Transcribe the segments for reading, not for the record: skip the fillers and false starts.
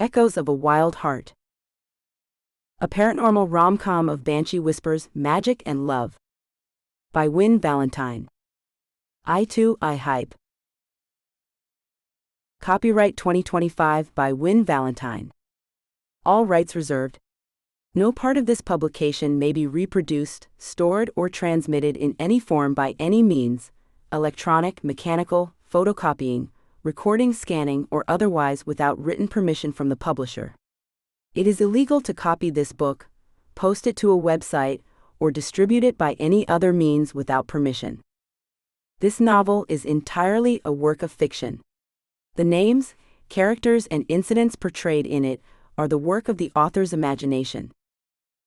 Echoes of a Wild Heart. A paranormal rom-com of Banshee whispers, magic and love. By Win Valentine. I hype. Copyright 2025 by Win Valentine. All rights reserved. No part of this publication may be reproduced, stored, or transmitted in any form by any means, electronic, mechanical, photocopying, recording, scanning, or otherwise without written permission from the publisher. It is illegal to copy this book, post it to a website, or distribute it by any other means without permission. This novel is entirely a work of fiction. The names, characters, and incidents portrayed in it are the work of the author's imagination.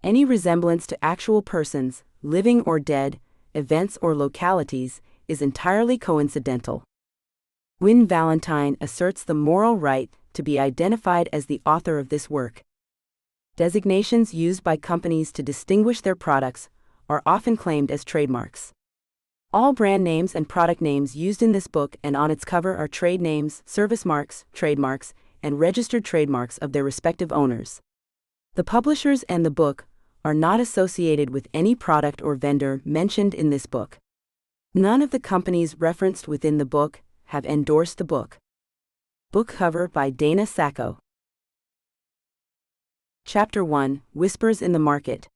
Any resemblance to actual persons, living or dead, events or localities, is entirely coincidental. Win Valentine asserts the moral right to be identified as the author of this work. Designations used by companies to distinguish their products are often claimed as trademarks. All brand names and product names used in this book and on its cover are trade names, service marks, trademarks, and registered trademarks of their respective owners. The publishers and the book are not associated with any product or vendor mentioned in this book. None of the companies referenced within the book have endorsed the book. Book cover by Dana Sacco. Chapter 1: Whispers in the Market.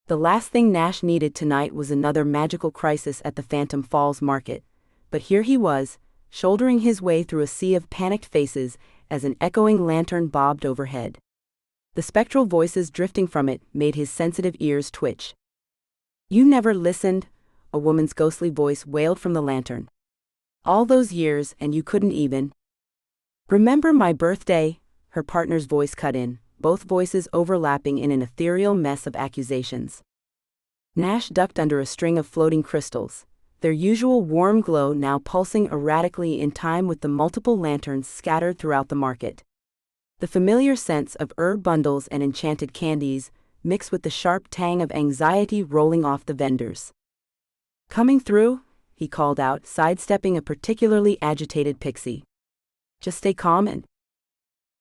The last thing Nash needed tonight was another magical crisis at the Phantom Falls market, but here he was, shouldering his way through a sea of panicked faces as an echoing lantern bobbed overhead. The spectral voices drifting from it made his sensitive ears twitch. "You never listened," a woman's ghostly voice wailed from the lantern. "All those years and you couldn't even remember my birthday," her partner's voice cut in, both voices overlapping in an ethereal mess of accusations. Nash ducked under a string of floating crystals, their usual warm glow now pulsing erratically in time with the multiple lanterns scattered throughout the market. The familiar scents of herb bundles and enchanted candies mixed with the sharp tang of anxiety rolling off the vendors. "Coming through?" he called out, sidestepping a particularly agitated pixie. "Just stay calm and..."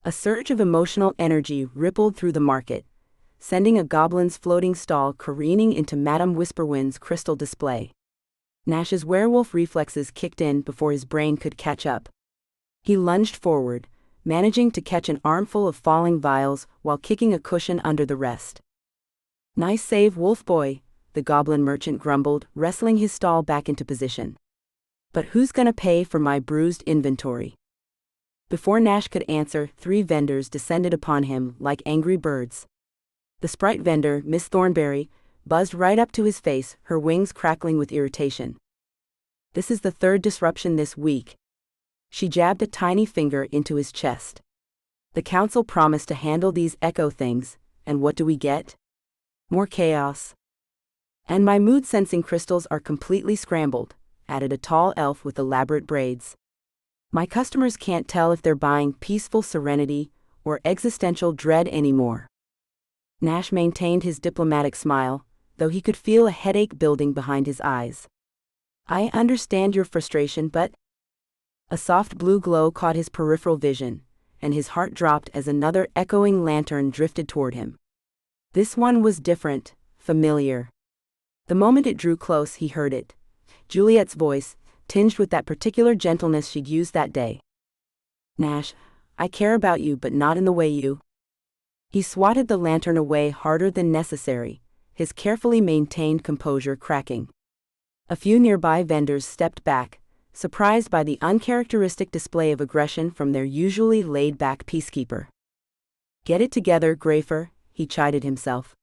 A surge of emotional energy rippled through the market, sending a goblin's floating stall careening into Madame Whisperwind's crystal display. Nash's werewolf reflexes kicked in before his brain could catch up. He lunged forward, managing to catch an armful of falling vials while kicking a cushion under the rest. "Nice save, wolf boy," the goblin merchant grumbled, wrestling his stall back into position. "But who's gonna pay for my bruised inventory?" Before Nash could answer, 3 vendors descended upon him like angry birds. The sprite vendor, Miss Thornberry, buzzed right up to his face, her wings crackling with irritation. "This is the 3rd disruption this week." She jabbed a tiny finger into his chest. "The council promised to handle these echo things, and what do we get? More chaos. And my mood-sensing crystals are completely scrambled," added a tall elf with elaborate braids. "My customers can't tell if they're buying peaceful serenity or existential dread anymore." Nash maintained his diplomatic smile, though he could feel a headache building behind his eyes. "I understand your frustration, but..." A soft blue glow caught his peripheral vision, and his heart dropped as another echoing lantern drifted toward him. This one was different, familiar. The moment it drew close, he heard it. Juliet's voice, tinged with that particular gentleness she'd used that day. "Nash, I care about you, but not in the way you..." He swatted the lantern away harder than necessary, his carefully maintained composure cracking. A few nearby vendors stepped back, surprised by the uncharacteristic display of aggression from their usually laid-back peacekeeper. "Get it together, Grafer," he chided himself.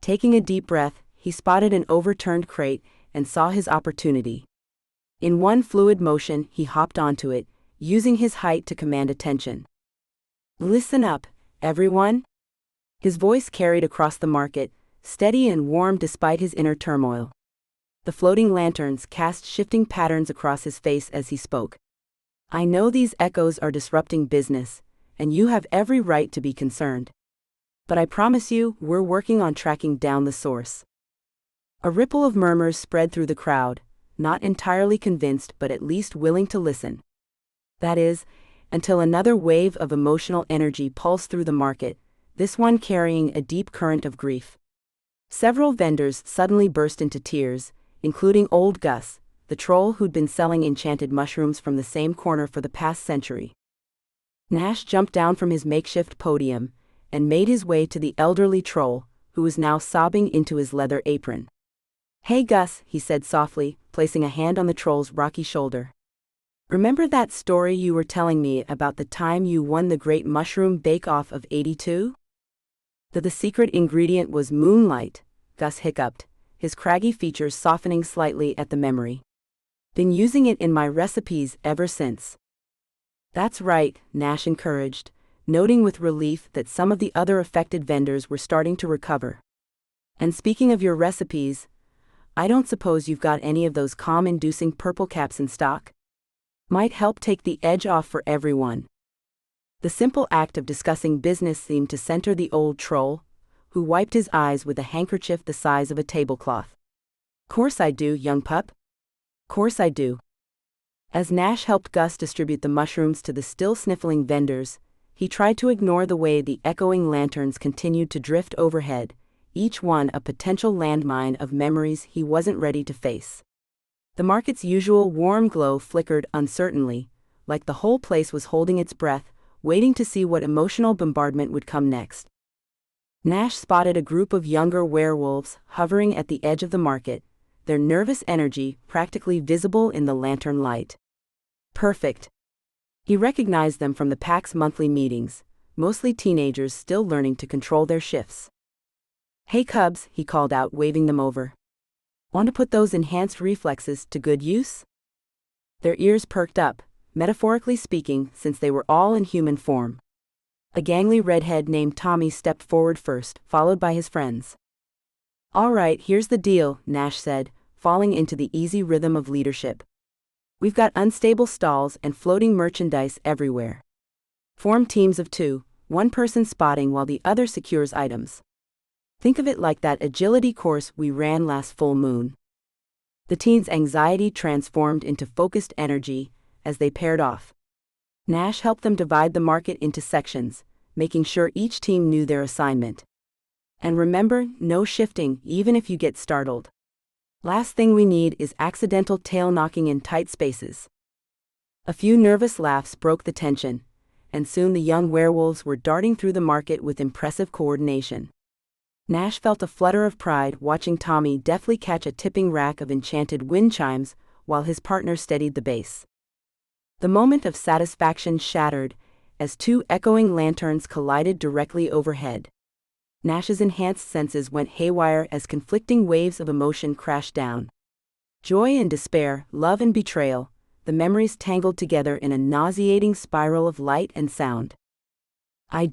Taking a deep breath, he spotted an overturned crate and saw his opportunity. In one fluid motion, he hopped onto it, using his height to command attention. "Listen up, everyone." His voice carried across the market, steady and warm despite his inner turmoil. The floating lanterns cast shifting patterns across his face as he spoke. "I know these echoes are disrupting business, and you have every right to be concerned. But I promise you, we're working on tracking down the source." A ripple of murmurs spread through the crowd, not entirely convinced but at least willing to listen. "That is, until another wave of emotional energy pulsed through the market, this one carrying a deep current of grief. Several vendors suddenly burst into tears, including old Gus, the troll who'd been selling enchanted mushrooms from the same corner for the past century. Nash jumped down from his makeshift podium and made his way to the elderly troll, who was now sobbing into his leather apron. "Hey Gus," he said softly, placing a hand on the troll's rocky shoulder. "Remember that story you were telling me about the time you won the Great Mushroom Bake-Off of '82? The secret ingredient was moonlight," Gus hiccuped, his craggy features softening slightly at the memory. "Been using it in my recipes ever since." "That's right," Nash encouraged, noting with relief that some of the other affected vendors were starting to recover. "And speaking of your recipes, I don't suppose you've got any of those calm-inducing purple caps in stock? Might help take the edge off for everyone." The simple act of discussing business seemed to center the old troll, who wiped his eyes with a handkerchief the size of a tablecloth. "Course I do, young pup. Course I do." As Nash helped Gus distribute the mushrooms to the still sniffling vendors, he tried to ignore the way the echoing lanterns continued to drift overhead, each one a potential landmine of memories he wasn't ready to face. The market's usual warm glow flickered uncertainly, like the whole place was holding its breath, waiting to see what emotional bombardment would come next. Nash spotted a group of younger werewolves hovering at the edge of the market, their nervous energy practically visible in the lantern light. Perfect. He recognized them from the pack's monthly meetings, mostly teenagers still learning to control their shifts. "Hey cubs," he called out, waving them over. "Want to put those enhanced reflexes to good use?" Their ears perked up, metaphorically speaking, since they were all in human form. A gangly redhead named Tommy stepped forward first, followed by his friends. "All right, here's the deal," Nash said, falling into the easy rhythm of leadership. "We've got unstable stalls and floating merchandise everywhere. Form teams of two, one person spotting while the other secures items. Think of it like that agility course we ran last full moon." The teens' anxiety transformed into focused energy as they paired off. Nash helped them divide the market into sections, making sure each team knew their assignment. "And remember, no shifting, even if you get startled. Last thing we need is accidental tail knocking in tight spaces." A few nervous laughs broke the tension, and soon the young werewolves were darting through the market with impressive coordination. Nash felt a flutter of pride watching Tommy deftly catch a tipping rack of enchanted wind chimes while his partner steadied the base. The moment of satisfaction shattered as two echoing lanterns collided directly overhead. Nash's enhanced senses went haywire as conflicting waves of emotion crashed down. Joy and despair, love and betrayal, the memories tangled together in a nauseating spiral of light and sound. I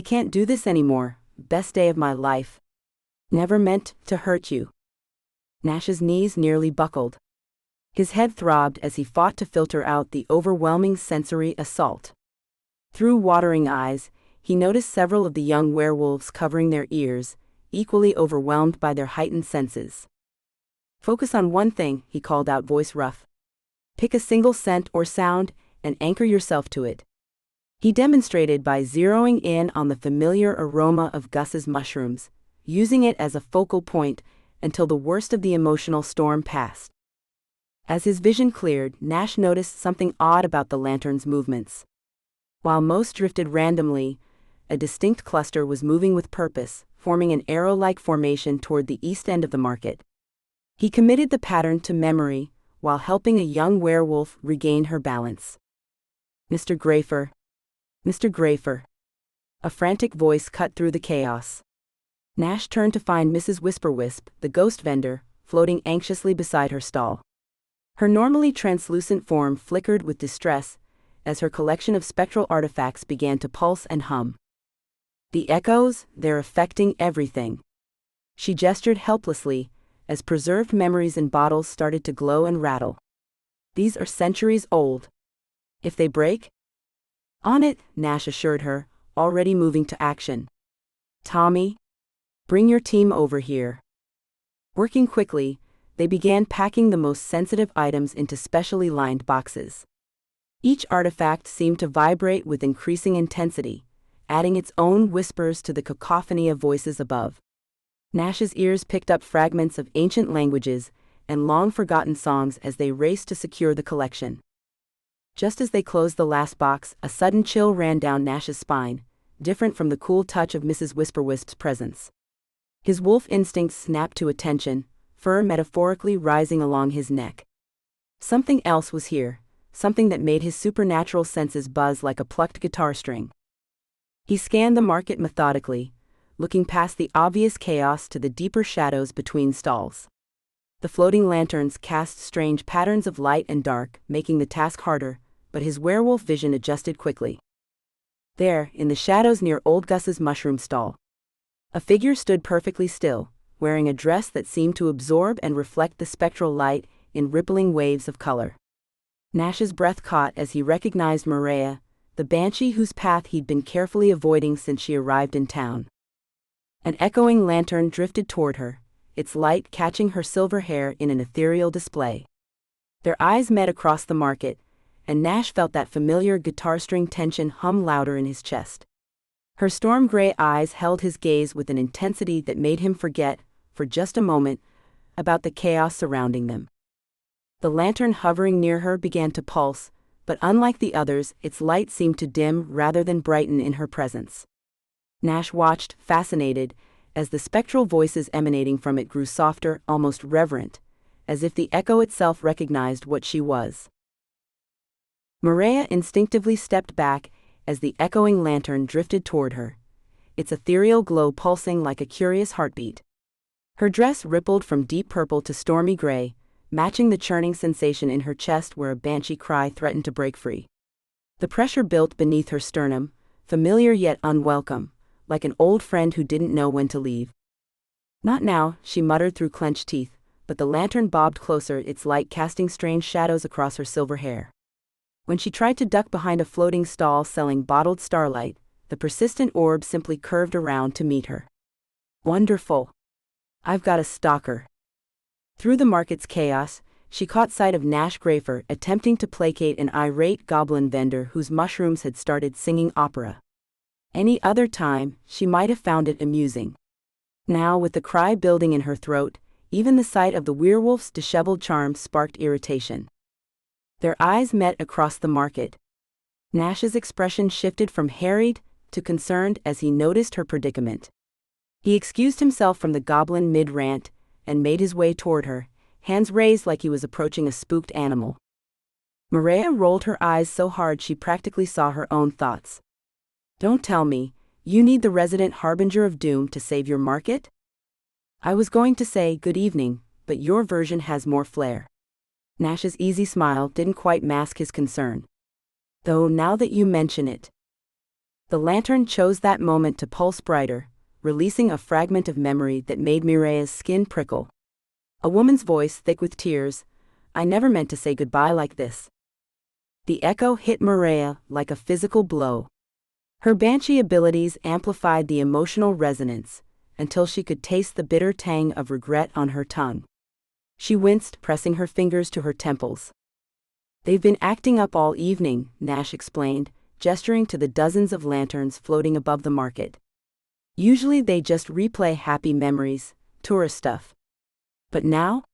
can't do this anymore. Best day of my life. Never meant to hurt you." Nash's knees nearly buckled. His head throbbed as he fought to filter out the overwhelming sensory assault. Through watering eyes, he noticed several of the young werewolves covering their ears, equally overwhelmed by their heightened senses. "Focus on one thing," he called out, voice rough. "Pick a single scent or sound and anchor yourself to it." He demonstrated by zeroing in on the familiar aroma of Gus's mushrooms, using it as a focal point until the worst of the emotional storm passed. As his vision cleared, Nash noticed something odd about the lantern's movements. While most drifted randomly, a distinct cluster was moving with purpose, forming an arrow-like formation toward the east end of the market. He committed the pattern to memory while helping a young werewolf regain her balance. "Mr. Grafer. Mr. Grafer." A frantic voice cut through the chaos. Nash turned to find Mrs. Whisperwisp, the ghost vendor, floating anxiously beside her stall. Her normally translucent form flickered with distress as her collection of spectral artifacts began to pulse and hum. "The echoes, they're affecting everything." She gestured helplessly as preserved memories in bottles started to glow and rattle. "These are centuries old. If they break?" "On it," Nash assured her, already moving to action. "Tommy, bring your team over here." Working quickly, they began packing the most sensitive items into specially lined boxes. Each artifact seemed to vibrate with increasing intensity, adding its own whispers to the cacophony of voices above. Nash's ears picked up fragments of ancient languages and long-forgotten songs as they raced to secure the collection. Just as they closed the last box, a sudden chill ran down Nash's spine, different from the cool touch of Mrs. Whisperwisp's presence. His wolf instincts snapped to attention, fur metaphorically rising along his neck. Something else was here, something that made his supernatural senses buzz like a plucked guitar string. He scanned the market methodically, looking past the obvious chaos to the deeper shadows between stalls. The floating lanterns cast strange patterns of light and dark, making the task harder, but his werewolf vision adjusted quickly. There, in the shadows near old Gus's mushroom stall, a figure stood perfectly still, wearing a dress that seemed to absorb and reflect the spectral light in rippling waves of color. Nash's breath caught as he recognized Mireya, the banshee whose path he'd been carefully avoiding since she arrived in town. An echoing lantern drifted toward her, its light catching her silver hair in an ethereal display. Their eyes met across the market, and Nash felt that familiar guitar string tension hum louder in his chest. Her storm gray eyes held his gaze with an intensity that made him forget, for just a moment, about the chaos surrounding them. The lantern hovering near her began to pulse, but unlike the others, its light seemed to dim rather than brighten in her presence. Nash watched, fascinated, as the spectral voices emanating from it grew softer, almost reverent, as if the echo itself recognized what she was. Mireya instinctively stepped back as the echoing lantern drifted toward her, its ethereal glow pulsing like a curious heartbeat. Her dress rippled from deep purple to stormy gray, matching the churning sensation in her chest where a banshee cry threatened to break free. The pressure built beneath her sternum, familiar yet unwelcome, like an old friend who didn't know when to leave. "Not now," she muttered through clenched teeth, but the lantern bobbed closer, its light casting strange shadows across her silver hair. When she tried to duck behind a floating stall selling bottled starlight, the persistent orb simply curved around to meet her. "Wonderful. I've got a stalker." Through the market's chaos, she caught sight of Nash Grafer attempting to placate an irate goblin vendor whose mushrooms had started singing opera. Any other time, she might have found it amusing. Now, with the cry building in her throat, even the sight of the werewolf's disheveled charm sparked irritation. Their eyes met across the market. Nash's expression shifted from harried to concerned as he noticed her predicament. He excused himself from the goblin mid-rant and made his way toward her, hands raised like he was approaching a spooked animal. Mireya rolled her eyes so hard she practically saw her own thoughts. "Don't tell me, you need the resident harbinger of doom to save your market?" "I was going to say good evening, but your version has more flair." Nash's easy smile didn't quite mask his concern. "Though now that you mention it." The lantern chose that moment to pulse brighter, releasing a fragment of memory that made Mireya's skin prickle. A woman's voice thick with tears. "I never meant to say goodbye like this." The echo hit Mireya like a physical blow. Her banshee abilities amplified the emotional resonance, until she could taste the bitter tang of regret on her tongue. She winced, pressing her fingers to her temples. "They've been acting up all evening," Nash explained, gesturing to the dozens of lanterns floating above the market. "Usually they just replay happy memories, tourist stuff. But now?"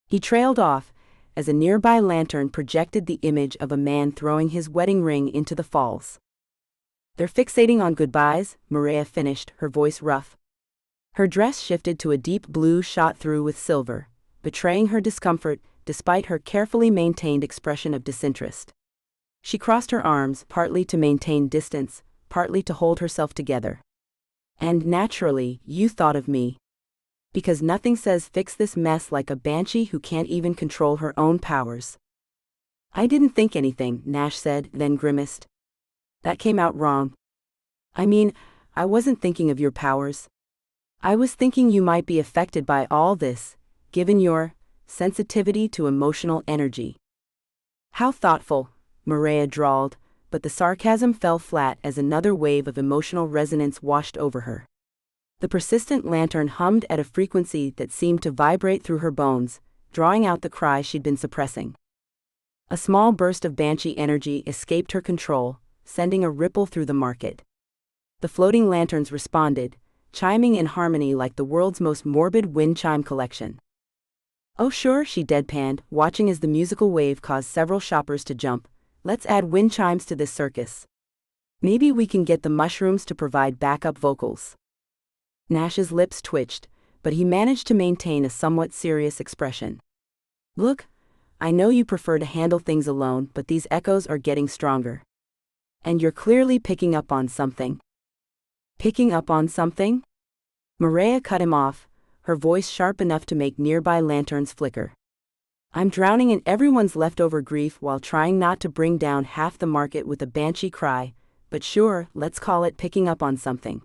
He trailed off, as a nearby lantern projected the image of a man throwing his wedding ring into the falls. "They're fixating on goodbyes," Mireya finished, her voice rough. Her dress shifted to a deep blue shot through with silver, betraying her discomfort despite her carefully maintained expression of disinterest. She crossed her arms, partly to maintain distance, partly to hold herself together. "And naturally, you thought of me. Because nothing says fix this mess like a banshee who can't even control her own powers." "I didn't think anything," Nash said, then grimaced. "That came out wrong. I mean, I wasn't thinking of your powers. I was thinking you might be affected by all this, given your sensitivity to emotional energy." "How thoughtful," Mireya drawled, but the sarcasm fell flat as another wave of emotional resonance washed over her. The persistent lantern hummed at a frequency that seemed to vibrate through her bones, drawing out the cry she'd been suppressing. A small burst of Banshee energy escaped her control, sending a ripple through the market. The floating lanterns responded, chiming in harmony like the world's most morbid wind chime collection. "Oh sure," she deadpanned, watching as the musical wave caused several shoppers to jump. "Let's add wind chimes to this circus. Maybe we can get the mushrooms to provide backup vocals." Nash's lips twitched, but he managed to maintain a somewhat serious expression. "Look, I know you prefer to handle things alone, but these echoes are getting stronger. And you're clearly picking up on something." "Picking up on something?" Mireya cut him off, her voice sharp enough to make nearby lanterns flicker. "I'm drowning in everyone's leftover grief while trying not to bring down half the market with a banshee cry, but sure, let's call it picking up on something."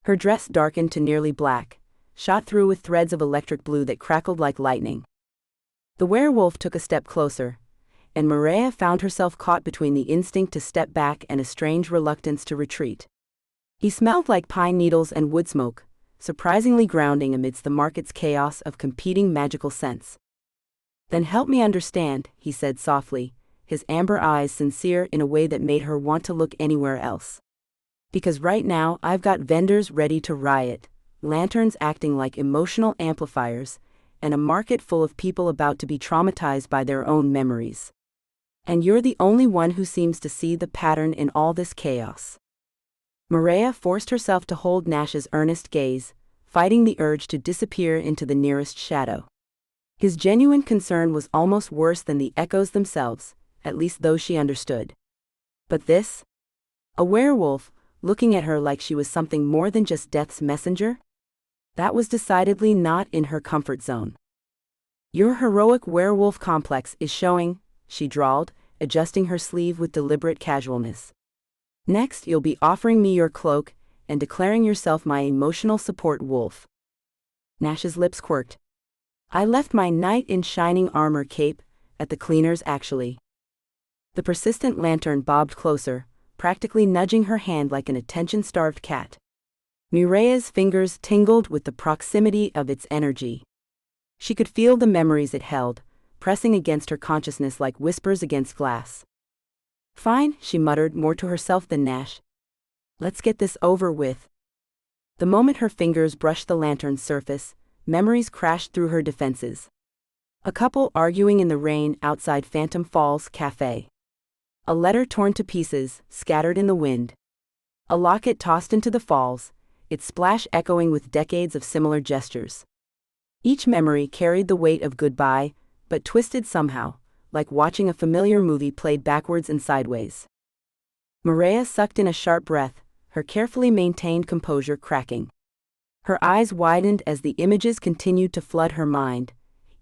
Her dress darkened to nearly black, shot through with threads of electric blue that crackled like lightning. The werewolf took a step closer, and Mireya found herself caught between the instinct to step back and a strange reluctance to retreat. He smelled like pine needles and wood smoke, surprisingly grounding amidst the market's chaos of competing magical scents. "Then help me understand," he said softly, his amber eyes sincere in a way that made her want to look anywhere else. "Because right now I've got vendors ready to riot, lanterns acting like emotional amplifiers, and a market full of people about to be traumatized by their own memories. And you're the only one who seems to see the pattern in all this chaos." Mireya forced herself to hold Nash's earnest gaze, fighting the urge to disappear into the nearest shadow. His genuine concern was almost worse than the echoes themselves, at least those she understood. But this? A werewolf, looking at her like she was something more than just death's messenger? That was decidedly not in her comfort zone. "Your heroic werewolf complex is showing," she drawled, adjusting her sleeve with deliberate casualness. "Next, you'll be offering me your cloak and declaring yourself my emotional support wolf." Nash's lips quirked. "I left my knight in shining armor cape at the cleaners actually." The persistent lantern bobbed closer, practically nudging her hand like an attention-starved cat. Mireya's fingers tingled with the proximity of its energy. She could feel the memories it held, pressing against her consciousness like whispers against glass. "Fine," she muttered, more to herself than Nash. "Let's get this over with." The moment her fingers brushed the lantern's surface, memories crashed through her defenses. A couple arguing in the rain outside Phantom Falls Cafe. A letter torn to pieces, scattered in the wind. A locket tossed into the falls, its splash echoing with decades of similar gestures. Each memory carried the weight of goodbye, but twisted somehow, like watching a familiar movie played backwards and sideways. Mireya sucked in a sharp breath, her carefully maintained composure cracking. Her eyes widened as the images continued to flood her mind,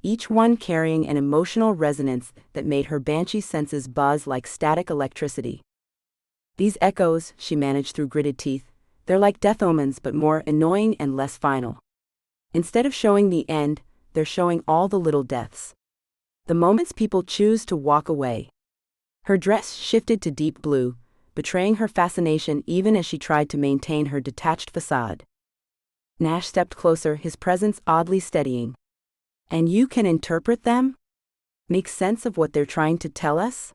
each one carrying an emotional resonance that made her banshee senses buzz like static electricity. "These echoes," she managed through gritted teeth, "they're like death omens but more annoying and less final. Instead of showing the end, they're showing all the little deaths. The moments people choose to walk away." Her dress shifted to deep blue, betraying her fascination even as she tried to maintain her detached facade. Nash stepped closer, his presence oddly steadying. "And you can interpret them? Make sense of what they're trying to tell us?"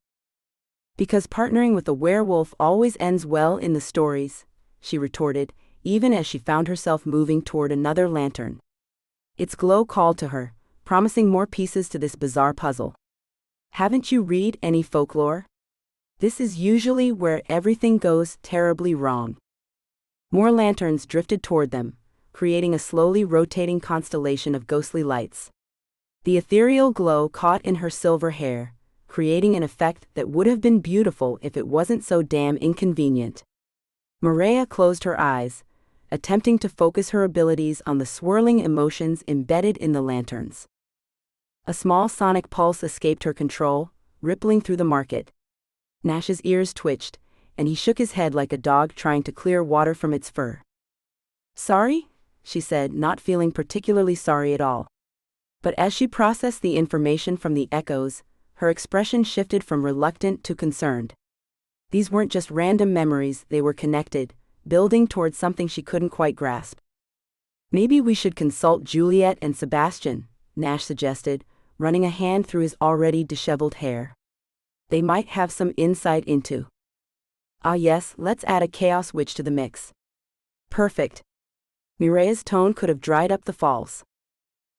"Because partnering with a werewolf always ends well in the stories," she retorted, even as she found herself moving toward another lantern. Its glow called to her, promising more pieces to this bizarre puzzle. "Haven't you read any folklore? This is usually where everything goes terribly wrong." More lanterns drifted toward them, creating a slowly rotating constellation of ghostly lights. The ethereal glow caught in her silver hair, creating an effect that would have been beautiful if it wasn't so damn inconvenient. Mireya closed her eyes, attempting to focus her abilities on the swirling emotions embedded in the lanterns. A small sonic pulse escaped her control, rippling through the market. Nash's ears twitched, and he shook his head like a dog trying to clear water from its fur. "Sorry?" she said, not feeling particularly sorry at all. But as she processed the information from the echoes, her expression shifted from reluctant to concerned. These weren't just random memories, they were connected, building towards something she couldn't quite grasp. "Maybe we should consult Juliet and Sebastian," Nash suggested, running a hand through his already disheveled hair. They might have some insight into. Ah yes, let's add a chaos witch to the mix. Perfect. Mireya's tone could have dried up the falls.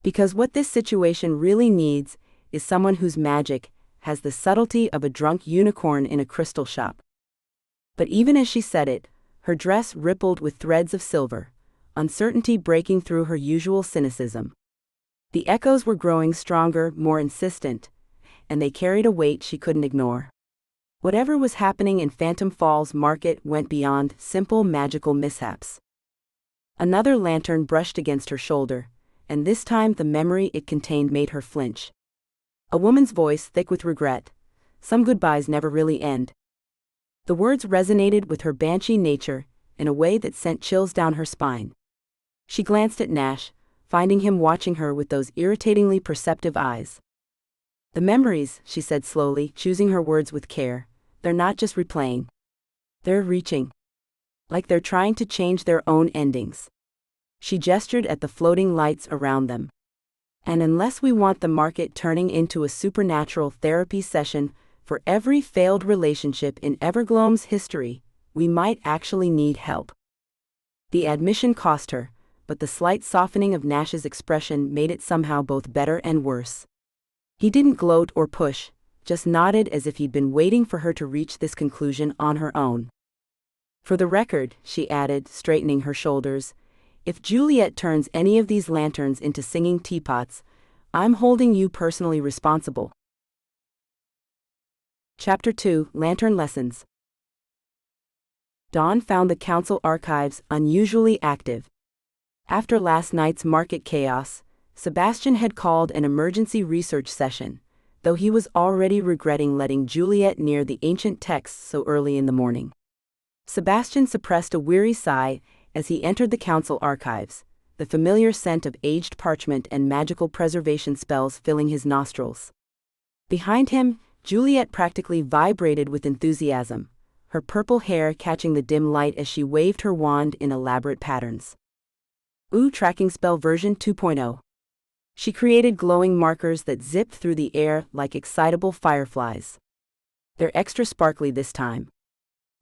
Because what this situation really needs is someone whose magic has the subtlety of a drunk unicorn in a crystal shop. But even as she said it, her dress rippled with threads of silver, uncertainty breaking through her usual cynicism. The echoes were growing stronger, more insistent, and they carried a weight she couldn't ignore. Whatever was happening in Phantom Falls Market went beyond simple magical mishaps. Another lantern brushed against her shoulder, and this time the memory it contained made her flinch. A woman's voice thick with regret. Some goodbyes never really end. The words resonated with her Banshee nature in a way that sent chills down her spine. She glanced at Nash, finding him watching her with those irritatingly perceptive eyes. The memories, she said slowly, choosing her words with care, they're not just replaying. They're reaching. Like they're trying to change their own endings. She gestured at the floating lights around them. And unless we want the market turning into a supernatural therapy session for every failed relationship in Evergloam's history, we might actually need help. The admission cost her, but the slight softening of Nash's expression made it somehow both better and worse. He didn't gloat or push, just nodded as if he'd been waiting for her to reach this conclusion on her own. For the record, she added, straightening her shoulders, if Juliet turns any of these lanterns into singing teapots, I'm holding you personally responsible. Chapter 2, Lantern Lessons. Dawn found the council archives unusually active. After last night's market chaos, Sebastian had called an emergency research session, though he was already regretting letting Juliet near the ancient texts so early in the morning. Sebastian suppressed a weary sigh as he entered the council archives, the familiar scent of aged parchment and magical preservation spells filling his nostrils. Behind him, Juliet practically vibrated with enthusiasm, her purple hair catching the dim light as she waved her wand in elaborate patterns. Ooh, tracking spell version 2.0. She created glowing markers that zipped through the air like excitable fireflies. They're extra sparkly this time.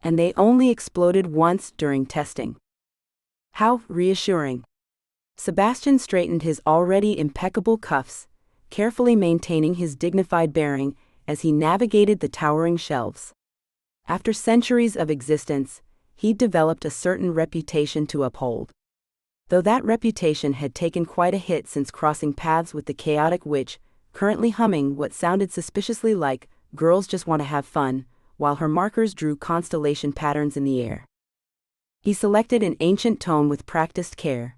And they only exploded once during testing. How reassuring. Sebastian straightened his already impeccable cuffs, carefully maintaining his dignified bearing as he navigated the towering shelves. After centuries of existence, he'd developed a certain reputation to uphold. Though that reputation had taken quite a hit since crossing paths with the chaotic witch, currently humming what sounded suspiciously like, "Girls Just Want to Have Fun," while her markers drew constellation patterns in the air. He selected an ancient tome with practiced care,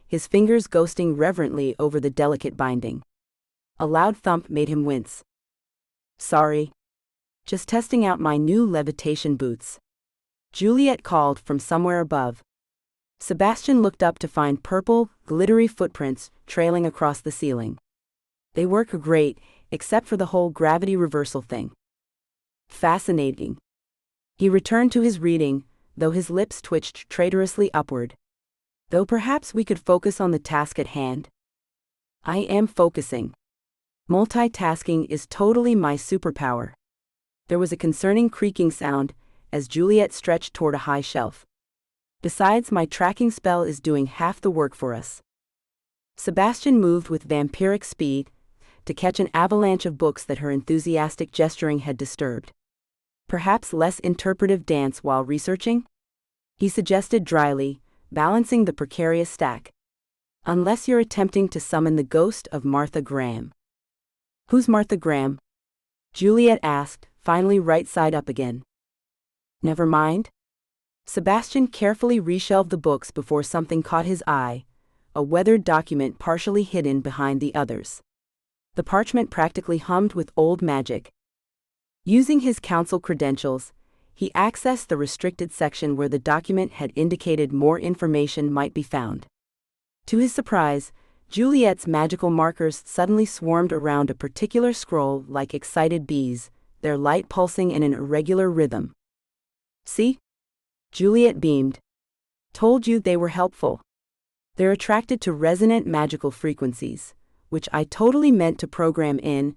his fingers ghosting reverently over the delicate binding. A loud thump made him wince. Sorry. Just testing out my new levitation boots. Juliet called from somewhere above. Sebastian looked up to find purple, glittery footprints trailing across the ceiling. They work great, except for the whole gravity reversal thing. Fascinating. He returned to his reading, though his lips twitched traitorously upward. Though perhaps we could focus on the task at hand. I am focusing. Multitasking is totally my superpower. There was a concerning creaking sound as Juliet stretched toward a high shelf. Besides, my tracking spell is doing half the work for us. Sebastian moved with vampiric speed to catch an avalanche of books that her enthusiastic gesturing had disturbed. Perhaps less interpretive dance while researching? He suggested dryly, balancing the precarious stack. Unless you're attempting to summon the ghost of Martha Graham. Who's Martha Graham? Juliet asked, finally right side up again. Never mind. Sebastian carefully reshelved the books before something caught his eye, a weathered document partially hidden behind the others. The parchment practically hummed with old magic. Using his council credentials, he accessed the restricted section where the document had indicated more information might be found. To his surprise, Juliet's magical markers suddenly swarmed around a particular scroll like excited bees, their light pulsing in an irregular rhythm. See? Juliet beamed. Told you they were helpful. They're attracted to resonant magical frequencies, which I totally meant to program in,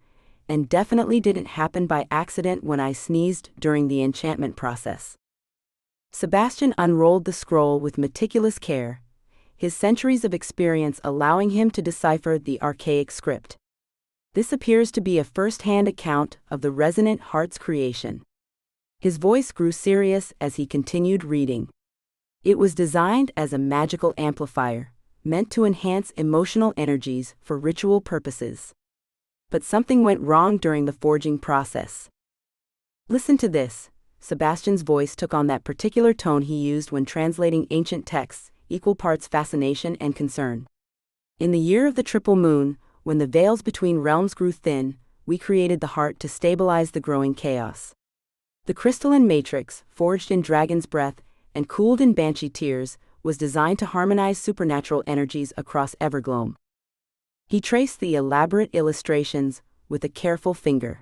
and definitely didn't happen by accident when I sneezed during the enchantment process. Sebastian unrolled the scroll with meticulous care, his centuries of experience allowing him to decipher the archaic script. This appears to be a first-hand account of the resonant heart's creation. His voice grew serious as he continued reading. It was designed as a magical amplifier, meant to enhance emotional energies for ritual purposes. But something went wrong during the forging process. Listen to this. Sebastian's voice took on that particular tone he used when translating ancient texts, equal parts fascination and concern. In the year of the triple moon, when the veils between realms grew thin, we created the heart to stabilize the growing chaos. The crystalline matrix, forged in dragon's breath and cooled in Banshee tears, was designed to harmonize supernatural energies across Evergloam. He traced the elaborate illustrations with a careful finger.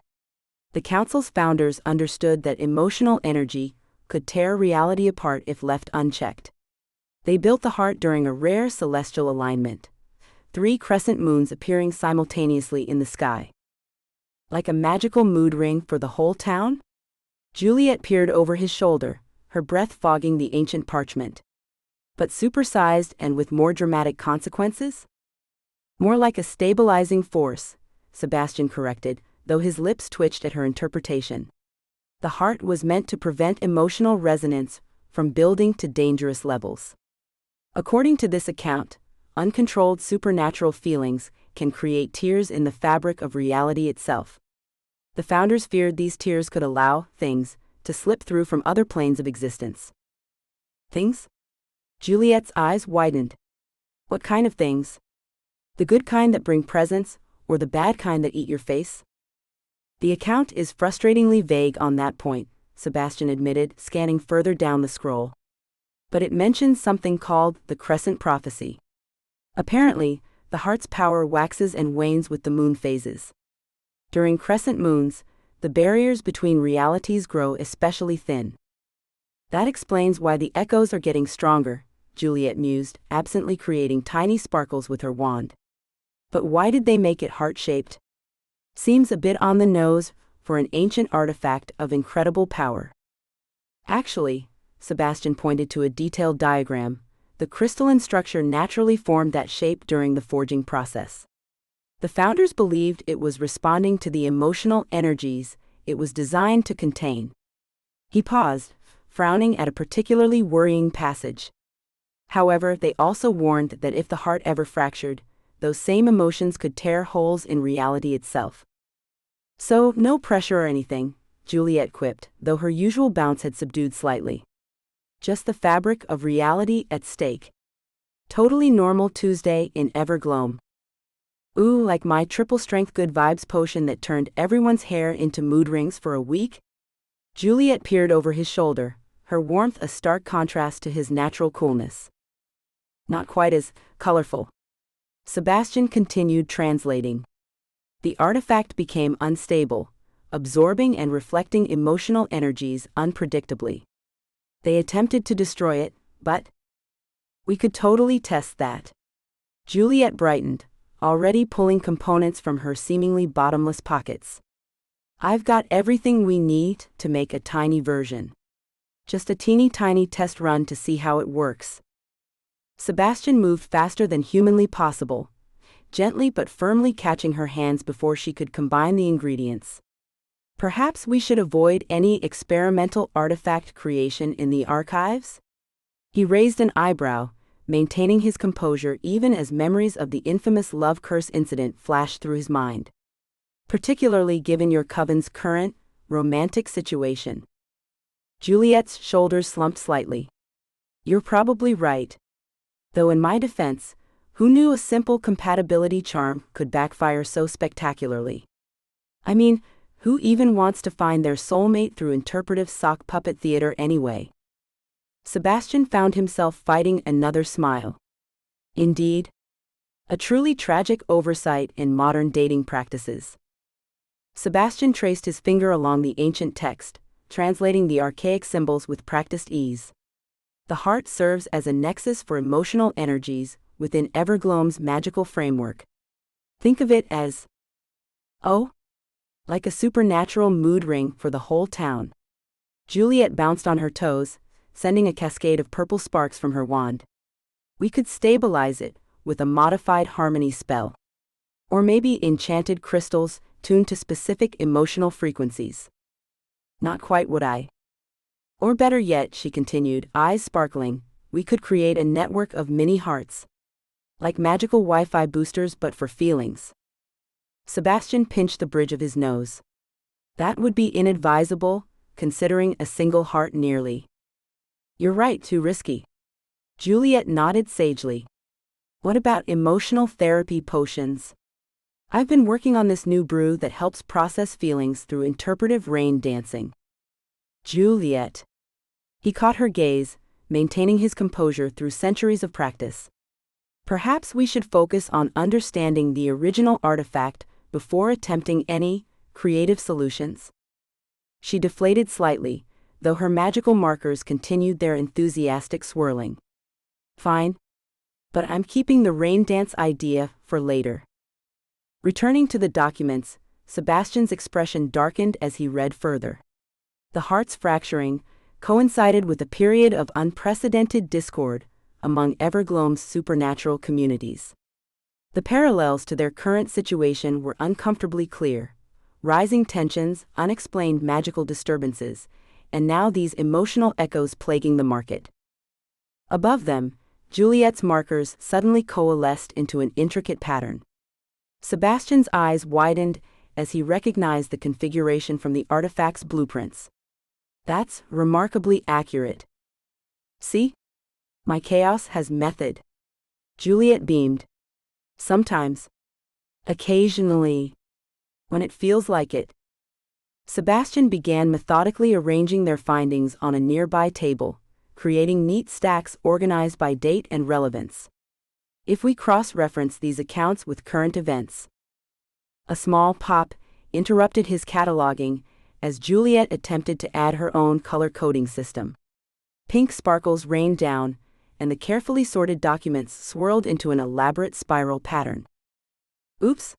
The council's founders understood that emotional energy could tear reality apart if left unchecked. They built the heart during a rare celestial alignment, 3 crescent moons appearing simultaneously in the sky. Like a magical mood ring for the whole town? Juliet peered over his shoulder, her breath fogging the ancient parchment. But supersized and with more dramatic consequences? More like a stabilizing force, Sebastian corrected, though his lips twitched at her interpretation. The heart was meant to prevent emotional resonance from building to dangerous levels. According to this account, uncontrolled supernatural feelings can create tears in the fabric of reality itself. The founders feared these tears could allow things to slip through from other planes of existence. Things? Juliet's eyes widened. What kind of things? The good kind that bring presents, or the bad kind that eat your face? The account is frustratingly vague on that point, Sebastian admitted, scanning further down the scroll. But it mentions something called the Crescent Prophecy. Apparently, the heart's power waxes and wanes with the moon phases. During crescent moons, the barriers between realities grow especially thin. That explains why the echoes are getting stronger, Juliet mused, absently creating tiny sparkles with her wand. But why did they make it heart-shaped? Seems a bit on the nose for an ancient artifact of incredible power. Actually, Sebastian pointed to a detailed diagram, the crystalline structure naturally formed that shape during the forging process. The founders believed it was responding to the emotional energies it was designed to contain. He paused, frowning at a particularly worrying passage. However, they also warned that if the heart ever fractured, those same emotions could tear holes in reality itself. So, no pressure or anything, Juliet quipped, though her usual bounce had subdued slightly. Just the fabric of reality at stake. Totally normal Tuesday in Evergloam. Ooh, like my triple-strength good vibes potion that turned everyone's hair into mood rings for a week? Juliet peered over his shoulder, her warmth a stark contrast to his natural coolness. Not quite as colorful. Sebastian continued translating. The artifact became unstable, absorbing and reflecting emotional energies unpredictably. They attempted to destroy it, but we could totally test that. Juliet brightened, already pulling components from her seemingly bottomless pockets. I've got everything we need to make a tiny version. Just a teeny tiny test run to see how it works. Sebastian moved faster than humanly possible, gently but firmly catching her hands before she could combine the ingredients. Perhaps we should avoid any experimental artifact creation in the archives? He raised an eyebrow, maintaining his composure even as memories of the infamous love curse incident flashed through his mind. Particularly given your coven's current, romantic situation. Juliet's shoulders slumped slightly. You're probably right. Though in my defense, who knew a simple compatibility charm could backfire so spectacularly? I mean, who even wants to find their soulmate through interpretive sock puppet theater anyway? Sebastian found himself fighting another smile. Indeed. A truly tragic oversight in modern dating practices. Sebastian traced his finger along the ancient text, translating the archaic symbols with practiced ease. The heart serves as a nexus for emotional energies within Evergloam's magical framework. Think of it as, oh, Like a supernatural mood ring for the whole town. Juliet bounced on her toes, sending a cascade of purple sparks from her wand. We could stabilize it with a modified harmony spell. Or maybe enchanted crystals tuned to specific emotional frequencies. Not quite what I. Or better yet, she continued, eyes sparkling, we could create a network of mini hearts. Like magical Wi-Fi boosters but for feelings. Sebastian pinched the bridge of his nose. That would be inadvisable, considering a single heart nearly. You're right, too risky. Juliet nodded sagely. What about emotional therapy potions? I've been working on this new brew that helps process feelings through interpretive rain dancing. Juliet. He caught her gaze, maintaining his composure through centuries of practice. Perhaps we should focus on understanding the original artifact before attempting any creative solutions. She deflated slightly, though her magical markers continued their enthusiastic swirling. Fine. But I'm keeping the rain dance idea for later. Returning to the documents, Sebastian's expression darkened as he read further. The heart's fracturing coincided with a period of unprecedented discord among Evergloam's supernatural communities. The parallels to their current situation were uncomfortably clear. Rising tensions, unexplained magical disturbances, and now these emotional echoes plaguing the market. Above them, Juliet's markers suddenly coalesced into an intricate pattern. Sebastian's eyes widened as he recognized the configuration from the artifact's blueprints. That's remarkably accurate. See? My chaos has method. Juliet beamed. Sometimes. Occasionally. When it feels like it. Sebastian began methodically arranging their findings on a nearby table, creating neat stacks organized by date and relevance. If we cross-reference these accounts with current events. A small pop interrupted his cataloging as Juliet attempted to add her own color-coding system. Pink sparkles rained down, and the carefully sorted documents swirled into an elaborate spiral pattern. Oops.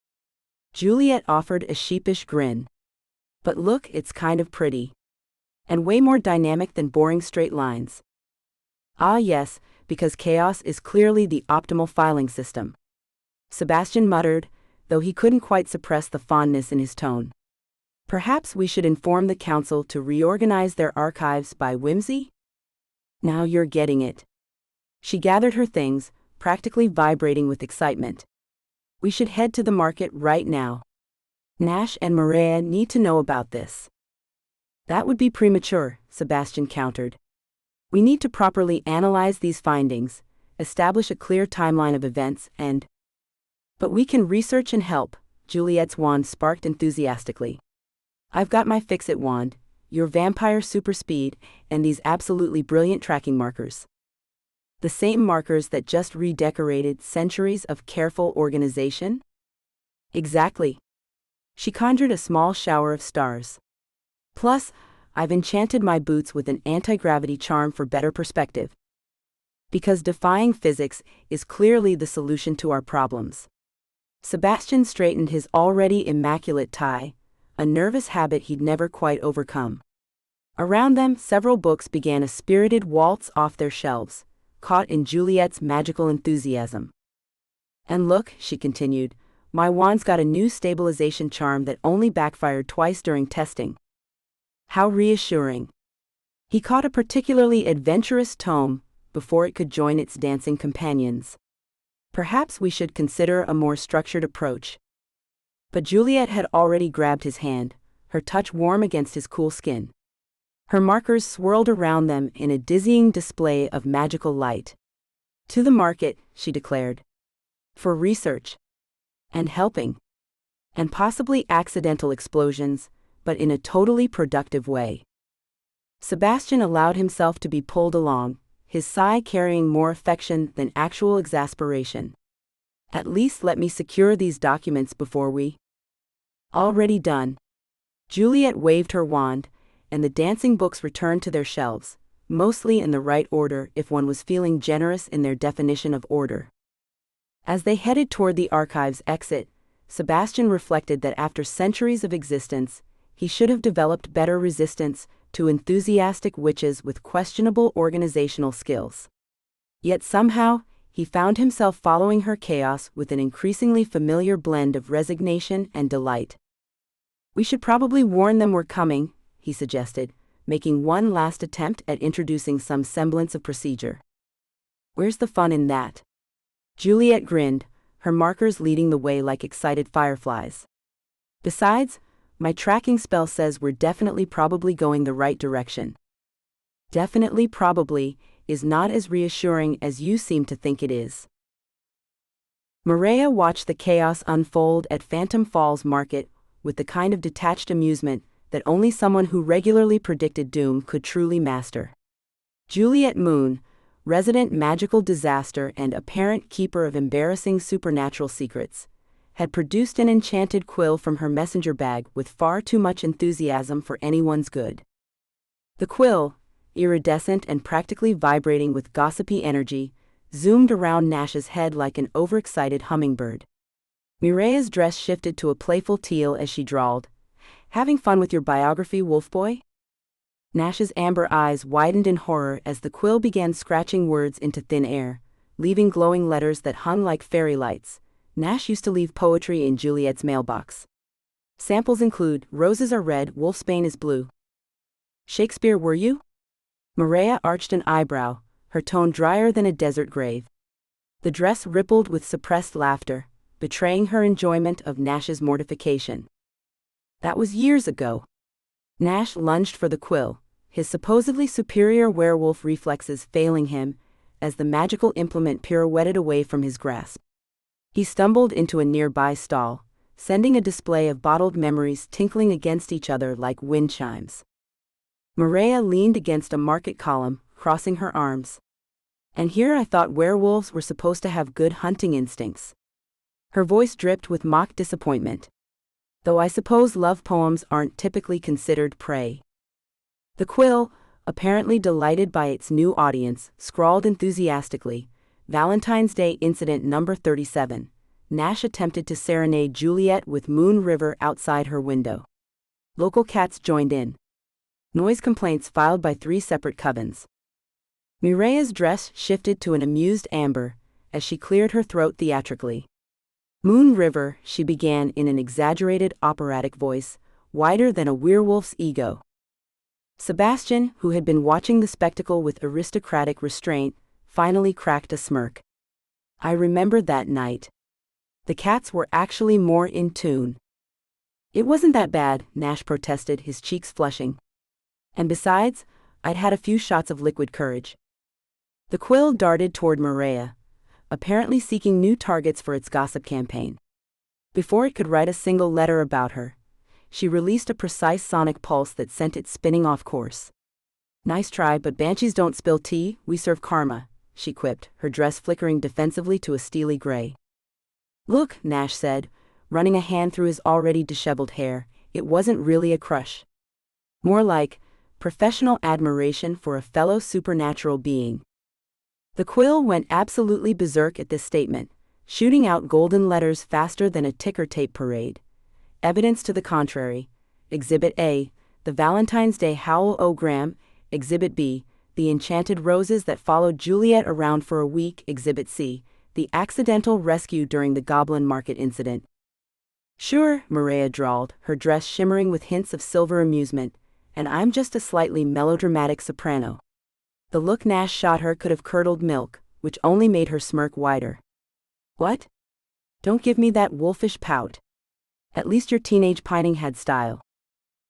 Juliet offered a sheepish grin. But look, it's kind of pretty. And way more dynamic than boring straight lines. Ah yes, because chaos is clearly the optimal filing system. Sebastian muttered, though he couldn't quite suppress the fondness in his tone. Perhaps we should inform the council to reorganize their archives by whimsy? Now you're getting it. She gathered her things, practically vibrating with excitement. We should head to the market right now. Nash and Mireya need to know about this. That would be premature, Sebastian countered. We need to properly analyze these findings, establish a clear timeline of events, and... But we can research and help, Juliet's wand sparked enthusiastically. I've got my fix-it wand, your vampire super speed, and these absolutely brilliant tracking markers. The same markers that just redecorated centuries of careful organization? Exactly. She conjured a small shower of stars. Plus, I've enchanted my boots with an anti-gravity charm for better perspective. Because defying physics is clearly the solution to our problems. Sebastian straightened his already immaculate tie, a nervous habit he'd never quite overcome. Around them, several books began a spirited waltz off their shelves, caught in Juliet's magical enthusiasm. And look, she continued, my wand's got a new stabilization charm that only backfired twice during testing. How reassuring. He caught a particularly adventurous tome before it could join its dancing companions. Perhaps we should consider a more structured approach. But Juliet had already grabbed his hand, her touch warm against his cool skin. Her markers swirled around them in a dizzying display of magical light. To the market, she declared. For research. And helping. And possibly accidental explosions, but in a totally productive way. Sebastian allowed himself to be pulled along, his sigh carrying more affection than actual exasperation. At least let me secure these documents before we... Already done. Juliet waved her wand, and the dancing books returned to their shelves, mostly in the right order if one was feeling generous in their definition of order. As they headed toward the archive's exit, Sebastian reflected that after centuries of existence, he should have developed better resistance to enthusiastic witches with questionable organizational skills. Yet somehow, he found himself following her chaos with an increasingly familiar blend of resignation and delight. "We should probably warn them we're coming," he suggested, making one last attempt at introducing some semblance of procedure. "Where's the fun in that?" Juliet grinned, her markers leading the way like excited fireflies. "Besides, my tracking spell says we're definitely probably going the right direction." "Definitely probably" is not as reassuring as you seem to think it is. Mireya watched the chaos unfold at Phantom Falls Market with the kind of detached amusement that only someone who regularly predicted doom could truly master. Juliet Moon, resident magical disaster and apparent keeper of embarrassing supernatural secrets, had produced an enchanted quill from her messenger bag with far too much enthusiasm for anyone's good. The quill, iridescent and practically vibrating with gossipy energy, zoomed around Nash's head like an overexcited hummingbird. Mireya's dress shifted to a playful teal as she drawled, "Having fun with your biography, Wolfboy?" Nash's amber eyes widened in horror as the quill began scratching words into thin air, leaving glowing letters that hung like fairy lights. Nash used to leave poetry in Juliet's mailbox. Samples include, "Roses are red, wolfsbane is blue." "Shakespeare were you?" Mireya arched an eyebrow, her tone drier than a desert grave. The dress rippled with suppressed laughter, betraying her enjoyment of Nash's mortification. "That was years ago." Nash lunged for the quill, his supposedly superior werewolf reflexes failing him as the magical implement pirouetted away from his grasp. He stumbled into a nearby stall, sending a display of bottled memories tinkling against each other like wind chimes. Mireya leaned against a market column, crossing her arms. "And here I thought werewolves were supposed to have good hunting instincts." Her voice dripped with mock disappointment. "Though I suppose love poems aren't typically considered prey." The quill, apparently delighted by its new audience, scrawled enthusiastically, "Valentine's Day Incident Number 37. Nash attempted to serenade Juliet with Moon River outside her window. Local cats joined in. Noise complaints filed by 3 separate covens." Mireya's dress shifted to an amused amber as she cleared her throat theatrically. "Moon River," she began in an exaggerated operatic voice, wider than a werewolf's ego. Sebastian, who had been watching the spectacle with aristocratic restraint, finally cracked a smirk. "I remember that night. The cats were actually more in tune." "It wasn't that bad," Nash protested, his cheeks flushing. "And besides, I'd had a few shots of liquid courage." The quill darted toward Mireya, apparently seeking new targets for its gossip campaign. Before it could write a single letter about her, she released a precise sonic pulse that sent it spinning off course. "Nice try, but banshees don't spill tea, we serve karma," she quipped, her dress flickering defensively to a steely gray. "Look," Nash said, running a hand through his already disheveled hair, "it wasn't really a crush. More like professional admiration for a fellow supernatural being." The quill went absolutely berserk at this statement, shooting out golden letters faster than a ticker tape parade. Evidence to the contrary. Exhibit A, the Valentine's Day howl-o-gram. Exhibit B, the enchanted roses that followed Juliet around for a week. Exhibit C, the accidental rescue during the Goblin Market incident. "Sure," Mireya drawled, her dress shimmering with hints of silver amusement, "and I'm just a slightly melodramatic soprano." The look Nash shot her could have curdled milk, which only made her smirk wider. "What? Don't give me that wolfish pout. At least your teenage pining had style.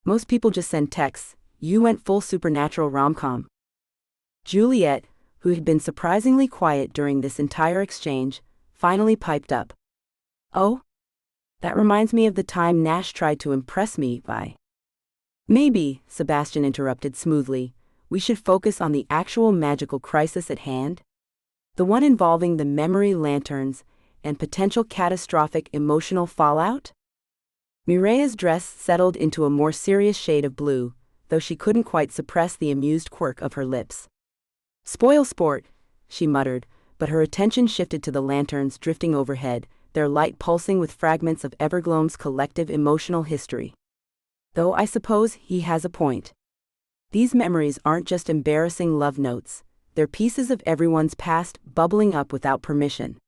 Most people just send texts, you went full supernatural rom-com." Juliet, who had been surprisingly quiet during this entire exchange, finally piped up. "Oh? That reminds me of the time Nash tried to impress me by—" "Maybe," Sebastian interrupted smoothly, "we should focus on the actual magical crisis at hand? The one involving the memory lanterns and potential catastrophic emotional fallout?" Mireya's dress settled into a more serious shade of blue, though she couldn't quite suppress the amused quirk of her lips. "Spoil sport," she muttered, but her attention shifted to the lanterns drifting overhead, their light pulsing with fragments of Evergloam's collective emotional history. Though I suppose he has a point. These memories aren't just embarrassing love notes, they're pieces of everyone's past bubbling up without permission.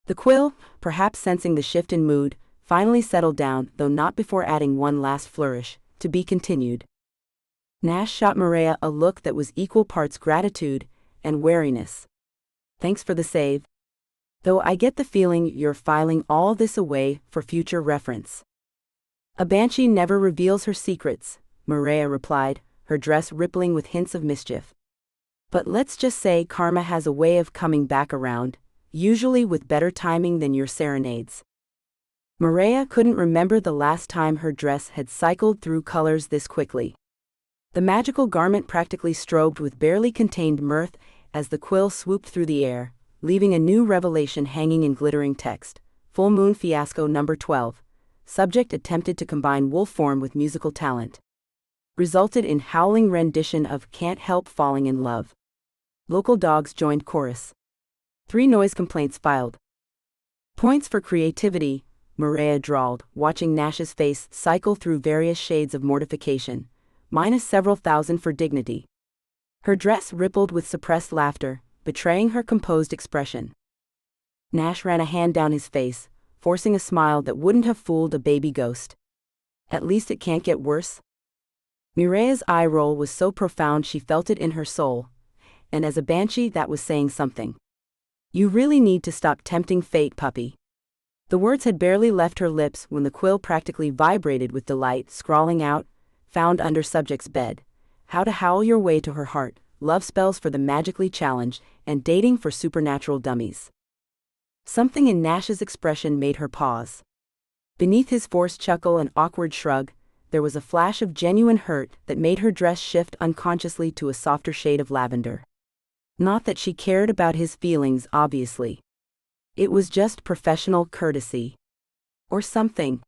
The quill, perhaps sensing the shift in mood, finally settled down, though not before adding one last flourish, to be continued. Nash shot Mireya a look that was equal parts gratitude and wariness. Thanks for the save. Though I get the feeling you're filing all this away for future reference. A banshee never reveals her secrets, Mireya replied, her dress rippling with hints of mischief. But let's just say karma has a way of coming back around, usually with better timing than your serenades. Mireya couldn't remember the last time her dress had cycled through colors this quickly. The magical garment practically strobed with barely contained mirth as the quill swooped through the air, leaving a new revelation hanging in glittering text. Full Moon Fiasco number 12. Subject attempted to combine wolf form with musical talent. Resulted in howling rendition of Can't Help Falling in Love. Local dogs joined chorus. 3 noise complaints filed. Points for creativity, Mireya drawled, watching Nash's face cycle through various shades of mortification. Minus several thousand for dignity. Her dress rippled with suppressed laughter, betraying her composed expression. Nash ran a hand down his face, forcing a smile that wouldn't have fooled a baby ghost. At least it can't get worse. Mireya's eye roll was so profound she felt it in her soul, and as a banshee that was saying something. You really need to stop tempting fate, puppy. The words had barely left her lips when the quill practically vibrated with delight, scrawling out, found under subject's bed, how to howl your way to her heart, love spells for the magically challenged, and dating for supernatural dummies. Something in Nash's expression made her pause. Beneath his forced chuckle and awkward shrug, there was a flash of genuine hurt that made her dress shift unconsciously to a softer shade of lavender. Not that she cared about his feelings, obviously. It was just professional courtesy. Or something.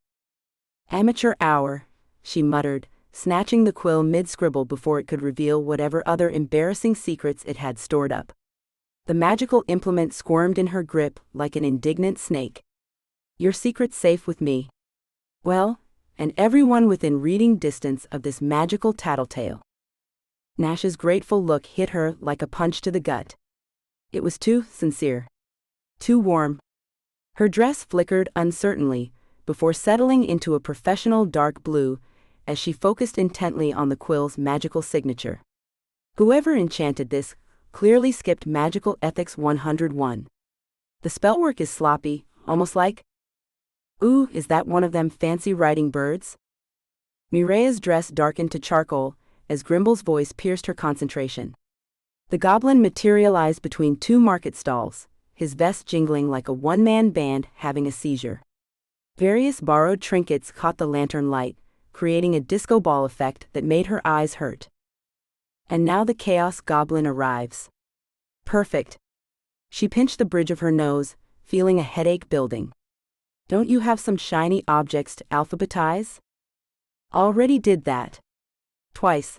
Amateur hour, she muttered, snatching the quill mid-scribble before it could reveal whatever other embarrassing secrets it had stored up. The magical implement squirmed in her grip like an indignant snake. Your secret's safe with me. Well, and everyone within reading distance of this magical tattletale. Nash's grateful look hit her like a punch to the gut. It was too sincere. Too warm. Her dress flickered uncertainly, before settling into a professional dark blue, as she focused intently on the quill's magical signature. Whoever enchanted this clearly skipped Magical Ethics 101. The spellwork is sloppy, almost like, ooh, is that one of them fancy writing birds? Mireya's dress darkened to charcoal, as Grimble's voice pierced her concentration. The goblin materialized between 2 market stalls, his vest jingling like a one-man band having a seizure. Various borrowed trinkets caught the lantern light, creating a disco ball effect that made her eyes hurt. And now the Chaos Goblin arrives. Perfect. She pinched the bridge of her nose, feeling a headache building. Don't you have some shiny objects to alphabetize? Already did that. Twice.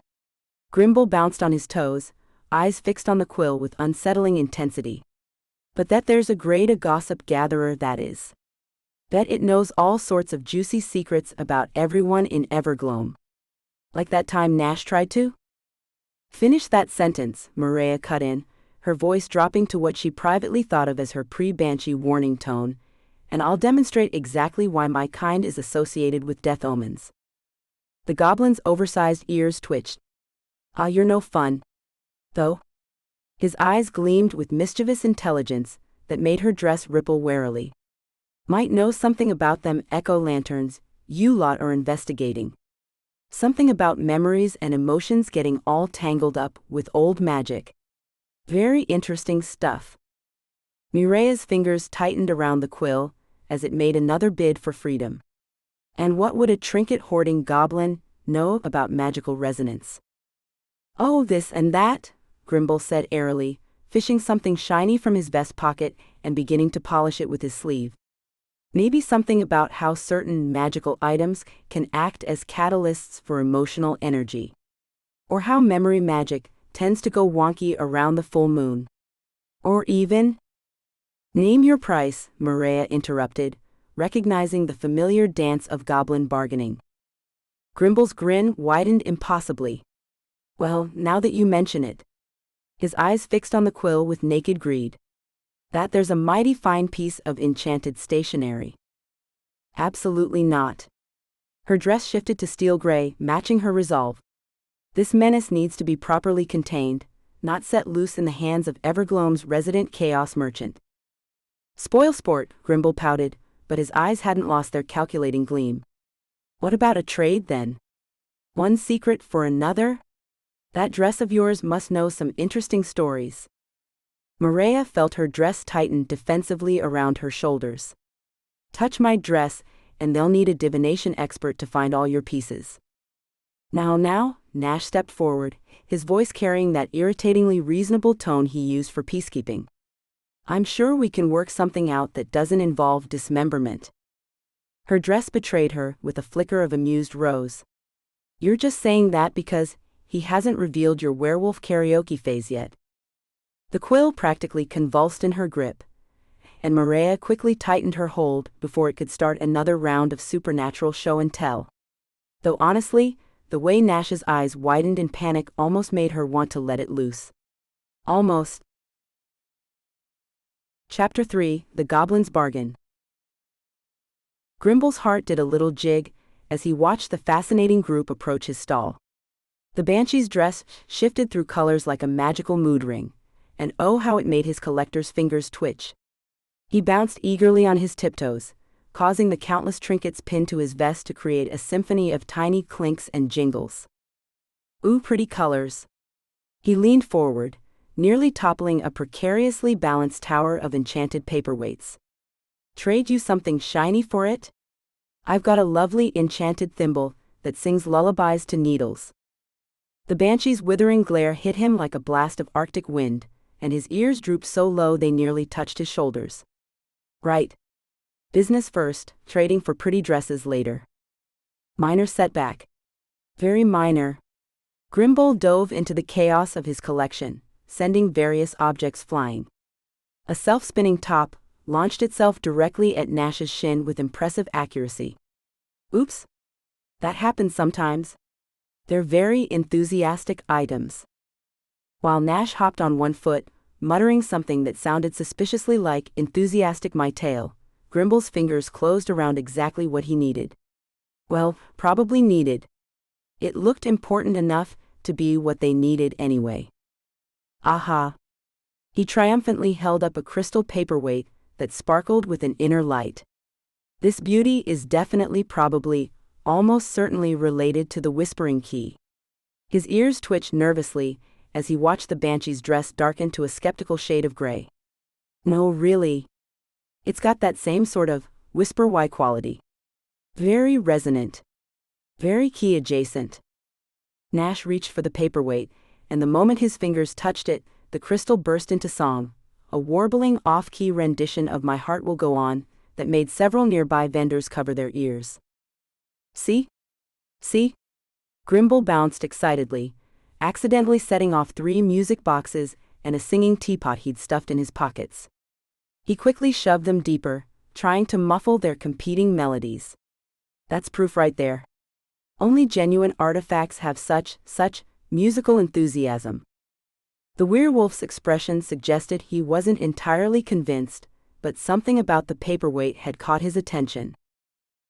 Grimble bounced on his toes, eyes fixed on the quill with unsettling intensity. But that there's a grade a gossip gatherer, that is. Bet it knows all sorts of juicy secrets about everyone in Evergloam. Like that time Nash tried to? Finish that sentence, Mireya cut in, her voice dropping to what she privately thought of as her pre-Banshee warning tone, and I'll demonstrate exactly why my kind is associated with death omens. The goblin's oversized ears twitched. Ah, you're no fun. Though? His eyes gleamed with mischievous intelligence that made her dress ripple warily. Might know something about them echo lanterns you lot are investigating. Something about memories and emotions getting all tangled up with old magic. Very interesting stuff. Mireya's fingers tightened around the quill as it made another bid for freedom. And what would a trinket-hoarding goblin know about magical resonance? Oh, this and that, Grimble said airily, fishing something shiny from his vest pocket and beginning to polish it with his sleeve. Maybe something about how certain magical items can act as catalysts for emotional energy. Or how memory magic tends to go wonky around the full moon. Or even... Name your price, Mireya interrupted, recognizing the familiar dance of goblin bargaining. Grimble's grin widened impossibly. Well, now that you mention it. His eyes fixed on the quill with naked greed. That there's a mighty fine piece of enchanted stationery. Absolutely not. Her dress shifted to steel gray, matching her resolve. This menace needs to be properly contained, not set loose in the hands of Evergloam's resident chaos merchant. Spoil sport, Grimble pouted, but his eyes hadn't lost their calculating gleam. What about a trade then? One secret for another? That dress of yours must know some interesting stories. Mireya felt her dress tighten defensively around her shoulders. Touch my dress, and they'll need a divination expert to find all your pieces. Now, Nash stepped forward, his voice carrying that irritatingly reasonable tone he used for peacekeeping. I'm sure we can work something out that doesn't involve dismemberment. Her dress betrayed her with a flicker of amused rose. You're just saying that because he hasn't revealed your werewolf karaoke phase yet. The quill practically convulsed in her grip, and Mireya quickly tightened her hold before it could start another round of supernatural show and tell. Though honestly, the way Nash's eyes widened in panic almost made her want to let it loose. Almost. Chapter 3: The Goblin's Bargain. Grimble's heart did a little jig as he watched the fascinating group approach his stall. The Banshee's dress shifted through colors like a magical mood ring, and oh how it made his collector's fingers twitch. He bounced eagerly on his tiptoes, causing the countless trinkets pinned to his vest to create a symphony of tiny clinks and jingles. Ooh, pretty colors. He leaned forward, nearly toppling a precariously balanced tower of enchanted paperweights. Trade you something shiny for it? I've got a lovely enchanted thimble that sings lullabies to needles. The Banshee's withering glare hit him like a blast of Arctic wind, and his ears drooped so low they nearly touched his shoulders. Right. Business first, trading for pretty dresses later. Minor setback. Very minor. Grimble dove into the chaos of his collection, sending various objects flying. A self-spinning top launched itself directly at Nash's shin with impressive accuracy. Oops. That happens sometimes. They're very enthusiastic items. While Nash hopped on one foot, muttering something that sounded suspiciously like enthusiastic my tail, Grimble's fingers closed around exactly what he needed. Well, probably needed. It looked important enough to be what they needed anyway. Aha! He triumphantly held up a crystal paperweight that sparkled with an inner light. This beauty is definitely, probably, almost certainly related to the Whispering Key. His ears twitched nervously as he watched the Banshee's dress darken to a skeptical shade of gray. No, really. It's got that same sort of whisper-why quality. Very resonant. Very key adjacent. Nash reached for the paperweight, and the moment his fingers touched it, the crystal burst into song, a warbling off-key rendition of My Heart Will Go On that made several nearby vendors cover their ears. See? See? Grimble bounced excitedly, accidentally setting off 3 music boxes and a singing teapot he'd stuffed in his pockets. He quickly shoved them deeper, trying to muffle their competing melodies. That's proof right there. Only genuine artifacts have such musical enthusiasm. The werewolf's expression suggested he wasn't entirely convinced, but something about the paperweight had caught his attention.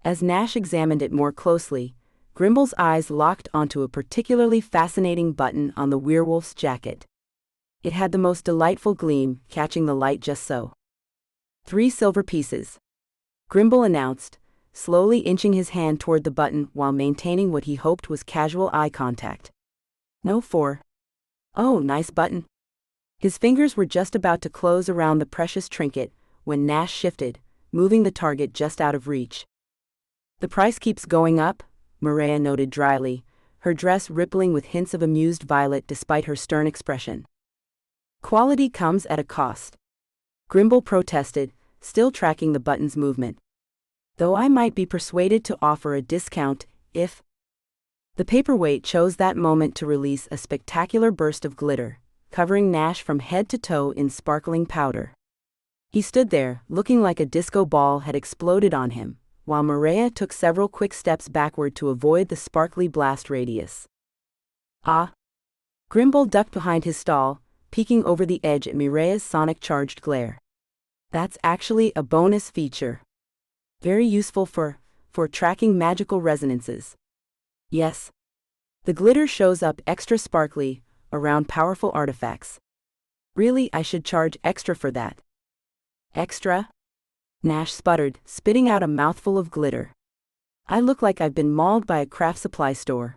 As Nash examined it more closely, Grimble's eyes locked onto a particularly fascinating button on the werewolf's jacket. It had the most delightful gleam, catching the light just so. 3 silver pieces. Grimble announced, slowly inching his hand toward the button while maintaining what he hoped was casual eye contact. No 4. Oh, nice button. His fingers were just about to close around the precious trinket when Nash shifted, moving the target just out of reach. The price keeps going up, Mireya noted dryly, her dress rippling with hints of amused violet despite her stern expression. Quality comes at a cost. Grimble protested, still tracking the button's movement. Though I might be persuaded to offer a discount if... The paperweight chose that moment to release a spectacular burst of glitter, covering Nash from head to toe in sparkling powder. He stood there, looking like a disco ball had exploded on him, while Mireya took several quick steps backward to avoid the sparkly blast radius. Ah! Grimble ducked behind his stall, peeking over the edge at Mireya's sonic-charged glare. That's actually a bonus feature. Very useful for tracking magical resonances. Yes. The glitter shows up extra sparkly around powerful artifacts. Really, I should charge extra for that. Extra? Nash sputtered, spitting out a mouthful of glitter. I look like I've been mauled by a craft supply store.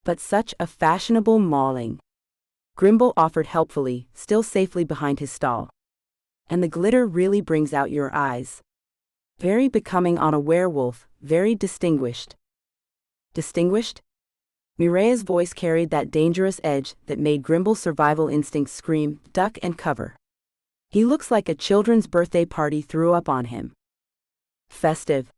But such a fashionable mauling. Grimble offered helpfully, still safely behind his stall. And the glitter really brings out your eyes. Very becoming on a werewolf, very distinguished. Distinguished? Mireya's voice carried that dangerous edge that made Grimble's survival instincts scream, duck and cover. He looks like a children's birthday party threw up on him. Festive.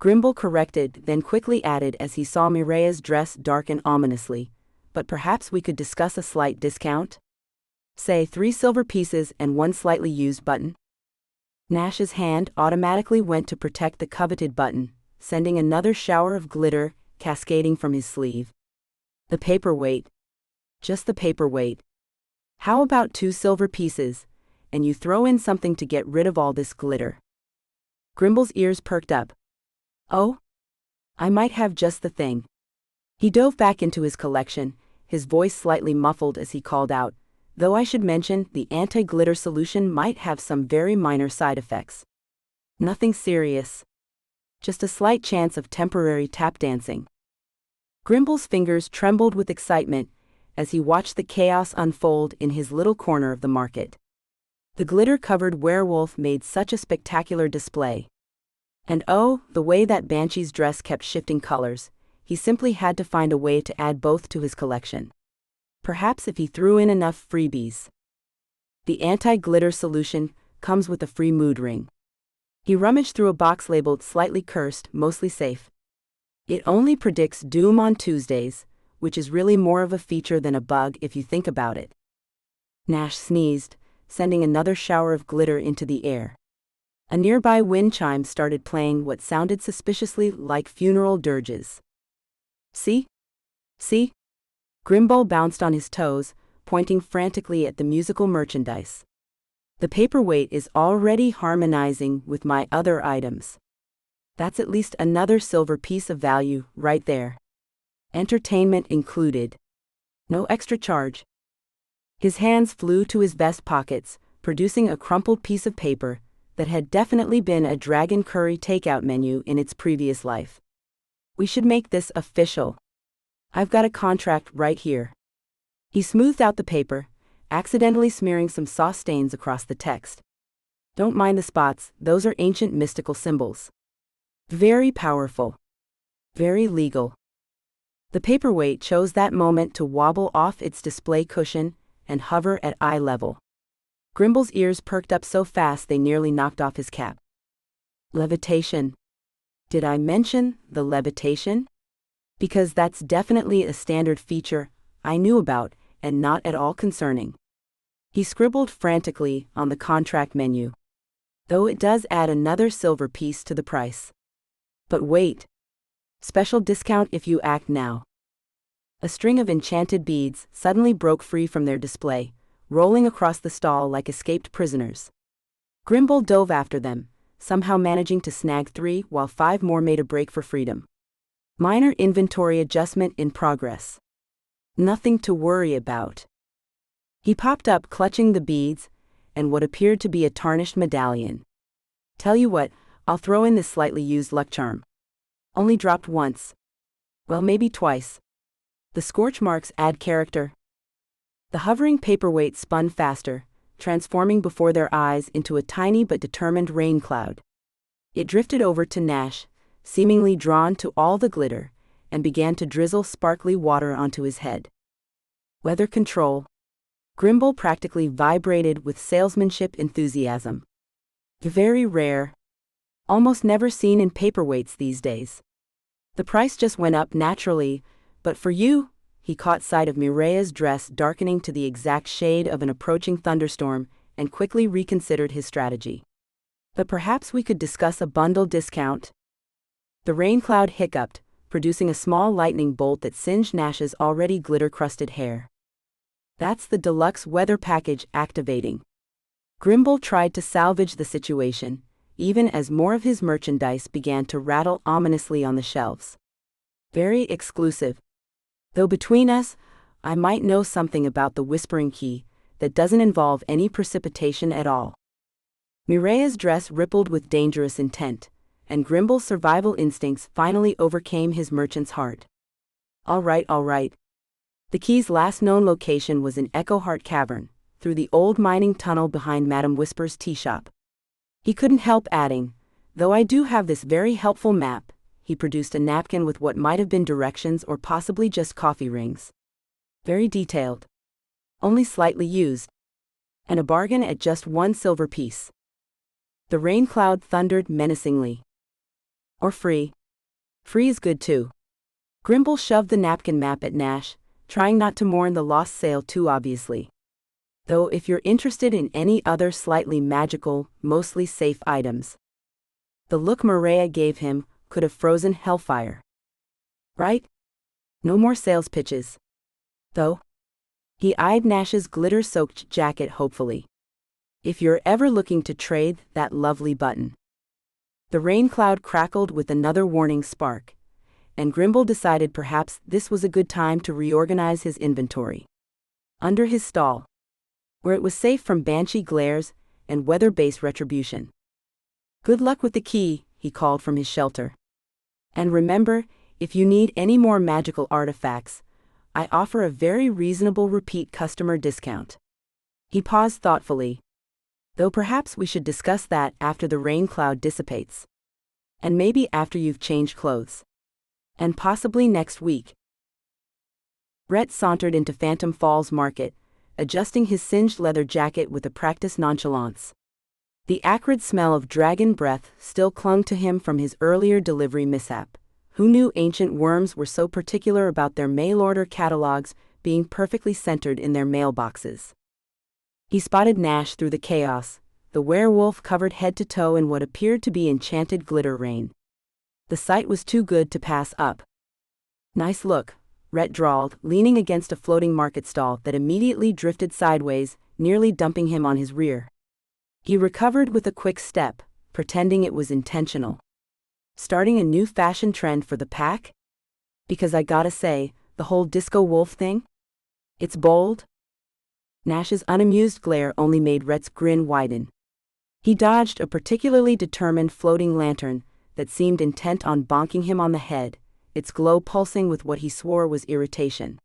Grimble corrected, then quickly added as he saw Mireya's dress darken ominously. But perhaps we could discuss a slight discount? Say 3 silver pieces and 1 slightly used button. Nash's hand automatically went to protect the coveted button, sending another shower of glitter cascading from his sleeve. The paperweight. Just the paperweight. How about 2 silver pieces, and you throw in something to get rid of all this glitter? Grimble's ears perked up. Oh? I might have just the thing. He dove back into his collection, his voice slightly muffled as he called out, though I should mention the anti-glitter solution might have some very minor side effects. Nothing serious. Just a slight chance of temporary tap dancing. Grimble's fingers trembled with excitement as he watched the chaos unfold in his little corner of the market. The glitter-covered werewolf made such a spectacular display. And oh, the way that Banshee's dress kept shifting colors, he simply had to find a way to add both to his collection. Perhaps if he threw in enough freebies. The anti-glitter solution comes with a free mood ring. He rummaged through a box labeled slightly cursed, mostly safe. It only predicts doom on Tuesdays, which is really more of a feature than a bug if you think about it. Nash sneezed, sending another shower of glitter into the air. A nearby wind chime started playing what sounded suspiciously like funeral dirges. See? See? Grimble bounced on his toes, pointing frantically at the musical merchandise. The paperweight is already harmonizing with my other items. That's at least another silver piece of value right there. Entertainment included. No extra charge. His hands flew to his vest pockets, producing a crumpled piece of paper that had definitely been a dragon curry takeout menu in its previous life. We should make this official. I've got a contract right here. He smoothed out the paper, accidentally smearing some sauce stains across the text. Don't mind the spots, those are ancient mystical symbols. Very powerful. Very legal. The paperweight chose that moment to wobble off its display cushion and hover at eye level. Grimble's ears perked up so fast they nearly knocked off his cap. Levitation. Did I mention the levitation? Because that's definitely a standard feature I knew about and not at all concerning. He scribbled frantically on the contract menu. Though it does add another silver piece to the price. But wait. Special discount if you act now. A string of enchanted beads suddenly broke free from their display, rolling across the stall like escaped prisoners. Grimble dove after them, somehow managing to snag 3 while 5 more made a break for freedom. Minor inventory adjustment in progress. Nothing to worry about. He popped up clutching the beads and what appeared to be a tarnished medallion. Tell you what, I'll throw in this slightly used luck charm. Only dropped once. Well, maybe twice. The scorch marks add character. The hovering paperweight spun faster, transforming before their eyes into a tiny but determined rain cloud. It drifted over to Nash, seemingly drawn to all the glitter, and began to drizzle sparkly water onto his head. Weather control. Grimble practically vibrated with salesmanship enthusiasm. Very rare. Almost never seen in paperweights these days. The price just went up naturally, but for you, he caught sight of Mireya's dress darkening to the exact shade of an approaching thunderstorm and quickly reconsidered his strategy. But perhaps we could discuss a bundle discount? The rain cloud hiccuped, producing a small lightning bolt that singed Nash's already glitter-crusted hair. That's the deluxe weather package activating. Grimble tried to salvage the situation, even as more of his merchandise began to rattle ominously on the shelves. Very exclusive. Though between us, I might know something about the whispering key that doesn't involve any precipitation at all. Mireya's dress rippled with dangerous intent, and Grimble's survival instincts finally overcame his merchant's heart. All right. The key's last known location was in Echoheart Cavern, through the old mining tunnel behind Madame Whisper's tea shop. He couldn't help adding, though I do have this very helpful map. He produced a napkin with what might have been directions or possibly just coffee rings. Very detailed. Only slightly used. And a bargain at just 1 silver piece. The rain cloud thundered menacingly. Or free. Free is good too. Grimble shoved the napkin map at Nash, trying not to mourn the lost sale too obviously. Though if you're interested in any other slightly magical, mostly safe items. The look Mireya gave him could have frozen hellfire. Right? No more sales pitches. Though? He eyed Nash's glitter-soaked jacket hopefully. If you're ever looking to trade that lovely button. The rain cloud crackled with another warning spark, and Grimble decided perhaps this was a good time to reorganize his inventory. Under his stall, where it was safe from Banshee glares and weather-based retribution. Good luck with the key, he called from his shelter. And remember, if you need any more magical artifacts, I offer a very reasonable repeat customer discount. He paused thoughtfully. Though perhaps we should discuss that after the rain cloud dissipates. And maybe after you've changed clothes. And possibly next week. Rhett sauntered into Phantom Falls Market, adjusting his singed leather jacket with a practiced nonchalance. The acrid smell of dragon breath still clung to him from his earlier delivery mishap. Who knew ancient worms were so particular about their mail-order catalogs being perfectly centered in their mailboxes? He spotted Nash through the chaos, the werewolf covered head to toe in what appeared to be enchanted glitter rain. The sight was too good to pass up. Nice look, Rhett drawled, leaning against a floating market stall that immediately drifted sideways, nearly dumping him on his rear. He recovered with a quick step, pretending it was intentional. Starting a new fashion trend for the pack? Because I gotta say, the whole disco wolf thing? It's bold. Nash's unamused glare only made Rhett's grin widen. He dodged a particularly determined floating lantern that seemed intent on bonking him on the head, its glow pulsing with what he swore was irritation.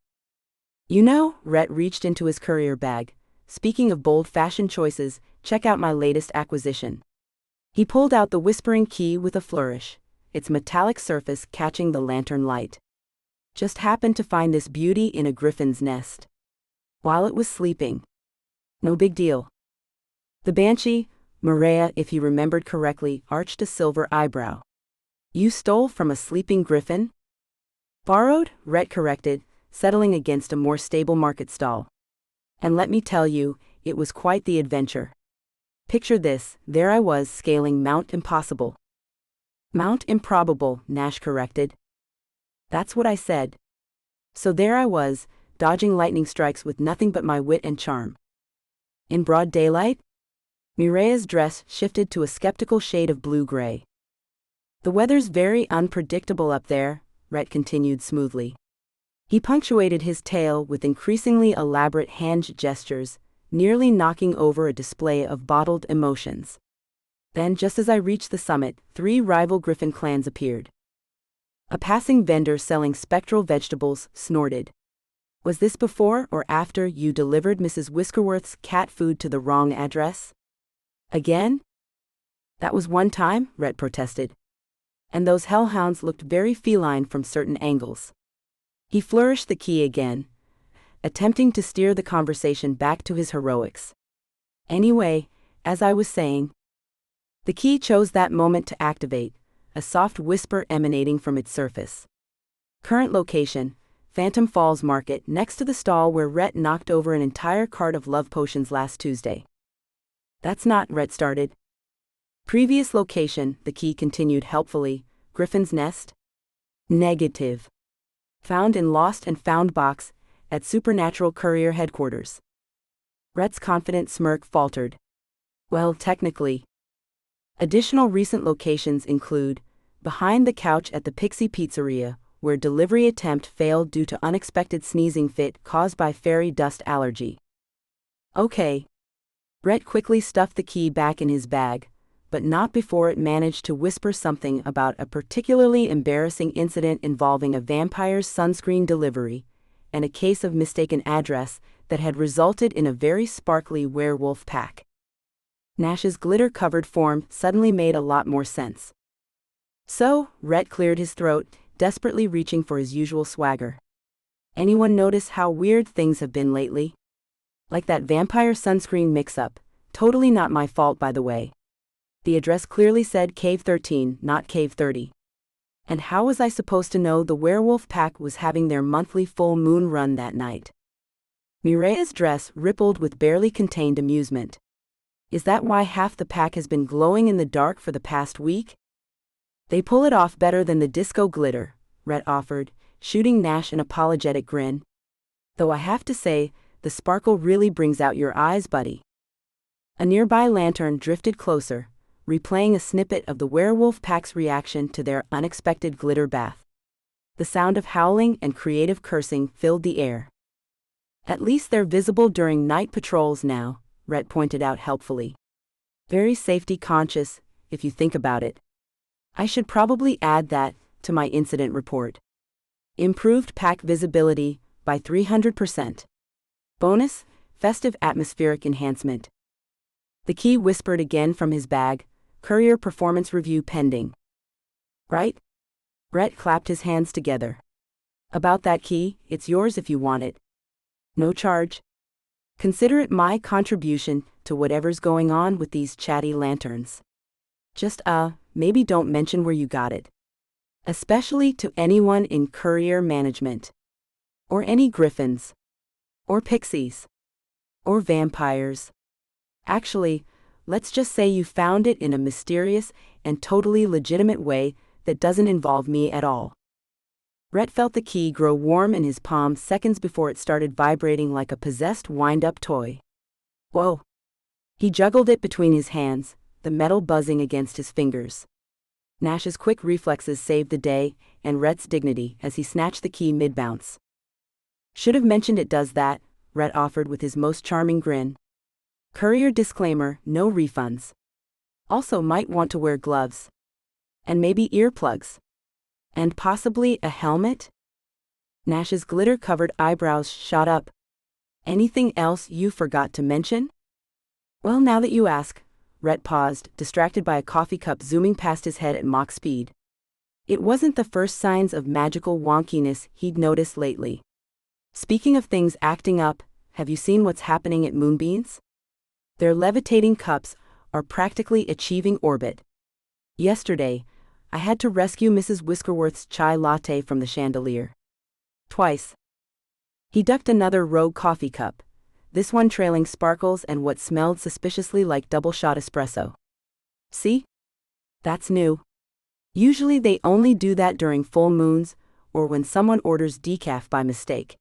You know, Rhett reached into his courier bag. Speaking of bold fashion choices, check out my latest acquisition. He pulled out the whispering key with a flourish, its metallic surface catching the lantern light. Just happened to find this beauty in a griffin's nest. While it was sleeping. No big deal. The Banshee, Mireya, if he remembered correctly, arched a silver eyebrow. You stole from a sleeping griffin? Borrowed, Rhett corrected, settling against a more stable market stall. And let me tell you, it was quite the adventure. Picture this, there I was scaling Mount Impossible. Mount Improbable, Nash corrected. That's what I said. So there I was, dodging lightning strikes with nothing but my wit and charm. In broad daylight? Mireya's dress shifted to a skeptical shade of blue-gray. The weather's very unpredictable up there, Rhett continued smoothly. He punctuated his tale with increasingly elaborate hand gestures, nearly knocking over a display of bottled emotions. Then, just as I reached the summit, 3 rival griffin clans appeared. A passing vendor selling spectral vegetables snorted. Was this before or after you delivered Mrs. Whiskerworth's cat food to the wrong address? Again? That was one time, Rhett protested. And those hellhounds looked very feline from certain angles. He flourished the key again, attempting to steer the conversation back to his heroics. Anyway, as I was saying, the key chose that moment to activate, a soft whisper emanating from its surface. Current location, Phantom Falls Market, next to the stall where Rhett knocked over an entire cart of love potions last Tuesday. That's not, Rhett started. Previous location, the key continued helpfully. Griffin's Nest? Negative. Found in Lost and Found box, at Supernatural Courier headquarters. Rhett's confident smirk faltered. Well, technically. Additional recent locations include, behind the couch at the Pixie Pizzeria, where delivery attempt failed due to unexpected sneezing fit caused by fairy dust allergy. Okay. Rhett quickly stuffed the key back in his bag, but not before it managed to whisper something about a particularly embarrassing incident involving a vampire's sunscreen delivery, and a case of mistaken address that had resulted in a very sparkly werewolf pack. Nash's glitter-covered form suddenly made a lot more sense. So, Rhett cleared his throat, desperately reaching for his usual swagger. Anyone notice how weird things have been lately? Like that vampire sunscreen mix-up. Totally not my fault, by the way. The address clearly said Cave 13, not Cave 30. And how was I supposed to know the werewolf pack was having their monthly full moon run that night? Mireya's dress rippled with barely contained amusement. Is that why half the pack has been glowing in the dark for the past week? They pull it off better than the disco glitter, Rhett offered, shooting Nash an apologetic grin. Though I have to say, the sparkle really brings out your eyes, buddy. A nearby lantern drifted closer, replaying a snippet of the werewolf pack's reaction to their unexpected glitter bath. The sound of howling and creative cursing filled the air. At least they're visible during night patrols now, Rhett pointed out helpfully. Very safety conscious, if you think about it. I should probably add that to my incident report. Improved pack visibility by 300%. Bonus, festive atmospheric enhancement. The key whispered again from his bag, courier performance review pending. Right? Rhett clapped his hands together. About that key, it's yours if you want it. No charge. Consider it my contribution to whatever's going on with these chatty lanterns. Just, maybe don't mention where you got it. Especially to anyone in courier management. Or any griffins. Or pixies. Or vampires. Actually, let's just say you found it in a mysterious and totally legitimate way that doesn't involve me at all. Rhett felt the key grow warm in his palm seconds before it started vibrating like a possessed wind-up toy. Whoa! He juggled it between his hands, the metal buzzing against his fingers. Nash's quick reflexes saved the day and Rhett's dignity as he snatched the key mid-bounce. Should have mentioned it does that, Rhett offered with his most charming grin. Courier disclaimer, no refunds. Also might want to wear gloves. And maybe earplugs. And possibly a helmet? Nash's glitter-covered eyebrows shot up. Anything else you forgot to mention? Well, now that you ask, Rhett paused, distracted by a coffee cup zooming past his head at Mach speed. It wasn't the first signs of magical wonkiness he'd noticed lately. Speaking of things acting up, have you seen what's happening at Moonbeams? Their levitating cups are practically achieving orbit. Yesterday, I had to rescue Mrs. Whiskerworth's chai latte from the chandelier. Twice. He ducked another rogue coffee cup, this one trailing sparkles and what smelled suspiciously like double-shot espresso. See? That's new. Usually they only do that during full moons, or when someone orders decaf by mistake.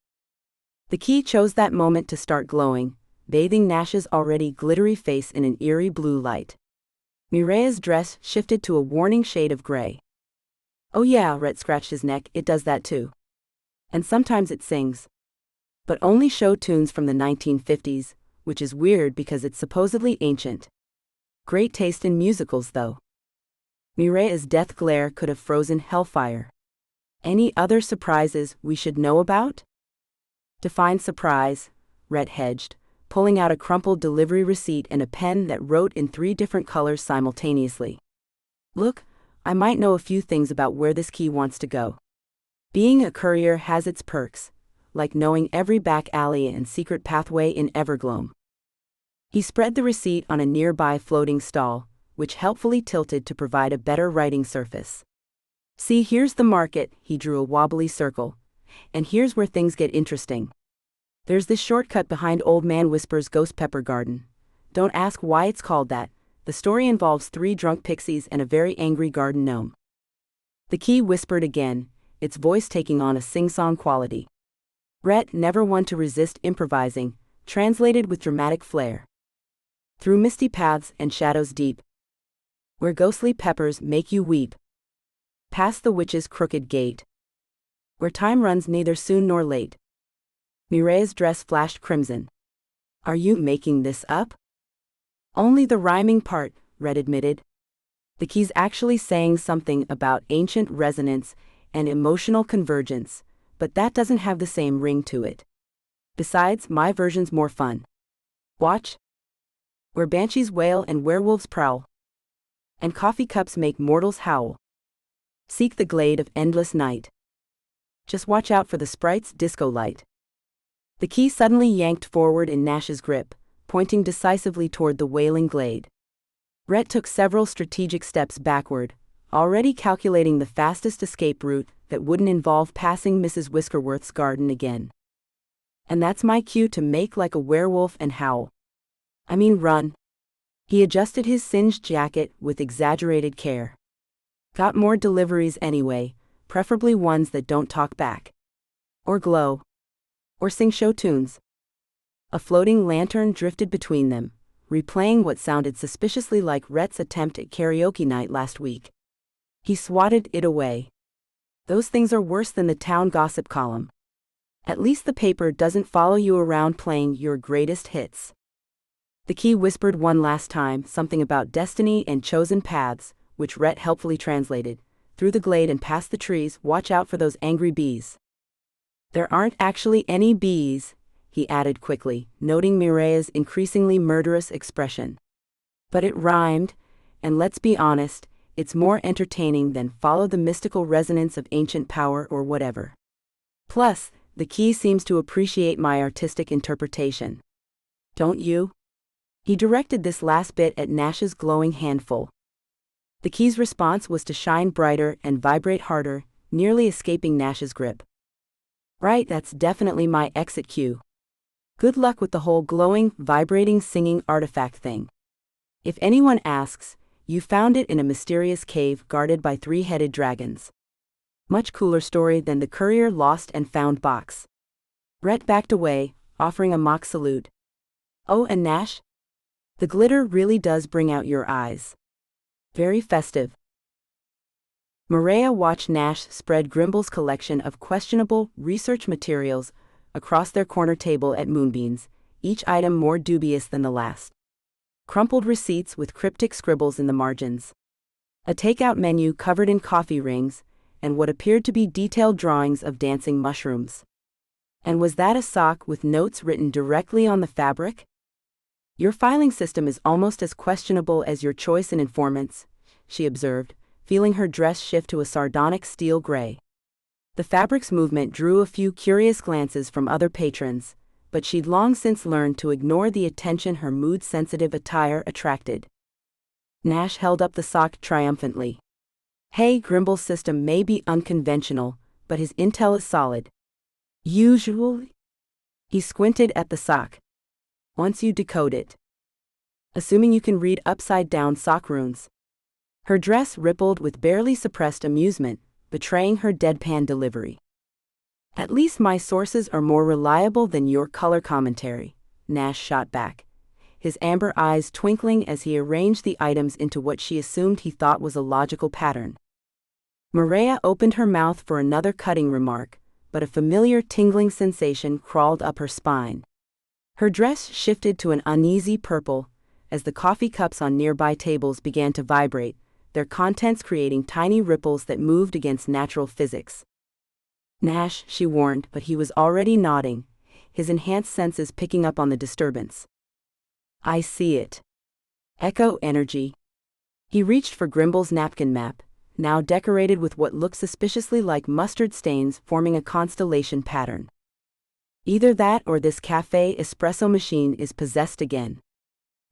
The key chose that moment to start glowing, bathing Nash's already glittery face in an eerie blue light. Mireya's dress shifted to a warning shade of gray. Oh yeah, Rhett scratched his neck, it does that too. And sometimes it sings. But only show tunes from the 1950s, which is weird because it's supposedly ancient. Great taste in musicals, though. Mireya's death glare could have frozen hellfire. Any other surprises we should know about? Define surprise, Rhett hedged, pulling out a crumpled delivery receipt and a pen that wrote in 3 different colors simultaneously. Look, I might know a few things about where this key wants to go. Being a courier has its perks, like knowing every back alley and secret pathway in Evergloam. He spread the receipt on a nearby floating stall, which helpfully tilted to provide a better writing surface. See, here's the market, he drew a wobbly circle. And here's where things get interesting. There's this shortcut behind Old Man Whisper's Ghost Pepper Garden. Don't ask why it's called that. The story involves 3 drunk pixies and a very angry garden gnome. The key whispered again, its voice taking on a sing-song quality. Rhett, never one to resist improvising, translated with dramatic flair. Through misty paths and shadows deep, where ghostly peppers make you weep, past the witch's crooked gate, where time runs neither soon nor late. Mireya's dress flashed crimson. Are you making this up? Only the rhyming part, Rhett admitted. The key's actually saying something about ancient resonance and emotional convergence, but that doesn't have the same ring to it. Besides, my version's more fun. Watch. Where banshees wail and werewolves prowl, and coffee cups make mortals howl. Seek the glade of endless night. Just watch out for the sprite's disco light. The key suddenly yanked forward in Nash's grip, pointing decisively toward the wailing glade. Rhett took several strategic steps backward, already calculating the fastest escape route that wouldn't involve passing Mrs. Whiskerworth's garden again. And that's my cue to make like a werewolf and howl. I mean run. He adjusted his singed jacket with exaggerated care. Got more deliveries anyway, preferably ones that don't talk back. Or glow. Or sing show tunes. A floating lantern drifted between them, replaying what sounded suspiciously like Rhett's attempt at karaoke night last week. He swatted it away. Those things are worse than the town gossip column. At least the paper doesn't follow you around playing your greatest hits. The key whispered one last time something about destiny and chosen paths, which Rhett helpfully translated. Through the glade and past the trees, watch out for those angry bees. There aren't actually any bees, he added quickly, noting Mireya's increasingly murderous expression. But it rhymed, and let's be honest, it's more entertaining than follow the mystical resonance of ancient power or whatever. Plus, the key seems to appreciate my artistic interpretation. Don't you? He directed this last bit at Nash's glowing handful. The key's response was to shine brighter and vibrate harder, nearly escaping Nash's grip. Right, that's definitely my exit cue. Good luck with the whole glowing, vibrating, singing artifact thing. If anyone asks, you found it in a mysterious cave guarded by 3-headed dragons. Much cooler story than the courier lost and found box. Rhett backed away, offering a mock salute. Oh, and Nash? The glitter really does bring out your eyes. Very festive. Mireya watched Nash spread Grimble's collection of questionable research materials across their corner table at Moonbeams, each item more dubious than the last. Crumpled receipts with cryptic scribbles in the margins. A takeout menu covered in coffee rings, and what appeared to be detailed drawings of dancing mushrooms. And was that a sock with notes written directly on the fabric? Your filing system is almost as questionable as your choice in informants, she observed, feeling her dress shift to a sardonic steel gray. The fabric's movement drew a few curious glances from other patrons, but she'd long since learned to ignore the attention her mood-sensitive attire attracted. Nash held up the sock triumphantly. Hey, Grimble's system may be unconventional, but his intel is solid. Usually? He squinted at the sock. Once you decode it. Assuming you can read upside-down sock runes. Her dress rippled with barely suppressed amusement, betraying her deadpan delivery. At least my sources are more reliable than your color commentary, Nash shot back, his amber eyes twinkling as he arranged the items into what she assumed he thought was a logical pattern. Mireya opened her mouth for another cutting remark, but a familiar tingling sensation crawled up her spine. Her dress shifted to an uneasy purple, as the coffee cups on nearby tables began to vibrate, their contents creating tiny ripples that moved against natural physics. Nash, she warned, but he was already nodding, his enhanced senses picking up on the disturbance. I see it. Echo energy. He reached for Grimble's napkin map, now decorated with what looked suspiciously like mustard stains forming a constellation pattern. Either that or this cafe espresso machine is possessed again.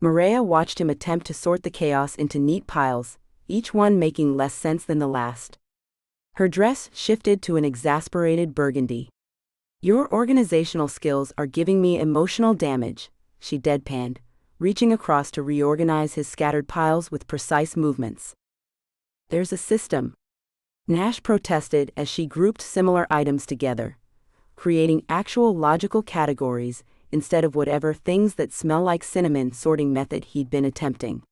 Mireya watched him attempt to sort the chaos into neat piles, each one making less sense than the last. Her dress shifted to an exasperated burgundy. Your organizational skills are giving me emotional damage, she deadpanned, reaching across to reorganize his scattered piles with precise movements. "There's a system," Nash protested as she grouped similar items together, creating actual logical categories instead of whatever things that smell like cinnamon sorting method he'd been attempting.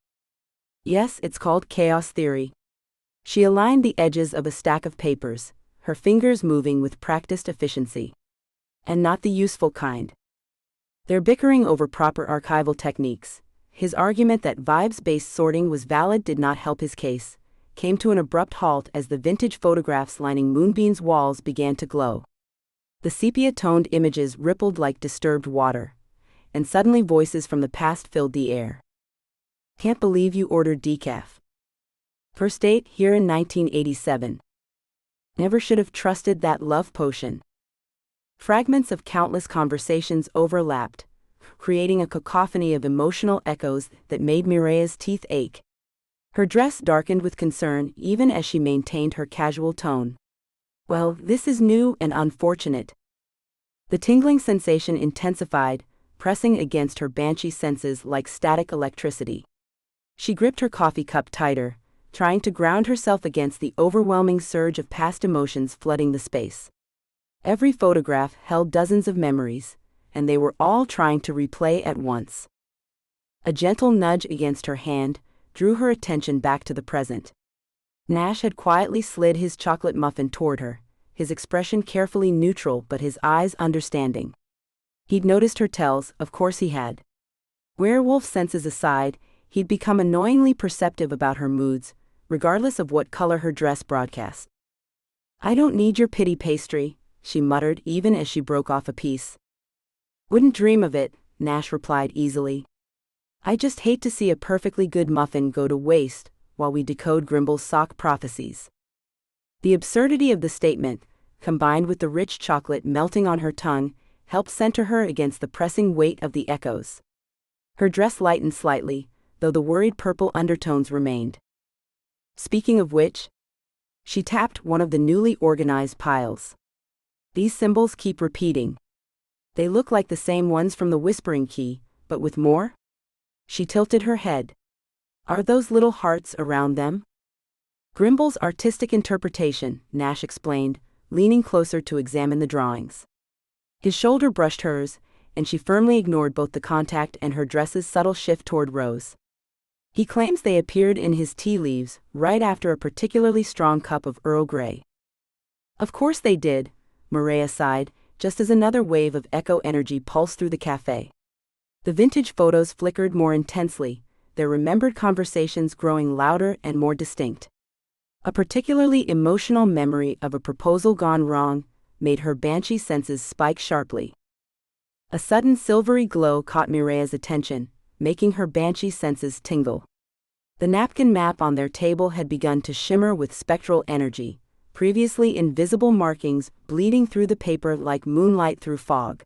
"Yes, it's called chaos theory." She aligned the edges of a stack of papers, her fingers moving with practiced efficiency. "And not the useful kind." They're bickering over proper archival techniques. His argument that vibes-based sorting was valid did not help his case, came to an abrupt halt as the vintage photographs lining Moonbeam's walls began to glow. The sepia-toned images rippled like disturbed water, and suddenly voices from the past filled the air. "Can't believe you ordered decaf. First date here in 1987. Never should have trusted that love potion." Fragments of countless conversations overlapped, creating a cacophony of emotional echoes that made Mireya's teeth ache. Her dress darkened with concern even as she maintained her casual tone. "Well, this is new and unfortunate." The tingling sensation intensified, pressing against her Banshee senses like static electricity. She gripped her coffee cup tighter, trying to ground herself against the overwhelming surge of past emotions flooding the space. Every photograph held dozens of memories, and they were all trying to replay at once. A gentle nudge against her hand drew her attention back to the present. Nash had quietly slid his chocolate muffin toward her, his expression carefully neutral but his eyes understanding. He'd noticed her tells, of course he had. Werewolf senses aside, he'd become annoyingly perceptive about her moods, regardless of what color her dress broadcast. "I don't need your pity pastry," she muttered even as she broke off a piece. "Wouldn't dream of it," Nash replied easily. "I just hate to see a perfectly good muffin go to waste while we decode Grimble's sock prophecies." The absurdity of the statement, combined with the rich chocolate melting on her tongue, helped center her against the pressing weight of the echoes. Her dress lightened slightly, though the worried purple undertones remained. "Speaking of which," she tapped one of the newly organized piles. "These symbols keep repeating. They look like the same ones from the Whispering Key, but with more?" She tilted her head. "Are those little hearts around them?" "Grimble's artistic interpretation," Nash explained, leaning closer to examine the drawings. His shoulder brushed hers, and she firmly ignored both the contact and her dress's subtle shift toward rose. "He claims they appeared in his tea leaves right after a particularly strong cup of Earl Grey." "Of course they did," Mireya sighed, just as another wave of echo energy pulsed through the cafe. The vintage photos flickered more intensely, their remembered conversations growing louder and more distinct. A particularly emotional memory of a proposal gone wrong made her Banshee senses spike sharply. A sudden silvery glow caught Mireya's attention, making her Banshee senses tingle. The napkin map on their table had begun to shimmer with spectral energy, previously invisible markings bleeding through the paper like moonlight through fog.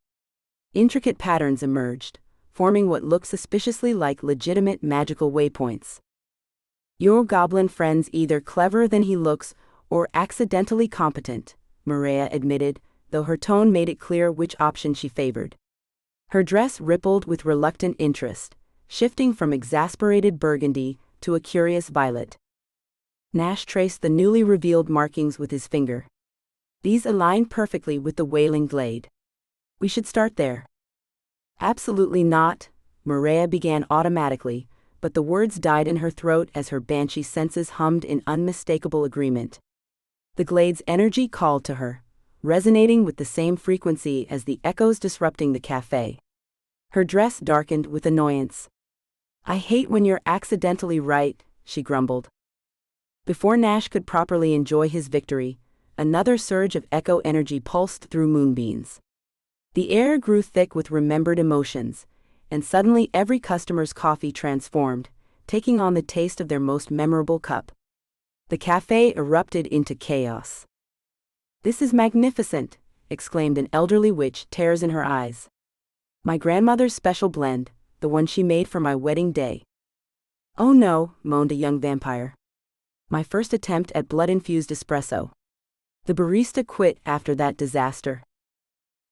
Intricate patterns emerged, forming what looked suspiciously like legitimate magical waypoints. "Your goblin friend's either cleverer than he looks or accidentally competent," Mireya admitted, though her tone made it clear which option she favored. Her dress rippled with reluctant interest, shifting from exasperated burgundy to a curious violet. Nash traced the newly revealed markings with his finger. "These align perfectly with the Wailing Glade. We should start there." "Absolutely not," Mireya began automatically, but the words died in her throat as her Banshee senses hummed in unmistakable agreement. The Glade's energy called to her, resonating with the same frequency as the echoes disrupting the cafe. Her dress darkened with annoyance. "I hate when you're accidentally right," she grumbled. Before Nash could properly enjoy his victory, another surge of echo energy pulsed through Moonbeams. The air grew thick with remembered emotions, and suddenly every customer's coffee transformed, taking on the taste of their most memorable cup. The cafe erupted into chaos. "This is magnificent," exclaimed an elderly witch, tears in her eyes. "My grandmother's special blend, the one she made for my wedding day." "Oh no," moaned a young vampire. "My first attempt at blood-infused espresso. The barista quit after that disaster."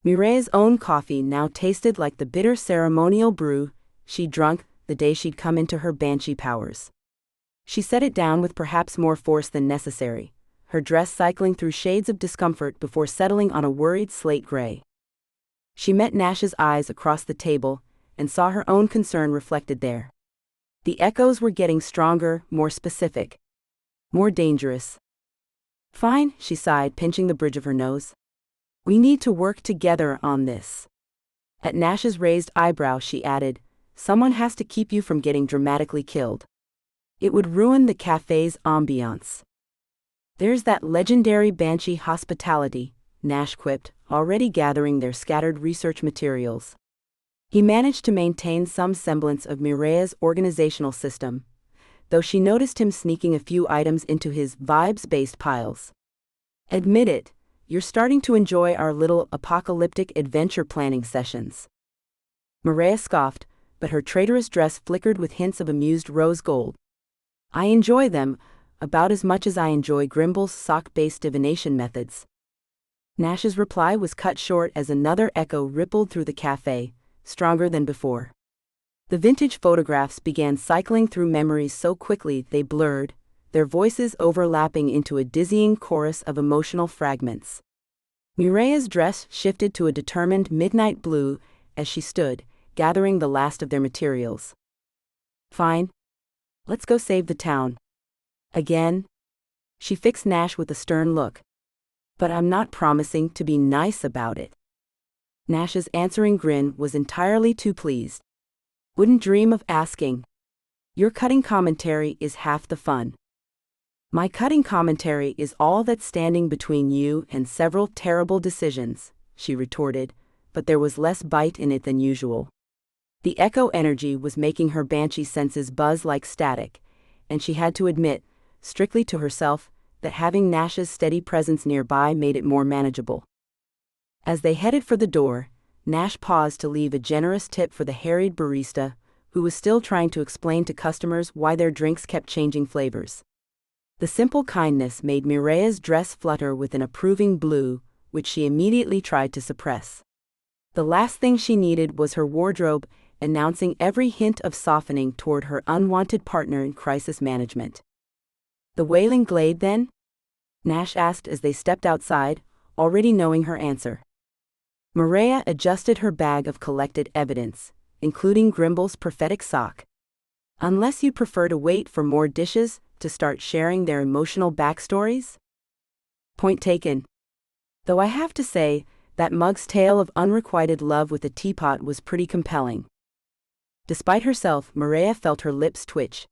Mireya's own coffee now tasted like the bitter ceremonial brew she drunk the day she'd come into her Banshee powers. She set it down with perhaps more force than necessary, her dress cycling through shades of discomfort before settling on a worried slate gray. She met Nash's eyes across the table and saw her own concern reflected there. The echoes were getting stronger, more specific, more dangerous. Fine, she sighed, pinching the bridge of her nose. We need to work together on this. At Nash's raised eyebrow she added, someone has to keep you from getting dramatically killed. It would ruin the cafe's ambiance. There's that legendary Banshee hospitality, Nash quipped, already gathering their scattered research materials. He managed to maintain some semblance of Mireya's organizational system, though she noticed him sneaking a few items into his vibes-based piles. Admit it, you're starting to enjoy our little apocalyptic adventure planning sessions. Mireya scoffed, but her traitorous dress flickered with hints of amused rose gold. I enjoy them, about as much as I enjoy Grimble's sock-based divination methods. Nash's reply was cut short as another echo rippled through the cafe, stronger than before. The vintage photographs began cycling through memories so quickly they blurred, their voices overlapping into a dizzying chorus of emotional fragments. Mireya's dress shifted to a determined midnight blue as she stood, gathering the last of their materials. Fine. Let's go save the town. Again? She fixed Nash with a stern look. But I'm not promising to be nice about it. Nash's answering grin was entirely too pleased. Wouldn't dream of asking. Your cutting commentary is half the fun. My cutting commentary is all that's standing between you and several terrible decisions, she retorted, but there was less bite in it than usual. The echo energy was making her Banshee senses buzz like static, and she had to admit, strictly to herself, that having Nash's steady presence nearby made it more manageable. As they headed for the door, Nash paused to leave a generous tip for the harried barista, who was still trying to explain to customers why their drinks kept changing flavors. The simple kindness made Mireya's dress flutter with an approving blue, which she immediately tried to suppress. The last thing she needed was her wardrobe announcing every hint of softening toward her unwanted partner in crisis management. The Wailing Glade, then? Nash asked as they stepped outside, already knowing her answer. Mireya adjusted her bag of collected evidence, including Grimble's prophetic sock. Unless you prefer to wait for more dishes to start sharing their emotional backstories? Point taken. Though I have to say, that mug's tale of unrequited love with a teapot was pretty compelling. Despite herself, Mireya felt her lips twitch.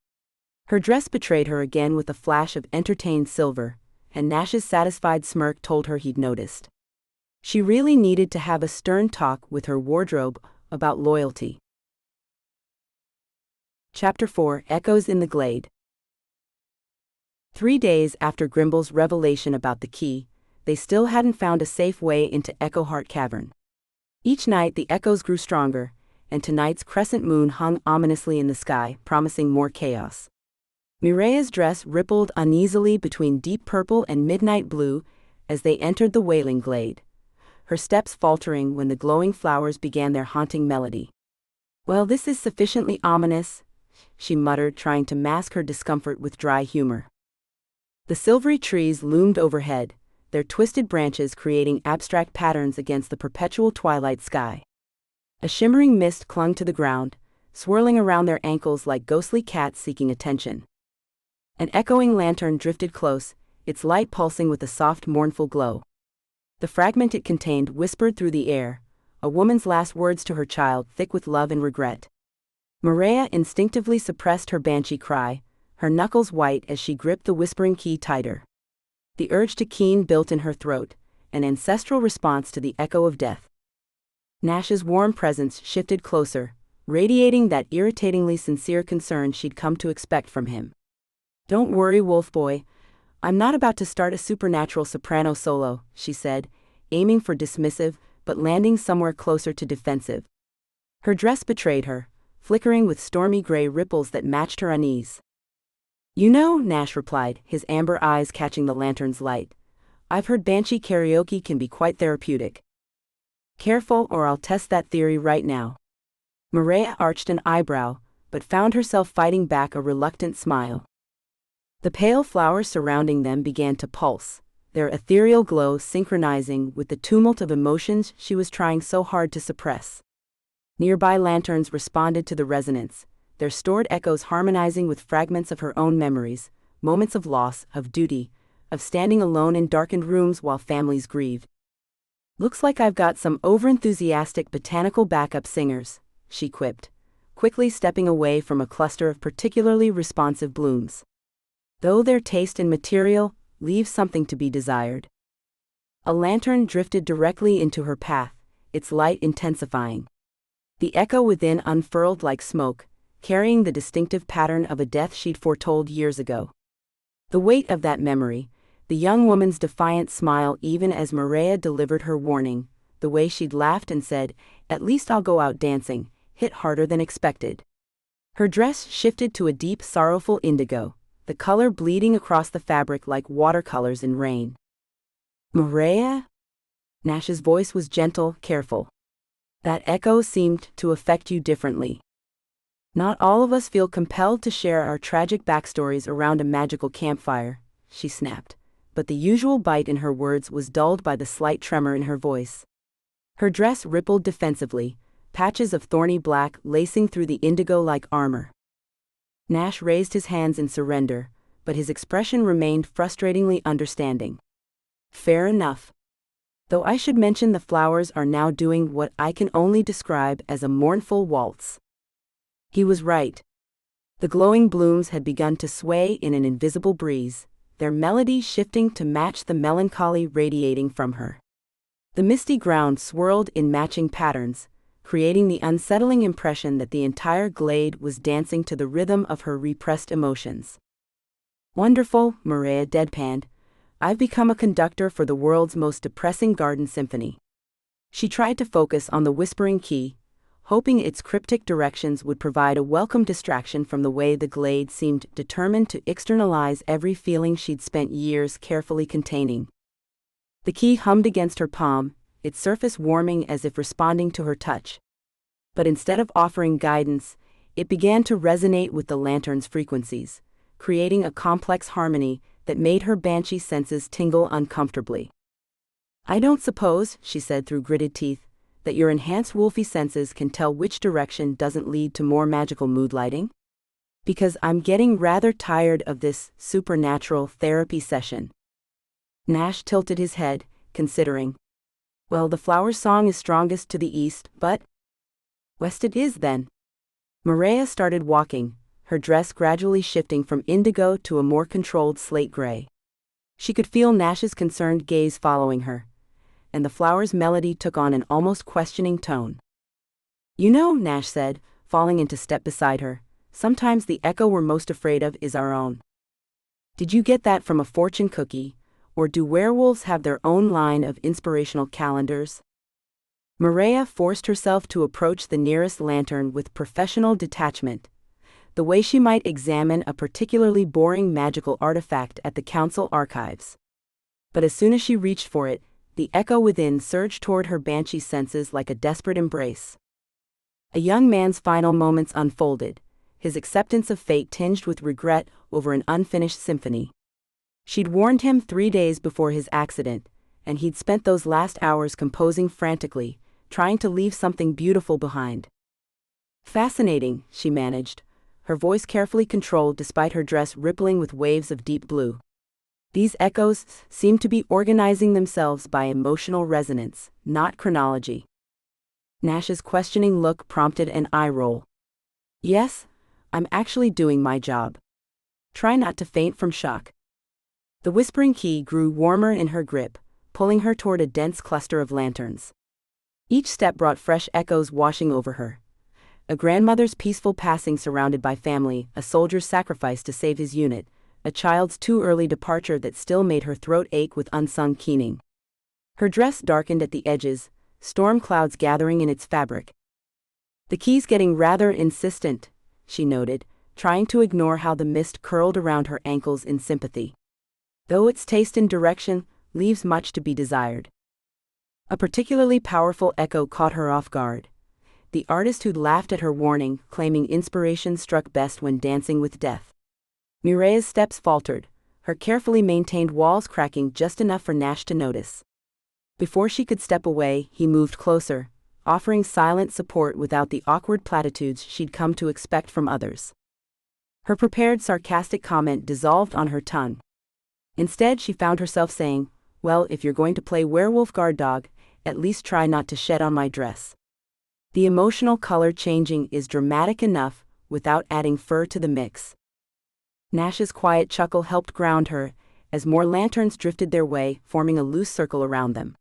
Her dress betrayed her again with a flash of entertained silver, and Nash's satisfied smirk told her he'd noticed. She really needed to have a stern talk with her wardrobe about loyalty. Chapter 4: Echoes in the Glade. 3 days after Grimble's revelation about the key, they still hadn't found a safe way into Echoheart Cavern. Each night the echoes grew stronger, and tonight's crescent moon hung ominously in the sky, promising more chaos. Mireya's dress rippled uneasily between deep purple and midnight blue as they entered the Wailing Glade, her steps faltering when the glowing flowers began their haunting melody. Well, this is sufficiently ominous, she muttered, trying to mask her discomfort with dry humor. The silvery trees loomed overhead, their twisted branches creating abstract patterns against the perpetual twilight sky. A shimmering mist clung to the ground, swirling around their ankles like ghostly cats seeking attention. An echoing lantern drifted close, its light pulsing with a soft, mournful glow. The fragment it contained whispered through the air, a woman's last words to her child, thick with love and regret. Mireya instinctively suppressed her Banshee cry, her knuckles white as she gripped the whispering key tighter. The urge to keen built in her throat, an ancestral response to the echo of death. Nash's warm presence shifted closer, radiating that irritatingly sincere concern she'd come to expect from him. Don't worry, Wolf Boy. I'm not about to start a supernatural soprano solo, she said, aiming for dismissive, but landing somewhere closer to defensive. Her dress betrayed her, flickering with stormy gray ripples that matched her unease. You know, Nash replied, his amber eyes catching the lantern's light, I've heard Banshee karaoke can be quite therapeutic. Careful or I'll test that theory right now. Mireya arched an eyebrow, but found herself fighting back a reluctant smile. The pale flowers surrounding them began to pulse, their ethereal glow synchronizing with the tumult of emotions she was trying so hard to suppress. Nearby lanterns responded to the resonance, their stored echoes harmonizing with fragments of her own memories, moments of loss, of duty, of standing alone in darkened rooms while families grieved. "Looks like I've got some overenthusiastic botanical backup singers," she quipped, quickly stepping away from a cluster of particularly responsive blooms. Though their taste in material leaves something to be desired. A lantern drifted directly into her path, its light intensifying. The echo within unfurled like smoke, carrying the distinctive pattern of a death she'd foretold years ago. The weight of that memory, the young woman's defiant smile even as Mireya delivered her warning, the way she'd laughed and said, "At least I'll go out dancing," hit harder than expected. Her dress shifted to a deep sorrowful indigo, the color bleeding across the fabric like watercolors in rain. "Mireya?" Nash's voice was gentle, careful. "That echo seemed to affect you differently. Not all of us feel compelled to share our tragic backstories around a magical campfire," she snapped, but the usual bite in her words was dulled by the slight tremor in her voice. Her dress rippled defensively, patches of thorny black lacing through the indigo-like armor. Nash raised his hands in surrender, but his expression remained frustratingly understanding. "Fair enough. Though I should mention the flowers are now doing what I can only describe as a mournful waltz." He was right. The glowing blooms had begun to sway in an invisible breeze, their melody shifting to match the melancholy radiating from her. The misty ground swirled in matching patterns, creating the unsettling impression that the entire glade was dancing to the rhythm of her repressed emotions. "Wonderful," Mireya deadpanned. "I've become a conductor for the world's most depressing garden symphony." She tried to focus on the whispering key, hoping its cryptic directions would provide a welcome distraction from the way the glade seemed determined to externalize every feeling she'd spent years carefully containing. The key hummed against her palm, its surface warming as if responding to her touch. But instead of offering guidance, it began to resonate with the lantern's frequencies, creating a complex harmony that made her Banshee senses tingle uncomfortably. "I don't suppose," she said through gritted teeth, "that your enhanced wolfy senses can tell which direction doesn't lead to more magical mood lighting? Because I'm getting rather tired of this supernatural therapy session." Nash tilted his head, considering. "Well, the flower song is strongest to the east, but west it is then." Mireya started walking, her dress gradually shifting from indigo to a more controlled slate gray. She could feel Nash's concerned gaze following her, and the flower's melody took on an almost questioning tone. "You know," Nash said, falling into step beside her, "sometimes the echo we're most afraid of is our own. Did you get that from a fortune cookie, or do werewolves have their own line of inspirational calendars?" Mireya forced herself to approach the nearest lantern with professional detachment, the way she might examine a particularly boring magical artifact at the council archives. But as soon as she reached for it, the echo within surged toward her Banshee senses like a desperate embrace. A young man's final moments unfolded, his acceptance of fate tinged with regret over an unfinished symphony. She'd warned him 3 days before his accident, and he'd spent those last hours composing frantically, trying to leave something beautiful behind. "Fascinating," she managed, her voice carefully controlled despite her dress rippling with waves of deep blue. "These echoes seem to be organizing themselves by emotional resonance, not chronology." Nash's questioning look prompted an eye roll. "Yes, I'm actually doing my job. Try not to faint from shock." The whispering key grew warmer in her grip, pulling her toward a dense cluster of lanterns. Each step brought fresh echoes washing over her. A grandmother's peaceful passing surrounded by family, a soldier's sacrifice to save his unit, a child's too early departure that still made her throat ache with unsung keening. Her dress darkened at the edges, storm clouds gathering in its fabric. "The key's getting rather insistent," she noted, trying to ignore how the mist curled around her ankles in sympathy. "Though its taste and direction leaves much to be desired." A particularly powerful echo caught her off guard. the artist who'd laughed at her warning, claiming inspiration struck best when dancing with death. Mireya's steps faltered, her carefully maintained walls cracking just enough for Nash to notice. Before she could step away, he moved closer, offering silent support without the awkward platitudes she'd come to expect from others. Her prepared sarcastic comment dissolved on her tongue. Instead, she found herself saying, "Well, if you're going to play werewolf guard dog, at least try not to shed on my dress." The emotional color changing is dramatic enough, without adding fur to the mix. Nash's quiet chuckle helped ground her, as more lanterns drifted their way, forming a loose circle around them.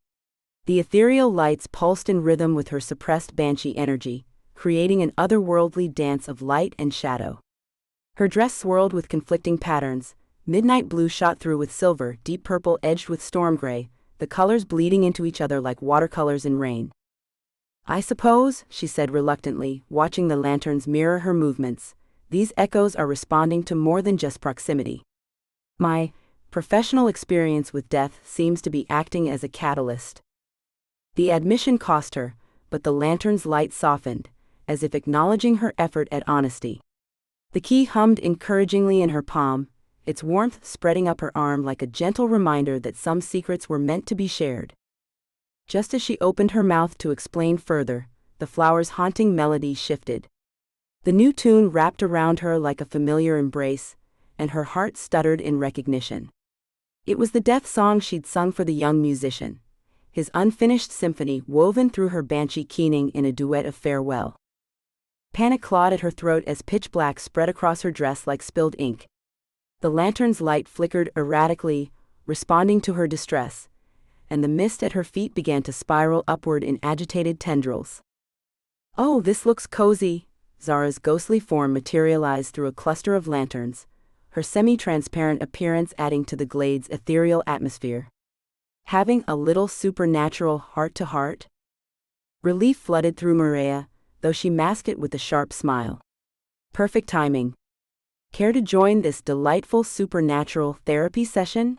The ethereal lights pulsed in rhythm with her suppressed Banshee energy, creating an otherworldly dance of light and shadow. Her dress swirled with conflicting patterns, midnight blue shot through with silver, deep purple edged with storm gray, the colors bleeding into each other like watercolors in rain. "I suppose," she said reluctantly, watching the lanterns mirror her movements, "these echoes are responding to more than just proximity. My professional experience with death seems to be acting as a catalyst." The admission cost her, but the lantern's light softened, as if acknowledging her effort at honesty. The key hummed encouragingly in her palm, its warmth spreading up her arm like a gentle reminder that some secrets were meant to be shared. Just as she opened her mouth to explain further, the flower's haunting melody shifted. The new tune wrapped around her like a familiar embrace, and her heart stuttered in recognition. It was the death song she'd sung for the young musician, his unfinished symphony woven through her Banshee keening in a duet of farewell. Panic clawed at her throat as pitch black spread across her dress like spilled ink. The lantern's light flickered erratically, responding to her distress, and the mist at her feet began to spiral upward in agitated tendrils. "Oh, this looks cozy," Zara's ghostly form materialized through a cluster of lanterns, her semi-transparent appearance adding to the glade's ethereal atmosphere. "Having a little supernatural heart-to-heart?" Relief flooded through Mireya, though she masked it with a sharp smile. "Perfect timing. Care to join this delightful supernatural therapy session?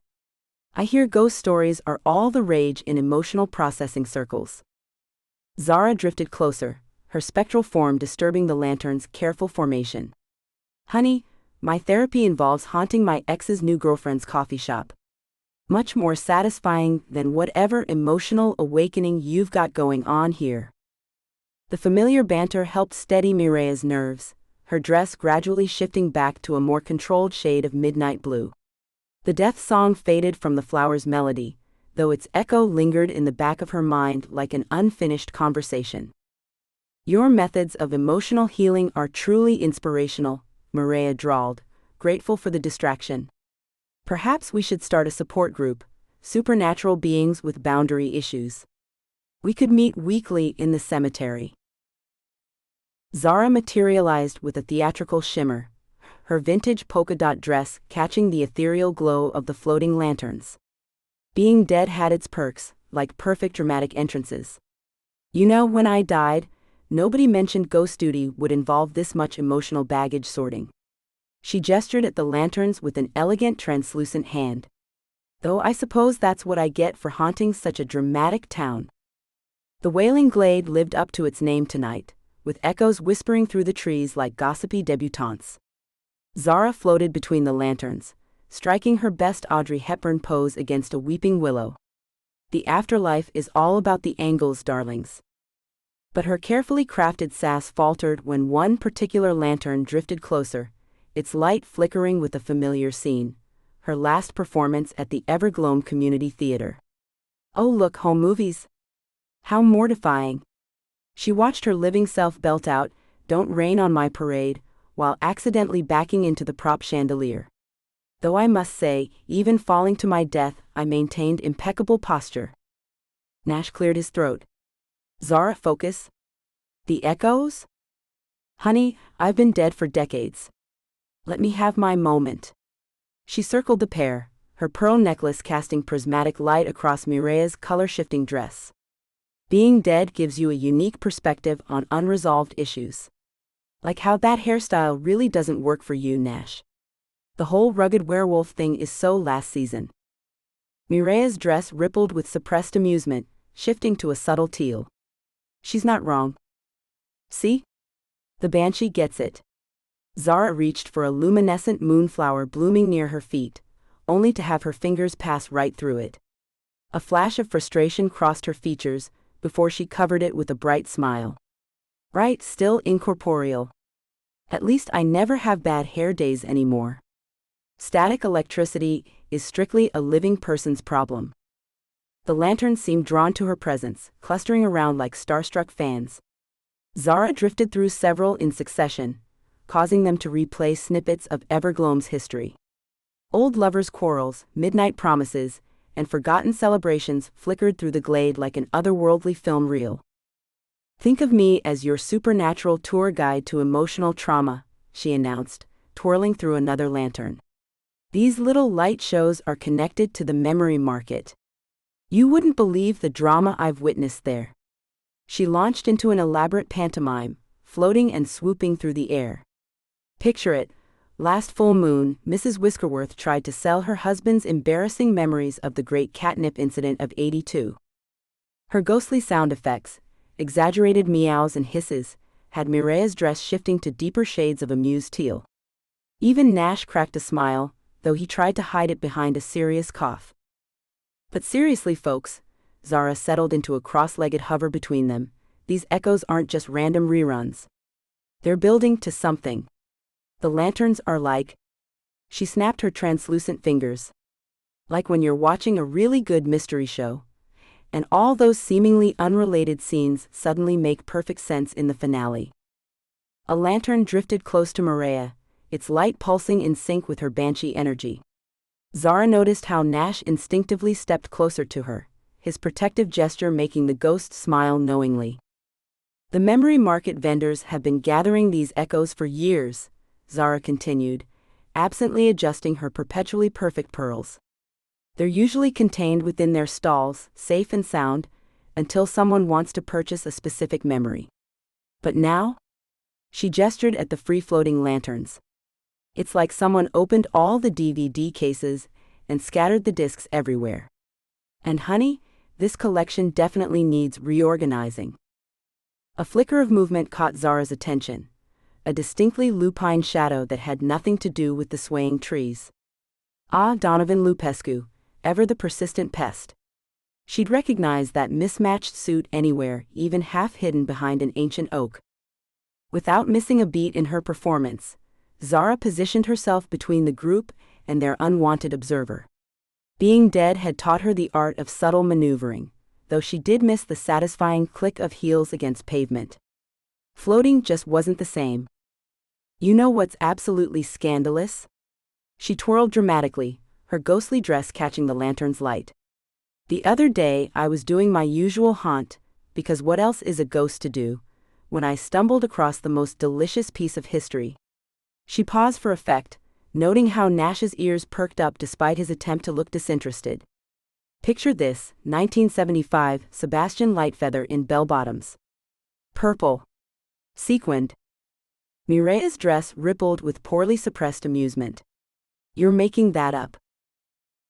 I hear ghost stories are all the rage in emotional processing circles." Zara drifted closer, her spectral form disturbing the lantern's careful formation. "Honey, my therapy involves haunting my ex's new girlfriend's coffee shop. Much more satisfying than whatever emotional awakening you've got going on here." The familiar banter helped steady Mireya's nerves, her dress gradually shifting back to a more controlled shade of midnight blue. The death song faded from the flower's melody, though its echo lingered in the back of her mind like an unfinished conversation. "Your methods of emotional healing are truly inspirational," Mireya drawled, grateful for the distraction. "Perhaps we should start a support group, supernatural beings with boundary issues. We could meet weekly in the cemetery." Zara materialized with a theatrical shimmer, her vintage polka dot dress catching the ethereal glow of the floating lanterns. Being dead had its perks, like perfect dramatic entrances. "You know, when I died, nobody mentioned ghost duty would involve this much emotional baggage sorting." She gestured at the lanterns with an elegant translucent hand. "Though I suppose that's what I get for haunting such a dramatic town." The wailing glade lived up to its name tonight, with echoes whispering through the trees like gossipy debutantes. Zara floated between the lanterns, striking her best Audrey Hepburn pose against a weeping willow. "The afterlife is all about the angles, darlings." But her carefully crafted sass faltered when one particular lantern drifted closer, its light flickering with a familiar scene, her last performance at the Evergloam Community Theater. "Oh look, home movies. How mortifying." She watched her living self belt out, "Don't rain on my parade," while accidentally backing into the prop chandelier. Though I must say, even falling to my death, I maintained impeccable posture. Nash cleared his throat. "Zara, focus. The echoes? Honey, I've been dead for decades. Let me have my moment." She circled the pair, her pearl necklace casting prismatic light across Mireya's color-shifting dress. "Being dead gives you a unique perspective on unresolved issues. Like how that hairstyle really doesn't work for you, Nash. The whole rugged werewolf thing is so last season." Mireya's dress rippled with suppressed amusement, shifting to a subtle teal. "She's not wrong. See? The Banshee gets it. Zara reached for a luminescent moonflower blooming near her feet, only to have her fingers pass right through it. A flash of frustration crossed her features before she covered it with a bright smile. Right, still incorporeal. At least I never have bad hair days anymore. Static electricity is strictly a living person's problem. The lanterns seemed drawn to her presence, clustering around like starstruck fans. Zara drifted through several in succession, causing them to replay snippets of Evergloam's history. Old lovers' quarrels, midnight promises, and forgotten celebrations flickered through the glade like an otherworldly film reel. Think of me as your supernatural tour guide to emotional trauma, she announced, twirling through another lantern. These little light shows are connected to the memory market. You wouldn't believe the drama I've witnessed there. She launched into an elaborate pantomime, floating and swooping through the air. Picture it. Last full moon, Mrs. Whiskerworth tried to sell her husband's embarrassing memories of the great catnip incident of '82. Her ghostly sound effects, exaggerated meows and hisses, had Mireya's dress shifting to deeper shades of amused teal. Even Nash cracked a smile, though he tried to hide it behind a serious cough. But seriously, folks, Zara settled into a cross-legged hover between them, these echoes aren't just random reruns. They're building to something. The lanterns are like... She snapped her translucent fingers. Like when you're watching a really good mystery show, and all those seemingly unrelated scenes suddenly make perfect sense in the finale. A lantern drifted close to Mireya, its light pulsing in sync with her Banshee energy. Zara noticed how Nash instinctively stepped closer to her, his protective gesture making the ghost smile knowingly. The memory market vendors have been gathering these echoes for years, Zara continued, absently adjusting her perpetually perfect pearls. They're usually contained within their stalls, safe and sound, until someone wants to purchase a specific memory. But now? She gestured at the free-floating lanterns. It's like someone opened all the DVD cases and scattered the discs everywhere. And honey, this collection definitely needs reorganizing. A flicker of movement caught Zara's attention, a distinctly lupine shadow that had nothing to do with the swaying trees. Ah, Donovan Lupescu, ever the persistent pest. She'd recognize that mismatched suit anywhere, even half hidden behind an ancient oak. Without missing a beat in her performance, Zara positioned herself between the group and their unwanted observer. Being dead had taught her the art of subtle maneuvering, though she did miss the satisfying click of heels against pavement. Floating just wasn't the same. You know what's absolutely scandalous? She twirled dramatically, her ghostly dress catching the lantern's light. The other day I was doing my usual haunt, because what else is a ghost to do, when I stumbled across the most delicious piece of history. She paused for effect, noting how Nash's ears perked up despite his attempt to look disinterested. Picture this, 1975, Sebastian Lightfeather in bell-bottoms. Purple. Sequined. Mireya's dress rippled with poorly suppressed amusement. You're making that up.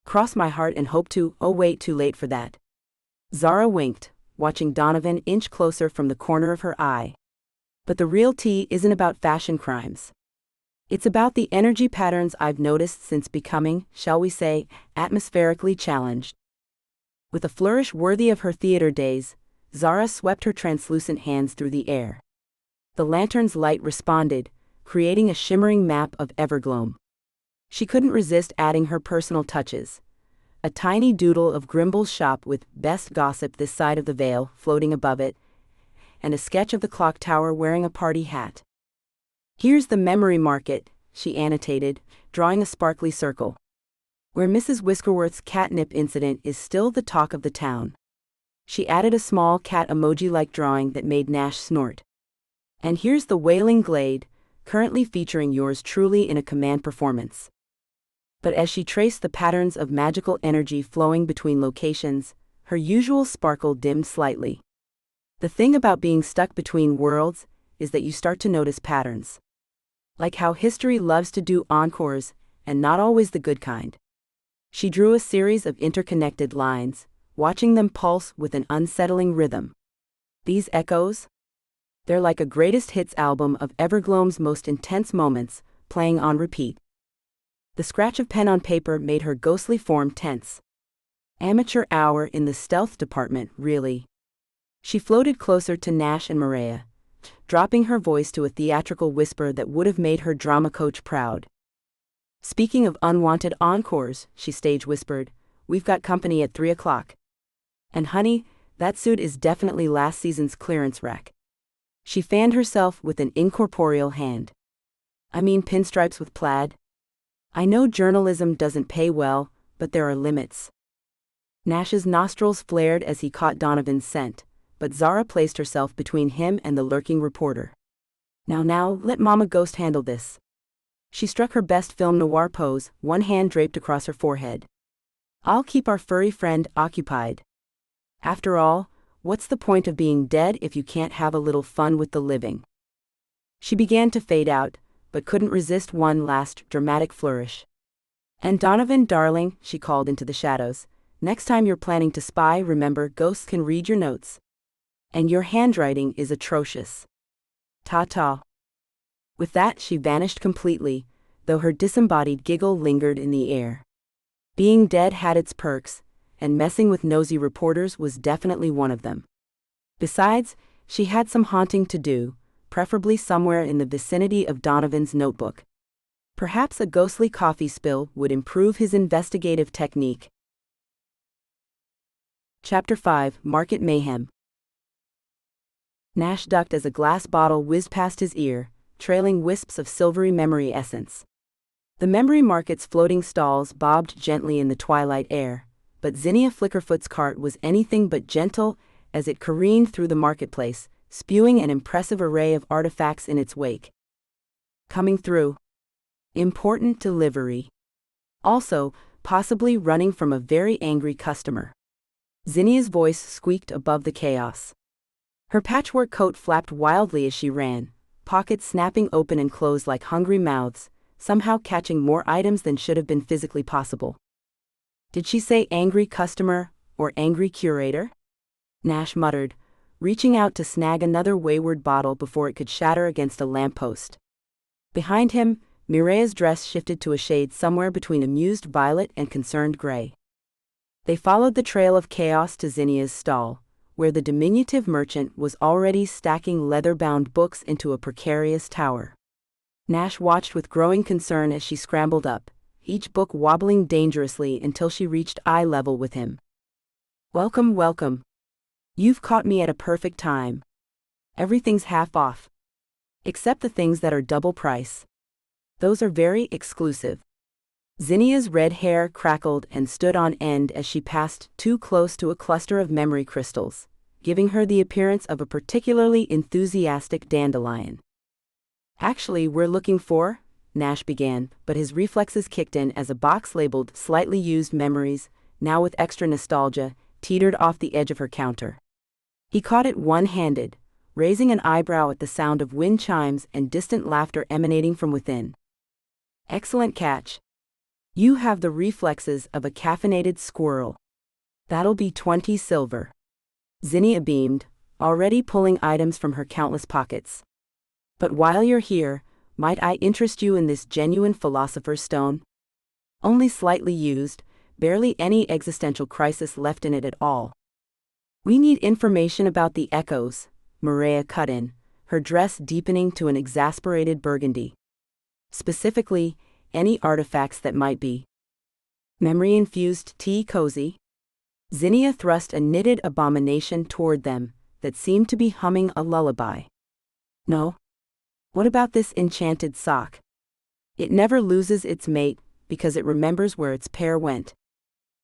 Cross my heart and hope to, oh wait, too late for that. Zara winked, watching Donovan inch closer from the corner of her eye. But the real tea isn't about fashion crimes. It's about the energy patterns I've noticed since becoming, shall we say, atmospherically challenged. With a flourish worthy of her theater days, Zara swept her translucent hands through the air. The lantern's light responded, creating a shimmering map of Evergloam. She couldn't resist adding her personal touches. A tiny doodle of Grimble's shop with best gossip this side of the veil floating above it, and a sketch of the clock tower wearing a party hat. Here's the memory market, she annotated, drawing a sparkly circle, where Mrs. Whiskerworth's catnip incident is still the talk of the town. She added a small cat emoji-like drawing that made Nash snort. And here's the Wailing Glade, currently featuring yours truly in a command performance. But as she traced the patterns of magical energy flowing between locations, her usual sparkle dimmed slightly. The thing about being stuck between worlds is that you start to notice patterns. Like how history loves to do encores, and not always the good kind. She drew a series of interconnected lines, watching them pulse with an unsettling rhythm. These echoes? They're like a greatest hits album of Evergloam's most intense moments, playing on repeat. The scratch of pen on paper made her ghostly form tense. Amateur hour in the stealth department, really. She floated closer to Nash and Mireya, dropping her voice to a theatrical whisper that would have made her drama coach proud. Speaking of unwanted encores, she stage whispered, we've got company at 3 o'clock. And honey, that suit is definitely last season's clearance rack. She fanned herself with an incorporeal hand. I mean pinstripes with plaid? I know journalism doesn't pay well, but there are limits. Nash's nostrils flared as he caught Donovan's scent, but Zara placed herself between him and the lurking reporter. Now, let Mama Ghost handle this. She struck her best film noir pose, one hand draped across her forehead. I'll keep our furry friend occupied. After all, what's the point of being dead if you can't have a little fun with the living? She began to fade out, but couldn't resist one last dramatic flourish. And Donovan, darling, she called into the shadows, next time you're planning to spy, remember ghosts can read your notes. And your handwriting is atrocious. Ta-ta. With that she vanished completely, though her disembodied giggle lingered in the air. Being dead had its perks, and messing with nosy reporters was definitely one of them. Besides, she had some haunting to do, preferably somewhere in the vicinity of Donovan's notebook. Perhaps a ghostly coffee spill would improve his investigative technique. Chapter 5: Market Mayhem. Nash ducked as a glass bottle whizzed past his ear, trailing wisps of silvery memory essence. The memory market's floating stalls bobbed gently in the twilight air, but Zinnia Flickerfoot's cart was anything but gentle as it careened through the marketplace, spewing an impressive array of artifacts in its wake. Coming through. Important delivery. Also, possibly running from a very angry customer. Zinnia's voice squeaked above the chaos. Her patchwork coat flapped wildly as she ran, pockets snapping open and closed like hungry mouths, somehow catching more items than should have been physically possible. Did she say angry customer, or angry curator? Nash muttered, reaching out to snag another wayward bottle before it could shatter against a lamppost. Behind him, Mireya's dress shifted to a shade somewhere between amused violet and concerned gray. They followed the trail of chaos to Zinnia's stall, where the diminutive merchant was already stacking leather-bound books into a precarious tower. Nash watched with growing concern as she scrambled up, each book wobbling dangerously until she reached eye level with him. Welcome, welcome. You've caught me at a perfect time. Everything's half off. Except the things that are double price. Those are very exclusive. Zinnia's red hair crackled and stood on end as she passed too close to a cluster of memory crystals, giving her the appearance of a particularly enthusiastic dandelion. Actually, we're looking for, Nash began, but his reflexes kicked in as a box labeled slightly used memories, now with extra nostalgia, teetered off the edge of her counter. He caught it one-handed, raising an eyebrow at the sound of wind chimes and distant laughter emanating from within. Excellent catch. You have the reflexes of a caffeinated squirrel. That'll be 20 silver. Zinnia beamed, already pulling items from her countless pockets. But while you're here, might I interest you in this genuine philosopher's stone? Only slightly used, barely any existential crisis left in it at all. We need information about the echoes, Mireya cut in, her dress deepening to an exasperated burgundy. Specifically, any artifacts that might be memory-infused tea cozy. Zinnia thrust a knitted abomination toward them that seemed to be humming a lullaby. No. What about this enchanted sock? It never loses its mate because it remembers where its pair went.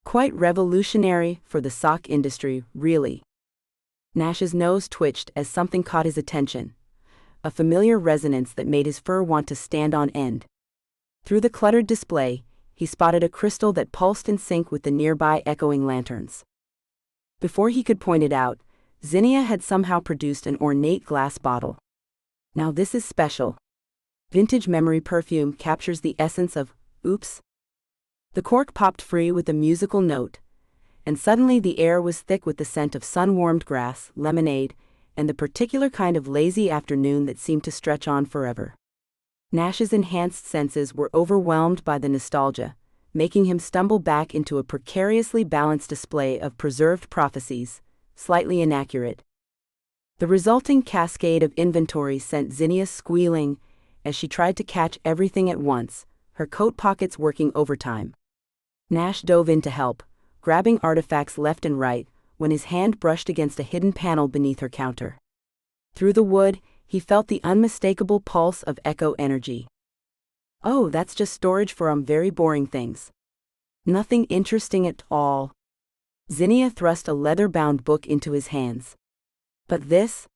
Quite revolutionary for the sock industry, really. Nash's nose twitched as something caught his attention, a familiar resonance that made his fur want to stand on end. Through the cluttered display, he spotted a crystal that pulsed in sync with the nearby echoing lanterns. Before he could point it out, Zinnia had somehow produced an ornate glass bottle. Now this is special. Vintage memory perfume captures the essence of, oops. The cork popped free with a musical note, and suddenly the air was thick with the scent of sun-warmed grass, lemonade, and the particular kind of lazy afternoon that seemed to stretch on forever. Nash's enhanced senses were overwhelmed by the nostalgia, making him stumble back into a precariously balanced display of preserved prophecies, slightly inaccurate. The resulting cascade of inventory sent Zinnia squealing as she tried to catch everything at once, her coat pockets working overtime. Nash dove in to help, grabbing artifacts left and right, when his hand brushed against a hidden panel beneath her counter. Through the wood, he felt the unmistakable pulse of echo energy. Oh, that's just storage for very boring things. Nothing interesting at all. Zinnia thrust a leather-bound book into his hands. But this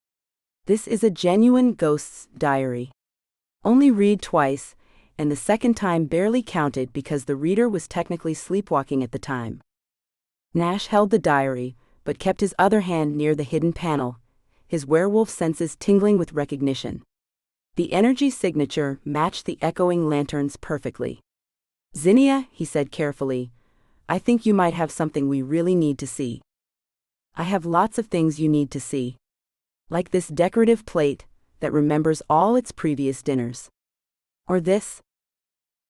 is a genuine ghost's diary. Only read twice, and the second time barely counted because the reader was technically sleepwalking at the time. Nash held the diary, but kept his other hand near the hidden panel, his werewolf senses tingling with recognition. The energy signature matched the echoing lanterns perfectly. Zinnia, he said carefully, I think you might have something we really need to see. I have lots of things you need to see. Like this decorative plate that remembers all its previous dinners. Or this.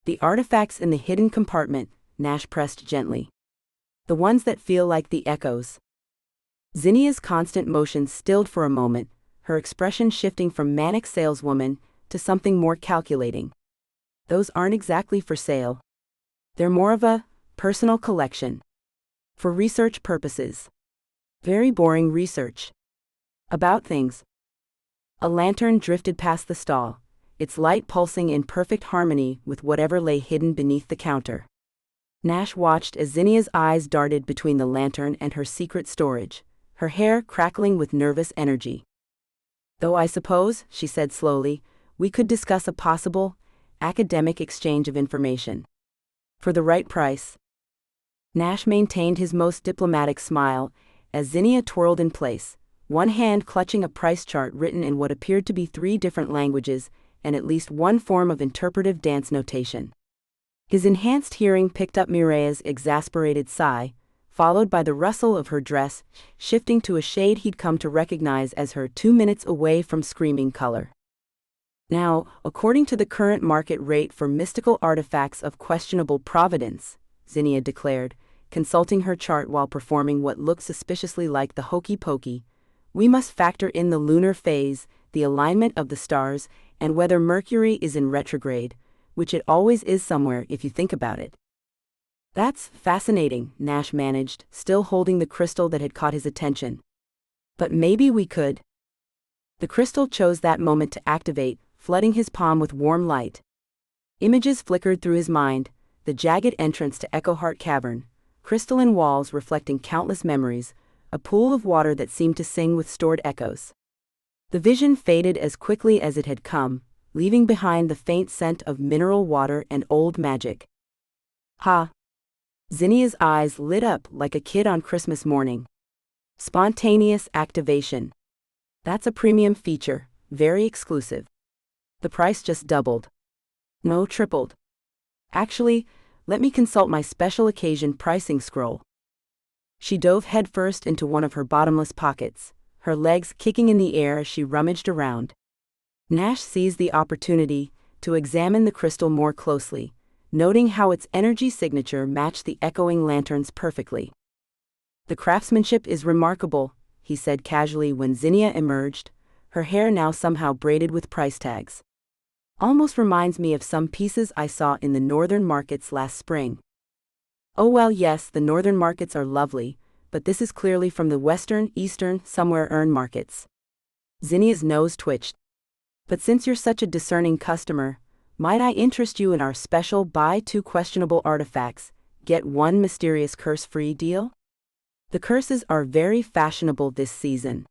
The artifacts in the hidden compartment, Nash pressed gently. The ones that feel like the echoes. Zinnia's constant motion stilled for a moment, her expression shifting from manic saleswoman to something more calculating. Those aren't exactly for sale. They're more of a personal collection. For research purposes. Very boring research. About things. A lantern drifted past the stall, its light pulsing in perfect harmony with whatever lay hidden beneath the counter. Nash watched as Zinnia's eyes darted between the lantern and her secret storage, her hair crackling with nervous energy. Though I suppose, she said slowly, we could discuss a possible, academic exchange of information. For the right price. Nash maintained his most diplomatic smile as Zinnia twirled in place, one hand clutching a price chart written in what appeared to be 3 different languages and at least one form of interpretive dance notation. His enhanced hearing picked up Mireya's exasperated sigh, followed by the rustle of her dress, shifting to a shade he'd come to recognize as her 2 minutes away from screaming color. Now, according to the current market rate for mystical artifacts of questionable provenance, Zinnia declared, consulting her chart while performing what looked suspiciously like the hokey-pokey, we must factor in the lunar phase, the alignment of the stars, and whether Mercury is in retrograde, which it always is somewhere if you think about it. That's fascinating, Nash managed, still holding the crystal that had caught his attention. But maybe we could. The crystal chose that moment to activate, flooding his palm with warm light. Images flickered through his mind, the jagged entrance to Echo Heart Cavern, crystalline walls reflecting countless memories, a pool of water that seemed to sing with stored echoes. The vision faded as quickly as it had come, leaving behind the faint scent of mineral water and old magic. Ha! Zinnia's eyes lit up like a kid on Christmas morning. Spontaneous activation. That's a premium feature, very exclusive. The price just doubled. No, tripled. Actually, let me consult my special occasion pricing scroll. She dove headfirst into one of her bottomless pockets, her legs kicking in the air as she rummaged around. Nash seized the opportunity to examine the crystal more closely, noting how its energy signature matched the echoing lanterns perfectly. The craftsmanship is remarkable, he said casually when Zinnia emerged, her hair now somehow braided with price tags. Almost reminds me of some pieces I saw in the northern markets last spring. Oh well, yes, the northern markets are lovely, but this is clearly from the western, eastern, somewhere markets. Zinnia's nose twitched. But since you're such a discerning customer, might I interest you in our special buy 2 questionable artifacts, get 1 mysterious curse-free deal? The curses are very fashionable this season.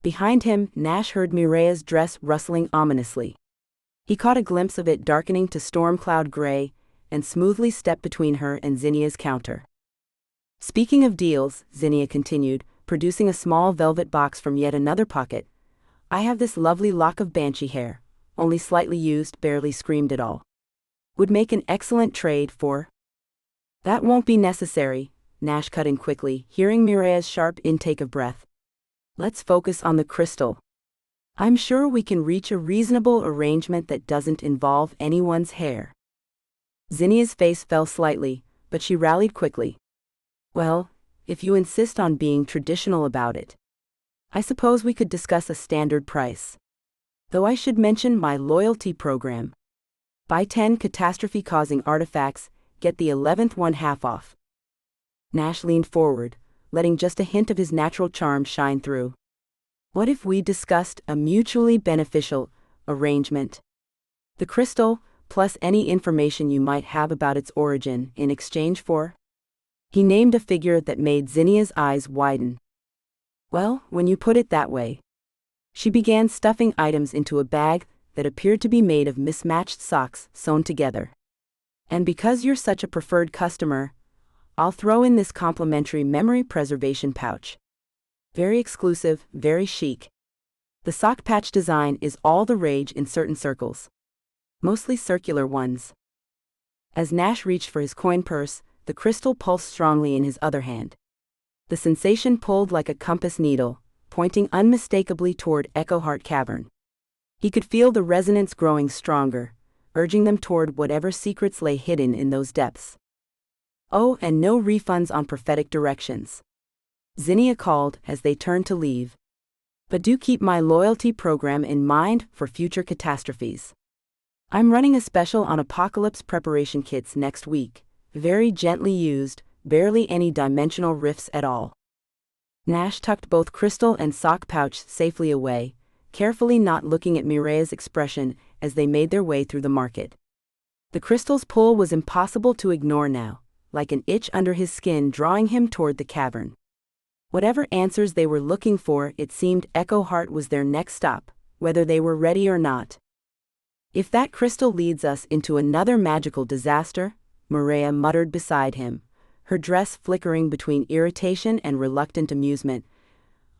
Behind him, Nash heard Mireya's dress rustling ominously. He caught a glimpse of it darkening to storm cloud gray, and smoothly stepped between her and Zinnia's counter. Speaking of deals, Zinnia continued, producing a small velvet box from yet another pocket, I have this lovely lock of Banshee hair, only slightly used, barely screamed at all. Would make an excellent trade for... That won't be necessary, Nash cut in quickly, hearing Mireya's sharp intake of breath. Let's focus on the crystal. I'm sure we can reach a reasonable arrangement that doesn't involve anyone's hair. Zinnia's face fell slightly, but she rallied quickly. Well, if you insist on being traditional about it, I suppose we could discuss a standard price. Though I should mention my loyalty program. Buy 10 catastrophe-causing artifacts, get the 11th one half off. Nash leaned forward, letting just a hint of his natural charm shine through. What if we discussed a mutually beneficial arrangement? The crystal, plus any information you might have about its origin, in exchange for? He named a figure that made Zinnia's eyes widen. Well, when you put it that way. She began stuffing items into a bag that appeared to be made of mismatched socks sewn together. And because you're such a preferred customer, I'll throw in this complimentary memory preservation pouch. Very exclusive, very chic. The sock patch design is all the rage in certain circles. Mostly circular ones. As Nash reached for his coin purse, the crystal pulsed strongly in his other hand. The sensation pulled like a compass needle, pointing unmistakably toward Echo Heart Cavern. He could feel the resonance growing stronger, urging them toward whatever secrets lay hidden in those depths. Oh, and no refunds on prophetic directions. Zinnia called as they turned to leave. But do keep my loyalty program in mind for future catastrophes. I'm running a special on apocalypse preparation kits next week, very gently used, barely any dimensional rifts at all. Nash tucked both crystal and sock pouch safely away, carefully not looking at Mireya's expression as they made their way through the market. The crystal's pull was impossible to ignore now, like an itch under his skin drawing him toward the cavern. Whatever answers they were looking for, it seemed Echo Heart was their next stop, whether they were ready or not. If that crystal leads us into another magical disaster, Mireya muttered beside him, her dress flickering between irritation and reluctant amusement,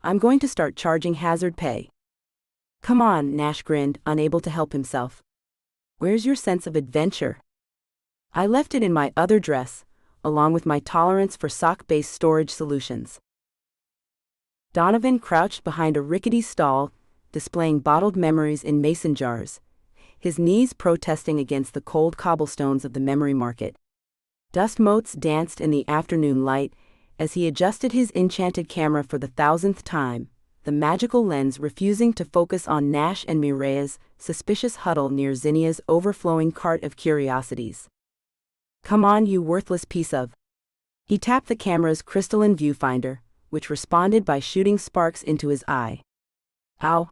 I'm going to start charging hazard pay. Come on, Nash grinned, unable to help himself. Where's your sense of adventure? I left it in my other dress, along with my tolerance for sock-based storage solutions. Donovan crouched behind a rickety stall, displaying bottled memories in mason jars, his knees protesting against the cold cobblestones of the memory market. Dust motes danced in the afternoon light as he adjusted his enchanted camera for the 1000th time, the magical lens refusing to focus on Nash and Mireya's suspicious huddle near Zinnia's overflowing cart of curiosities. Come on, you worthless piece of... He tapped the camera's crystalline viewfinder, which responded by shooting sparks into his eye. Ow!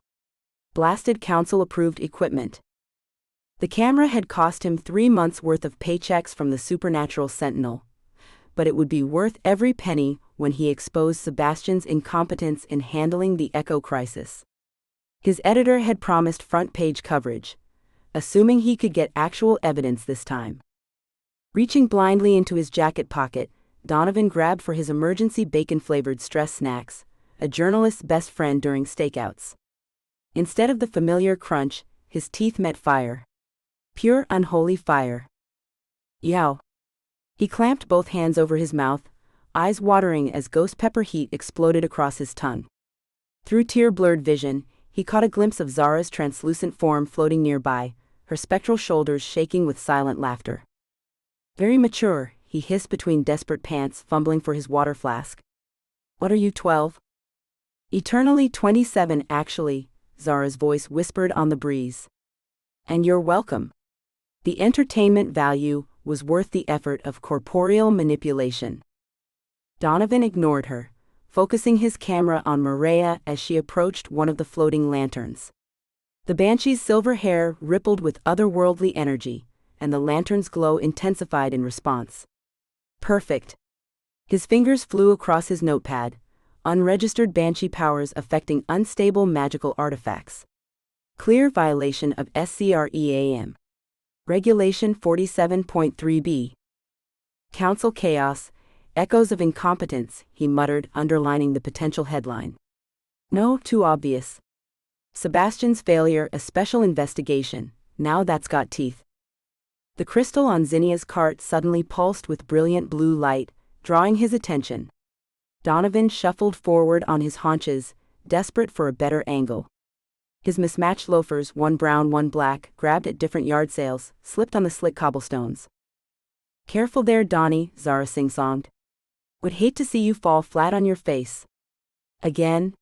Blasted council-approved equipment. The camera had cost him 3 months' worth of paychecks from the Supernatural Sentinel, but it would be worth every penny when he exposed Sebastian's incompetence in handling the Echo crisis. His editor had promised front-page coverage, assuming he could get actual evidence this time. Reaching blindly into his jacket pocket, Donovan grabbed for his emergency bacon-flavored stress snacks, a journalist's best friend during stakeouts. Instead of the familiar crunch, his teeth met fire. Pure unholy fire. Yow. He clamped both hands over his mouth, eyes watering as ghost pepper heat exploded across his tongue. Through tear-blurred vision, he caught a glimpse of Zara's translucent form floating nearby, her spectral shoulders shaking with silent laughter. Very mature, he hissed between desperate pants, fumbling for his water flask. What are you, 12? Eternally 27 actually, Zara's voice whispered on the breeze. And you're welcome. The entertainment value was worth the effort of corporeal manipulation. Donovan ignored her, focusing his camera on Mireya as she approached one of the floating lanterns. The Banshee's silver hair rippled with otherworldly energy, and the lantern's glow intensified in response. Perfect. His fingers flew across his notepad, unregistered Banshee powers affecting unstable magical artifacts. Clear violation of SCREAM. Regulation 47.3b. Council chaos, echoes of incompetence, he muttered, underlining the potential headline. No, too obvious. Sebastian's failure, a special investigation, now that's got teeth. The crystal on Zinnia's cart suddenly pulsed with brilliant blue light, drawing his attention. Donovan shuffled forward on his haunches, desperate for a better angle. His mismatched loafers, one brown, one black, grabbed at different yard sales, slipped on the slick cobblestones. "Careful there, Donnie," Zara sing-songed. "Would hate to see you fall flat on your face." "Again?"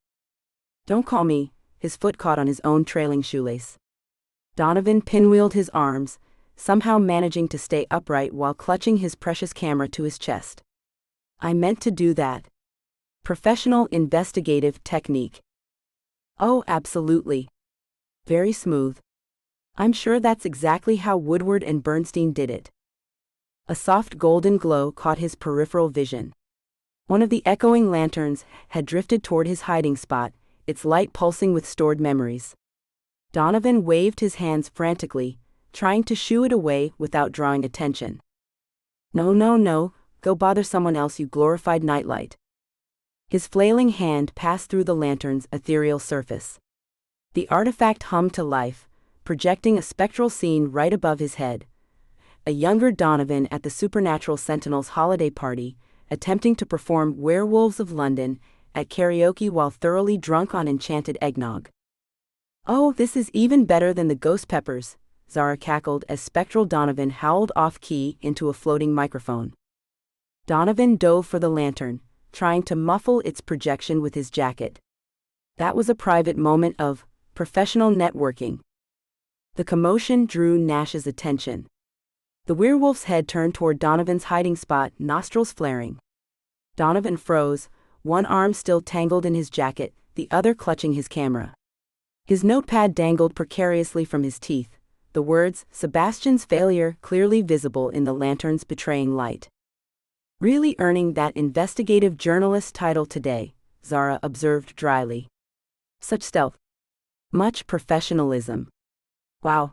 "Don't call me." His foot caught on his own trailing shoelace. Donovan pinwheeled his arms, somehow managing to stay upright while clutching his precious camera to his chest. "I meant to do that. Professional investigative technique." "Oh, absolutely. Very smooth. I'm sure that's exactly how Woodward and Bernstein did it." A soft golden glow caught his peripheral vision. One of the echoing lanterns had drifted toward his hiding spot, its light pulsing with stored memories. Donovan waved his hands frantically, trying to shoo it away without drawing attention. "No, no, no, go bother someone else, you glorified nightlight." His flailing hand passed through the lantern's ethereal surface. The artifact hummed to life, projecting a spectral scene right above his head. A younger Donovan at the Supernatural Sentinel's holiday party, attempting to perform Werewolves of London at karaoke while thoroughly drunk on enchanted eggnog. "Oh, this is even better than the Ghost Peppers," Zara cackled as spectral Donovan howled off-key into a floating microphone. Donovan dove for the lantern, trying to muffle its projection with his jacket. That was a private moment of professional networking. The commotion drew Nash's attention. The werewolf's head turned toward Donovan's hiding spot, nostrils flaring. Donovan froze, one arm still tangled in his jacket, the other clutching his camera. His notepad dangled precariously from his teeth, the words, "Sebastian's failure," clearly visible in the lantern's betraying light. "Really earning that investigative journalist title today," Zara observed dryly. "Such stealth. Much professionalism. Wow."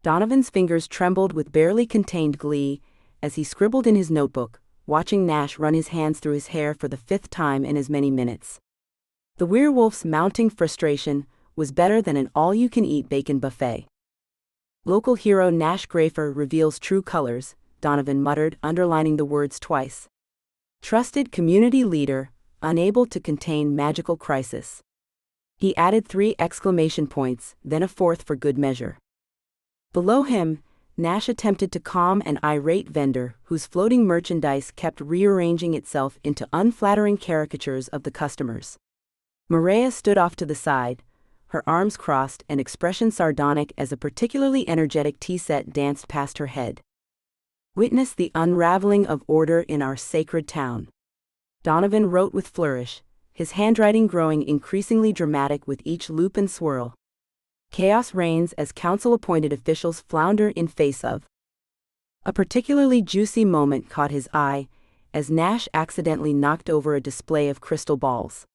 Donovan's fingers trembled with barely contained glee as he scribbled in his notebook, watching Nash run his hands through his hair for the 5th time in as many minutes. The werewolf's mounting frustration was better than an all-you-can-eat bacon buffet. "Local hero Nash Grafer reveals true colors," Donovan muttered, underlining the words twice. "Trusted community leader, unable to contain magical crisis." He added 3 exclamation points, then a 4th for good measure. Below him, Nash attempted to calm an irate vendor whose floating merchandise kept rearranging itself into unflattering caricatures of the customers. Mireya stood off to the side, her arms crossed and expression sardonic as a particularly energetic tea set danced past her head. "Witness the unraveling of order in our sacred town," Donovan wrote with flourish, his handwriting growing increasingly dramatic with each loop and swirl. "Chaos reigns as council-appointed officials flounder in face of." A particularly juicy moment caught his eye as Nash accidentally knocked over a display of crystal balls.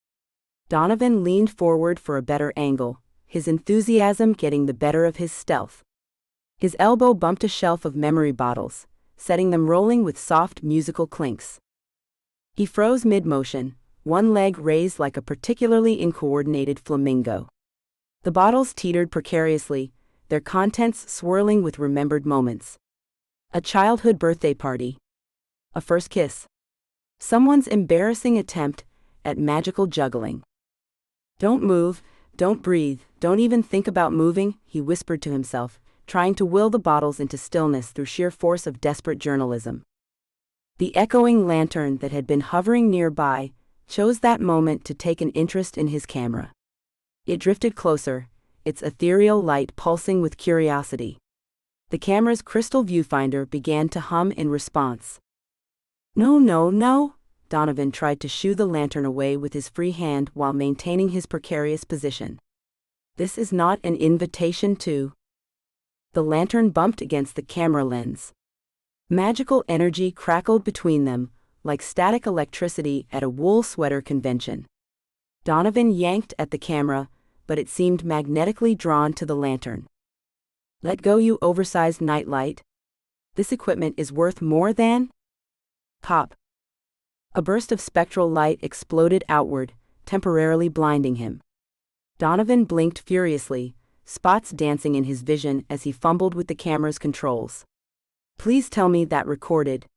Donovan leaned forward for a better angle, his enthusiasm getting the better of his stealth. His elbow bumped a shelf of memory bottles, setting them rolling with soft musical clinks. He froze mid-motion, one leg raised like a particularly uncoordinated flamingo. The bottles teetered precariously, their contents swirling with remembered moments. A childhood birthday party. A first kiss. Someone's embarrassing attempt at magical juggling. "Don't move, don't breathe, don't even think about moving," he whispered to himself, trying to will the bottles into stillness through sheer force of desperate journalism. The echoing lantern that had been hovering nearby chose that moment to take an interest in his camera. It drifted closer, its ethereal light pulsing with curiosity. The camera's crystal viewfinder began to hum in response. "No, no, no!" Donovan tried to shoo the lantern away with his free hand while maintaining his precarious position. "This is not an invitation to..." The lantern bumped against the camera lens. Magical energy crackled between them, like static electricity at a wool sweater convention. Donovan yanked at the camera, but it seemed magnetically drawn to the lantern. "Let go, you oversized nightlight. This equipment is worth more than..." Pop. A burst of spectral light exploded outward, temporarily blinding him. Donovan blinked furiously, spots dancing in his vision as he fumbled with the camera's controls. "Please tell me that recorded.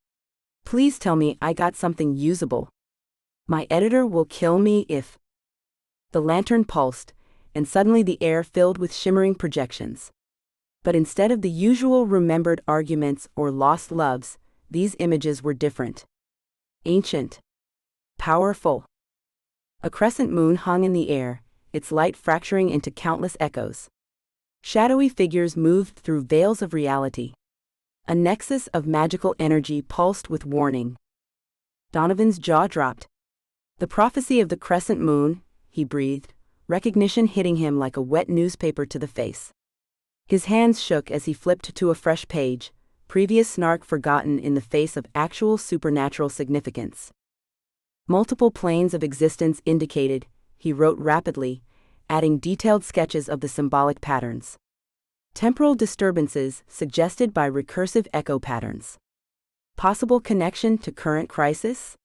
Please tell me I got something usable. My editor will kill me if..." The lantern pulsed, and suddenly the air filled with shimmering projections. But instead of the usual remembered arguments or lost loves, these images were different. Ancient. Powerful. A crescent moon hung in the air, its light fracturing into countless echoes. Shadowy figures moved through veils of reality. A nexus of magical energy pulsed with warning. Donovan's jaw dropped. The prophecy of the crescent moon, he breathed, recognition hitting him like a wet newspaper to the face. His hands shook as he flipped to a fresh page, previous snark forgotten in the face of actual supernatural significance. Multiple planes of existence indicated, he wrote rapidly, adding detailed sketches of the symbolic patterns. Temporal disturbances suggested by recursive echo patterns. Possible connection to current crisis?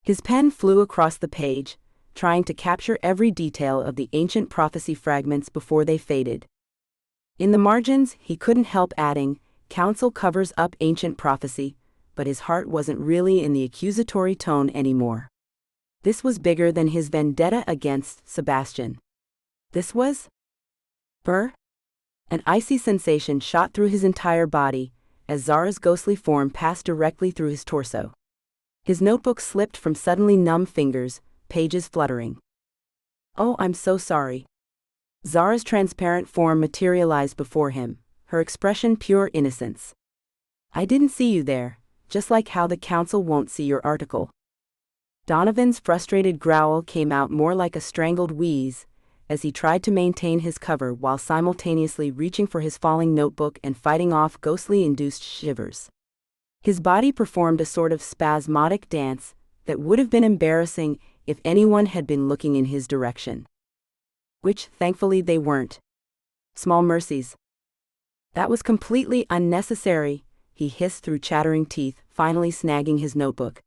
His pen flew across the page, trying to capture every detail of the ancient prophecy fragments before they faded. In the margins, he couldn't help adding, "Council covers up ancient prophecy," but his heart wasn't really in the accusatory tone anymore. This was bigger than his vendetta against Sebastian. This was Burr? An icy sensation shot through his entire body, as Zara's ghostly form passed directly through his torso. His notebook slipped from suddenly numb fingers, pages fluttering. "Oh, I'm so sorry." Zara's transparent form materialized before him, her expression pure innocence. "I didn't see you there, just like how the council won't see your article." Donovan's frustrated growl came out more like a strangled wheeze, as he tried to maintain his cover while simultaneously reaching for his falling notebook and fighting off ghostly-induced shivers. His body performed a sort of spasmodic dance that would have been embarrassing if anyone had been looking in his direction. Which, thankfully, they weren't. Small mercies. "That was completely unnecessary," he hissed through chattering teeth, finally snagging his notebook.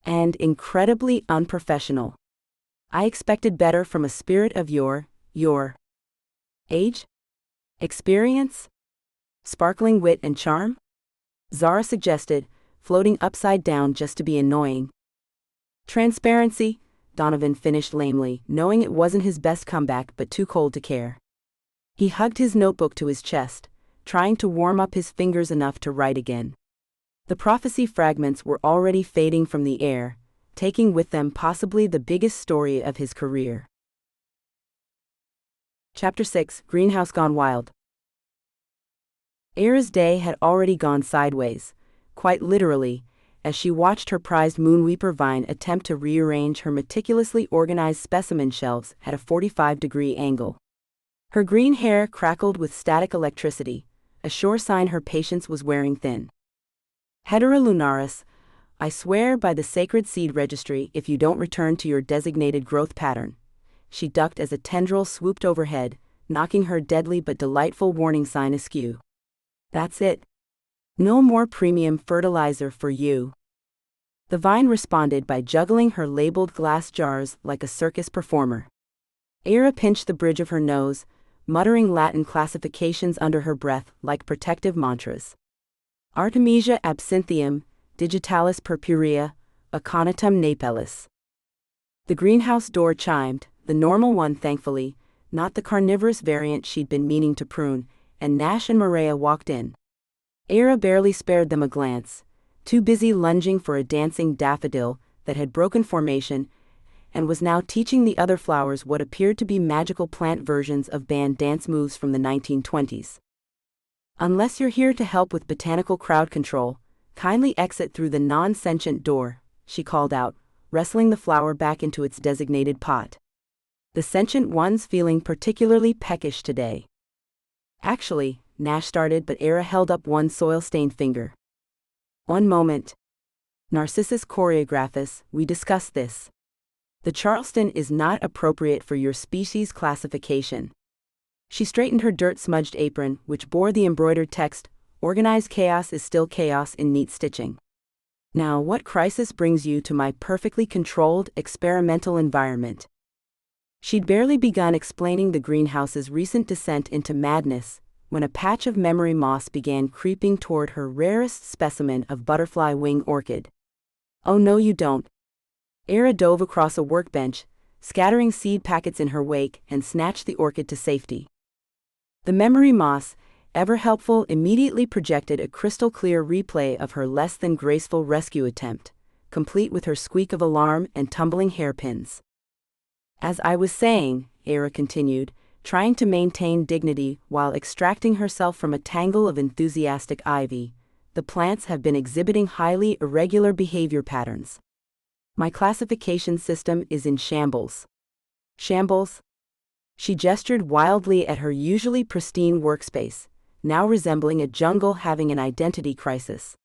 "And incredibly unprofessional. I expected better from a spirit of your age? Experience? Sparkling wit and charm?" Zara suggested, floating upside down just to be annoying. "Transparency," Donovan finished lamely, knowing it wasn't his best comeback but too cold to care. He hugged his notebook to his chest, trying to warm up his fingers enough to write again. The prophecy fragments were already fading from the air, taking with them possibly the biggest story of his career. Chapter 6: Greenhouse Gone Wild. Era's day had already gone sideways, quite literally, as she watched her prized moonweeper vine attempt to rearrange her meticulously organized specimen shelves at a 45-degree angle. Her green hair crackled with static electricity, a sure sign her patience was wearing thin. "Hedera lunaris, I swear by the sacred seed registry if you don't return to your designated growth pattern," she ducked as a tendril swooped overhead, knocking her deadly but delightful warning sign askew. "That's it. No more premium fertilizer for you." The vine responded by juggling her labeled glass jars like a circus performer. Era pinched the bridge of her nose, muttering Latin classifications under her breath like protective mantras. Artemisia absinthium, digitalis purpurea, aconitum napellus. The greenhouse door chimed, the normal one thankfully, not the carnivorous variant she'd been meaning to prune, and Nash and Mireya walked in. Era barely spared them a glance, too busy lunging for a dancing daffodil that had broken formation and was now teaching the other flowers what appeared to be magical plant versions of band dance moves from the 1920s. "Unless you're here to help with botanical crowd control, kindly exit through the non-sentient door," she called out, wrestling the flower back into its designated pot. "The sentient one's feeling particularly peckish today." "Actually," Nash started, but Era held up one soil-stained finger. "One moment. Narcissus choreographus, we discussed this. The Charleston is not appropriate for your species classification." She straightened her dirt-smudged apron, which bore the embroidered text, "Organized chaos is still chaos in neat stitching. Now what crisis brings you to my perfectly controlled, experimental environment?" She'd barely begun explaining the greenhouse's recent descent into madness, when a patch of memory moss began creeping toward her rarest specimen of butterfly wing orchid. "Oh no you don't." Era dove across a workbench, scattering seed packets in her wake, and snatched the orchid to safety. The memory moss, ever helpful, immediately projected a crystal-clear replay of her less-than-graceful rescue attempt, complete with her squeak of alarm and tumbling hairpins. As I was saying, Era continued, trying to maintain dignity while extracting herself from a tangle of enthusiastic ivy, the plants have been exhibiting highly irregular behavior patterns. My classification system is in shambles. Shambles? She gestured wildly at her usually pristine workspace, now resembling a jungle having an identity crisis.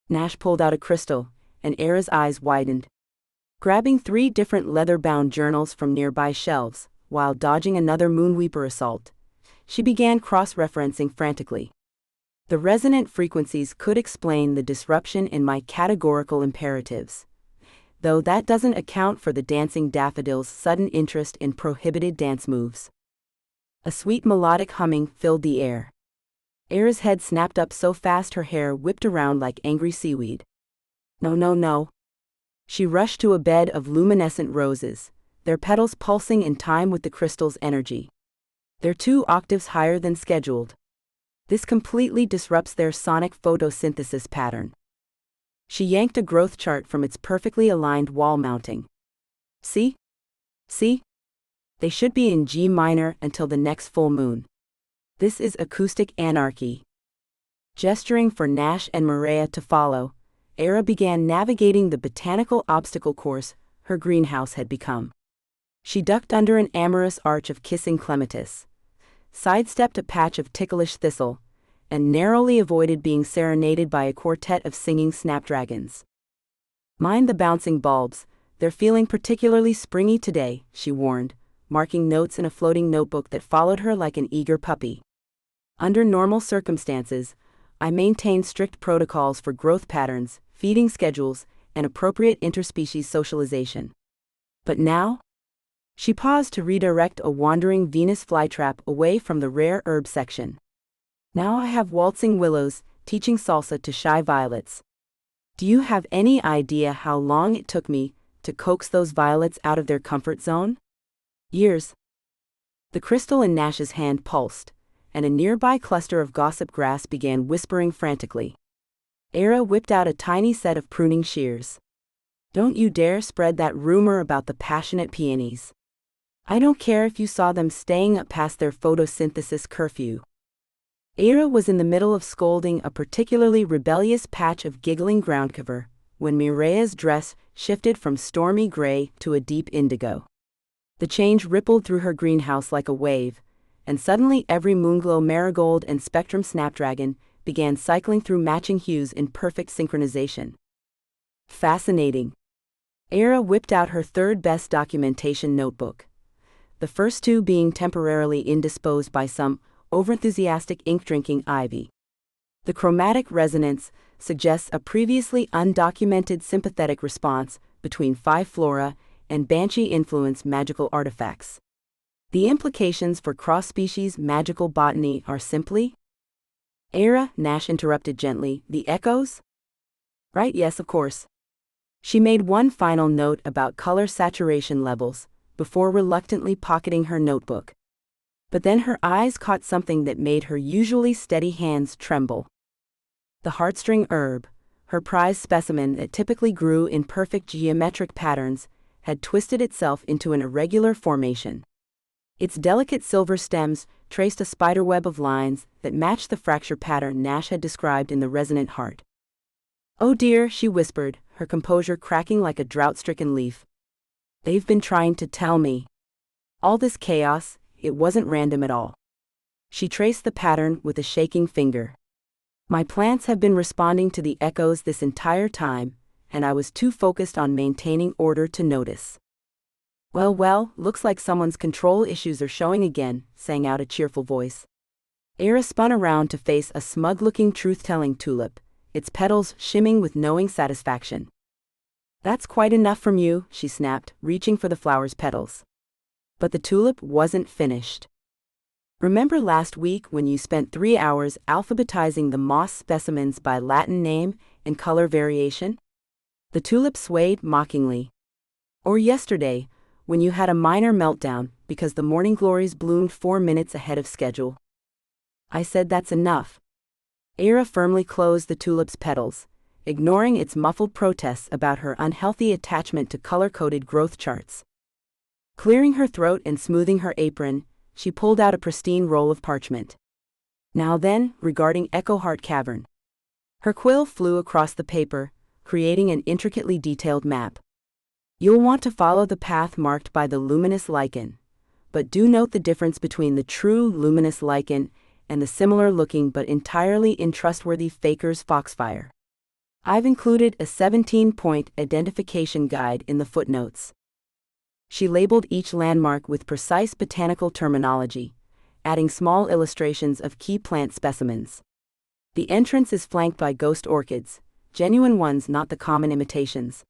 Nash pulled out a crystal, and Era's eyes widened. Grabbing 3 different leather-bound journals from nearby shelves, while dodging another Moonweeper assault, she began cross-referencing frantically. The resonant frequencies could explain the disruption in my categorical imperatives, though that doesn't account for the dancing daffodil's sudden interest in prohibited dance moves. A sweet melodic humming filled the air. Era's head snapped up so fast her hair whipped around like angry seaweed. No, no, no. She rushed to a bed of luminescent roses, their petals pulsing in time with the crystal's energy. They're 2 octaves higher than scheduled. This completely disrupts their sonic photosynthesis pattern. She yanked a growth chart from its perfectly aligned wall mounting. See? See? They should be in G minor until the next full moon. This is acoustic anarchy. Gesturing for Nash and Mireya to follow, Era began navigating the botanical obstacle course her greenhouse had become. She ducked under an amorous arch of kissing clematis, sidestepped a patch of ticklish thistle, and narrowly avoided being serenaded by a quartet of singing snapdragons. Mind the bouncing bulbs, they're feeling particularly springy today, she warned, marking notes in a floating notebook that followed her like an eager puppy. Under normal circumstances, I maintain strict protocols for growth patterns, feeding schedules, and appropriate interspecies socialization. But now? She paused to redirect a wandering Venus flytrap away from the rare herb section. Now I have waltzing willows, teaching salsa to shy violets. Do you have any idea how long it took me to coax those violets out of their comfort zone? Years. The crystal in Nash's hand pulsed, and a nearby cluster of gossip grass began whispering frantically. Era whipped out a tiny set of pruning shears. Don't you dare spread that rumor about the passionate peonies. I don't care if you saw them staying up past their photosynthesis curfew. Era was in the middle of scolding a particularly rebellious patch of giggling ground cover when Mireya's dress shifted from stormy gray to a deep indigo. The change rippled through her greenhouse like a wave, and suddenly every moonglow marigold and spectrum snapdragon began cycling through matching hues in perfect synchronization. Fascinating. Era whipped out her third best documentation notebook, the first 2 being temporarily indisposed by some overenthusiastic ink-drinking ivy. The chromatic resonance suggests a previously undocumented sympathetic response between 5 flora and Banshee-influenced magical artifacts. The implications for cross-species magical botany are simply... Era, Nash interrupted gently, the echoes? Right, yes, of course. She made one final note about color saturation levels, before reluctantly pocketing her notebook. But then her eyes caught something that made her usually steady hands tremble. The heartstring herb, her prized specimen that typically grew in perfect geometric patterns, had twisted itself into an irregular formation. Its delicate silver stems traced a spiderweb of lines that matched the fracture pattern Nash had described in the resonant heart. Oh dear, she whispered, her composure cracking like a drought-stricken leaf. They've been trying to tell me. All this chaos, it wasn't random at all. She traced the pattern with a shaking finger. My plants have been responding to the echoes this entire time, and I was too focused on maintaining order to notice. Well, looks like someone's control issues are showing again, sang out a cheerful voice. Era spun around to face a smug-looking truth-telling tulip, its petals shimming with knowing satisfaction. That's quite enough from you, she snapped, reaching for the flower's petals. But the tulip wasn't finished. Remember last week when you spent 3 hours alphabetizing the moss specimens by Latin name and color variation? The tulip swayed mockingly. Or yesterday, when you had a minor meltdown because the morning glories bloomed 4 minutes ahead of schedule. I said that's enough. Era firmly closed the tulip's petals, ignoring its muffled protests about her unhealthy attachment to color-coded growth charts. Clearing her throat and smoothing her apron, she pulled out a pristine roll of parchment. Now then, regarding Echo Heart Cavern. Her quill flew across the paper, creating an intricately detailed map. You'll want to follow the path marked by the luminous lichen, but do note the difference between the true luminous lichen and the similar-looking but entirely untrustworthy faker's foxfire. I've included a 17-point identification guide in the footnotes. She labeled each landmark with precise botanical terminology, adding small illustrations of key plant specimens. The entrance is flanked by ghost orchids, genuine ones, not the common imitations.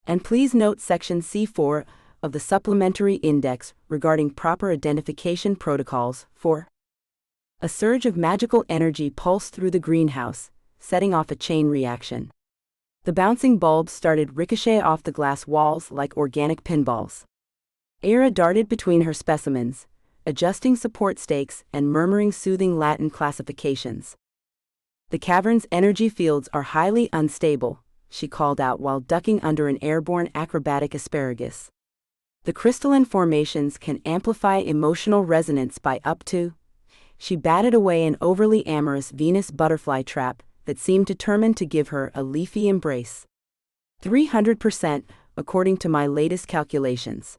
And please note section C4 of the supplementary index regarding proper identification protocols. 4. A surge of magical energy pulsed through the greenhouse, setting off a chain reaction. The bouncing bulbs started ricochet off the glass walls like organic pinballs. Era darted between her specimens, adjusting support stakes and murmuring soothing Latin classifications. The cavern's energy fields are highly unstable, she called out while ducking under an airborne acrobatic asparagus. The crystalline formations can amplify emotional resonance by up to. She batted away an overly amorous Venus butterfly trap that seemed determined to give her a leafy embrace. 300%, according to my latest calculations.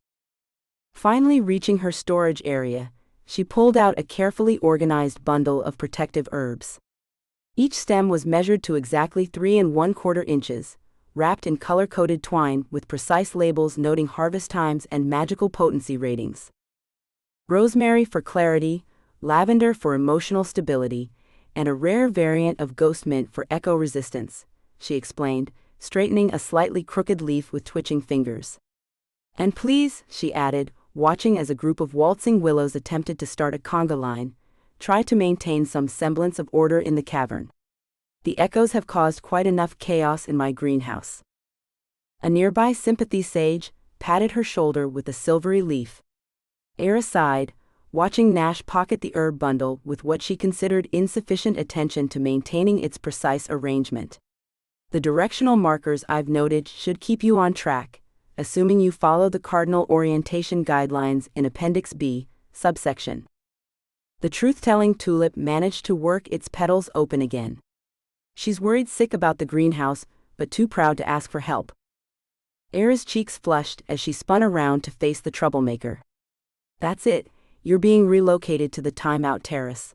Finally reaching her storage area, she pulled out a carefully organized bundle of protective herbs. Each stem was measured to exactly 3 1/4 inches, wrapped in color-coded twine with precise labels noting harvest times and magical potency ratings. Rosemary for clarity, lavender for emotional stability, and a rare variant of ghost mint for echo resistance, she explained, straightening a slightly crooked leaf with twitching fingers. And please, she added, watching as a group of waltzing willows attempted to start a conga line, try to maintain some semblance of order in the cavern. The echoes have caused quite enough chaos in my greenhouse. A nearby sympathy sage patted her shoulder with a silvery leaf. Era sighed, watching Nash pocket the herb bundle with what she considered insufficient attention to maintaining its precise arrangement. The directional markers I've noted should keep you on track, assuming you follow the cardinal orientation guidelines in Appendix B, subsection. The truth-telling tulip managed to work its petals open again. She's worried sick about the greenhouse, but too proud to ask for help. Era's cheeks flushed as she spun around to face the troublemaker. That's it. You're being relocated to the timeout terrace.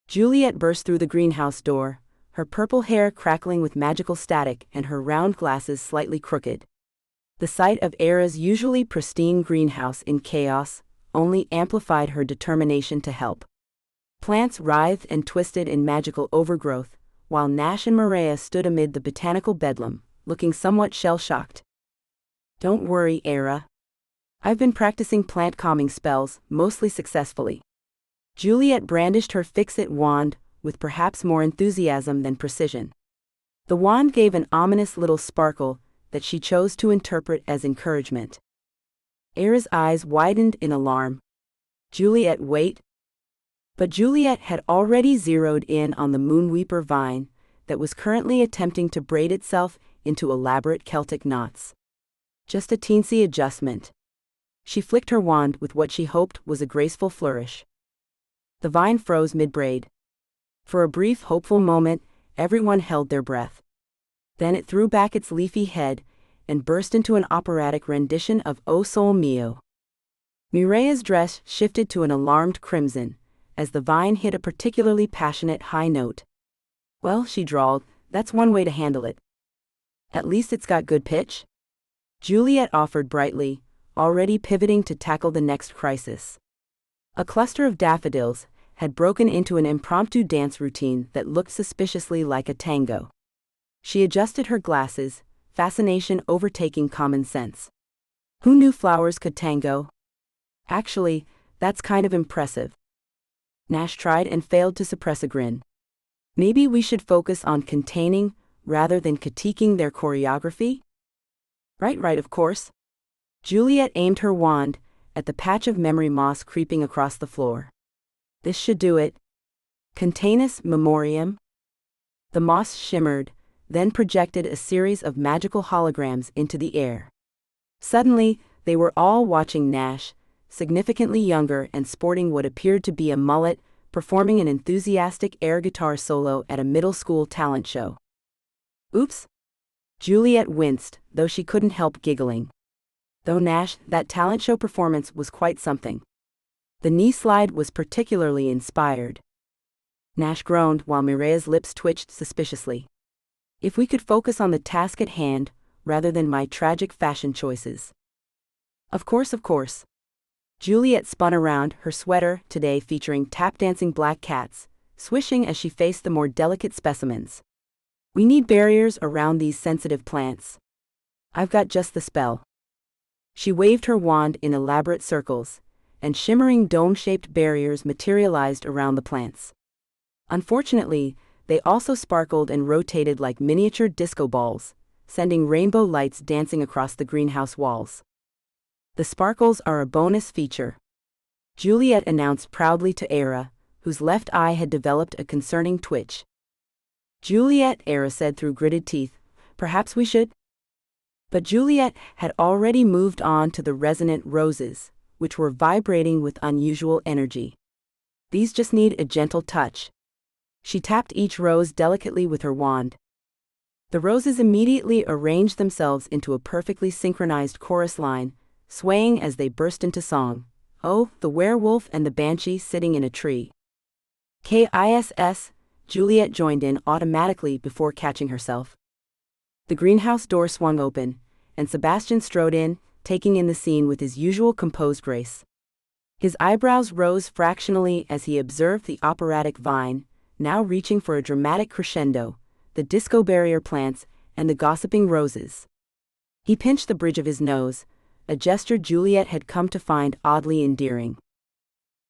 Juliet burst through the greenhouse door, her purple hair crackling with magical static and her round glasses slightly crooked. The sight of Era's usually pristine greenhouse in chaos only amplified her determination to help. Plants writhed and twisted in magical overgrowth, while Nash and Mireya stood amid the botanical bedlam, looking somewhat shell-shocked. Don't worry, Era. I've been practicing plant calming spells, mostly successfully. Juliet brandished her fix-it wand, with perhaps more enthusiasm than precision. The wand gave an ominous little sparkle that she chose to interpret as encouragement. Era's eyes widened in alarm. Juliet, wait. But Juliet had already zeroed in on the moonweeper vine that was currently attempting to braid itself into elaborate Celtic knots. Just a teensy adjustment. She flicked her wand with what she hoped was a graceful flourish. The vine froze mid-braid. For a brief, hopeful moment, everyone held their breath. Then it threw back its leafy head and burst into an operatic rendition of O Sol Mio. Mireya's dress shifted to an alarmed crimson, as the vine hit a particularly passionate high note. Well, she drawled, that's one way to handle it. At least it's got good pitch. Juliet offered brightly, already pivoting to tackle the next crisis. A cluster of daffodils had broken into an impromptu dance routine that looked suspiciously like a tango. She adjusted her glasses, fascination overtaking common sense. Who knew flowers could tango? Actually, that's kind of impressive. Nash tried and failed to suppress a grin. Maybe we should focus on containing, rather than critiquing their choreography? Right, of course. Juliet aimed her wand at the patch of memory moss creeping across the floor. This should do it. Containus memoriam. The moss shimmered, then projected a series of magical holograms into the air. Suddenly, they were all watching Nash, significantly younger and sporting what appeared to be a mullet, performing an enthusiastic air guitar solo at a middle school talent show. Oops! Juliet winced, though she couldn't help giggling. Though Nash, that talent show performance was quite something. The knee slide was particularly inspired. Nash groaned while Mireya's lips twitched suspiciously. If we could focus on the task at hand, rather than my tragic fashion choices. Of course. Juliet spun around, her sweater, today featuring tap-dancing black cats, swishing as she faced the more delicate specimens. We need barriers around these sensitive plants. I've got just the spell. She waved her wand in elaborate circles, and shimmering dome-shaped barriers materialized around the plants. Unfortunately, they also sparkled and rotated like miniature disco balls, sending rainbow lights dancing across the greenhouse walls. The sparkles are a bonus feature, Juliet announced proudly to Era, whose left eye had developed a concerning twitch. Juliet, Era said through gritted teeth, perhaps we should? But Juliet had already moved on to the resonant roses, which were vibrating with unusual energy. These just need a gentle touch. She tapped each rose delicately with her wand. The roses immediately arranged themselves into a perfectly synchronized chorus line, swaying as they burst into song. Oh, the werewolf and the banshee sitting in a tree. Kiss, Juliet joined in automatically before catching herself. The greenhouse door swung open, and Sebastian strode in, taking in the scene with his usual composed grace. His eyebrows rose fractionally as he observed the operatic vine, now reaching for a dramatic crescendo, the disco barrier plants, and the gossiping roses. He pinched the bridge of his nose, a gesture Juliet had come to find oddly endearing.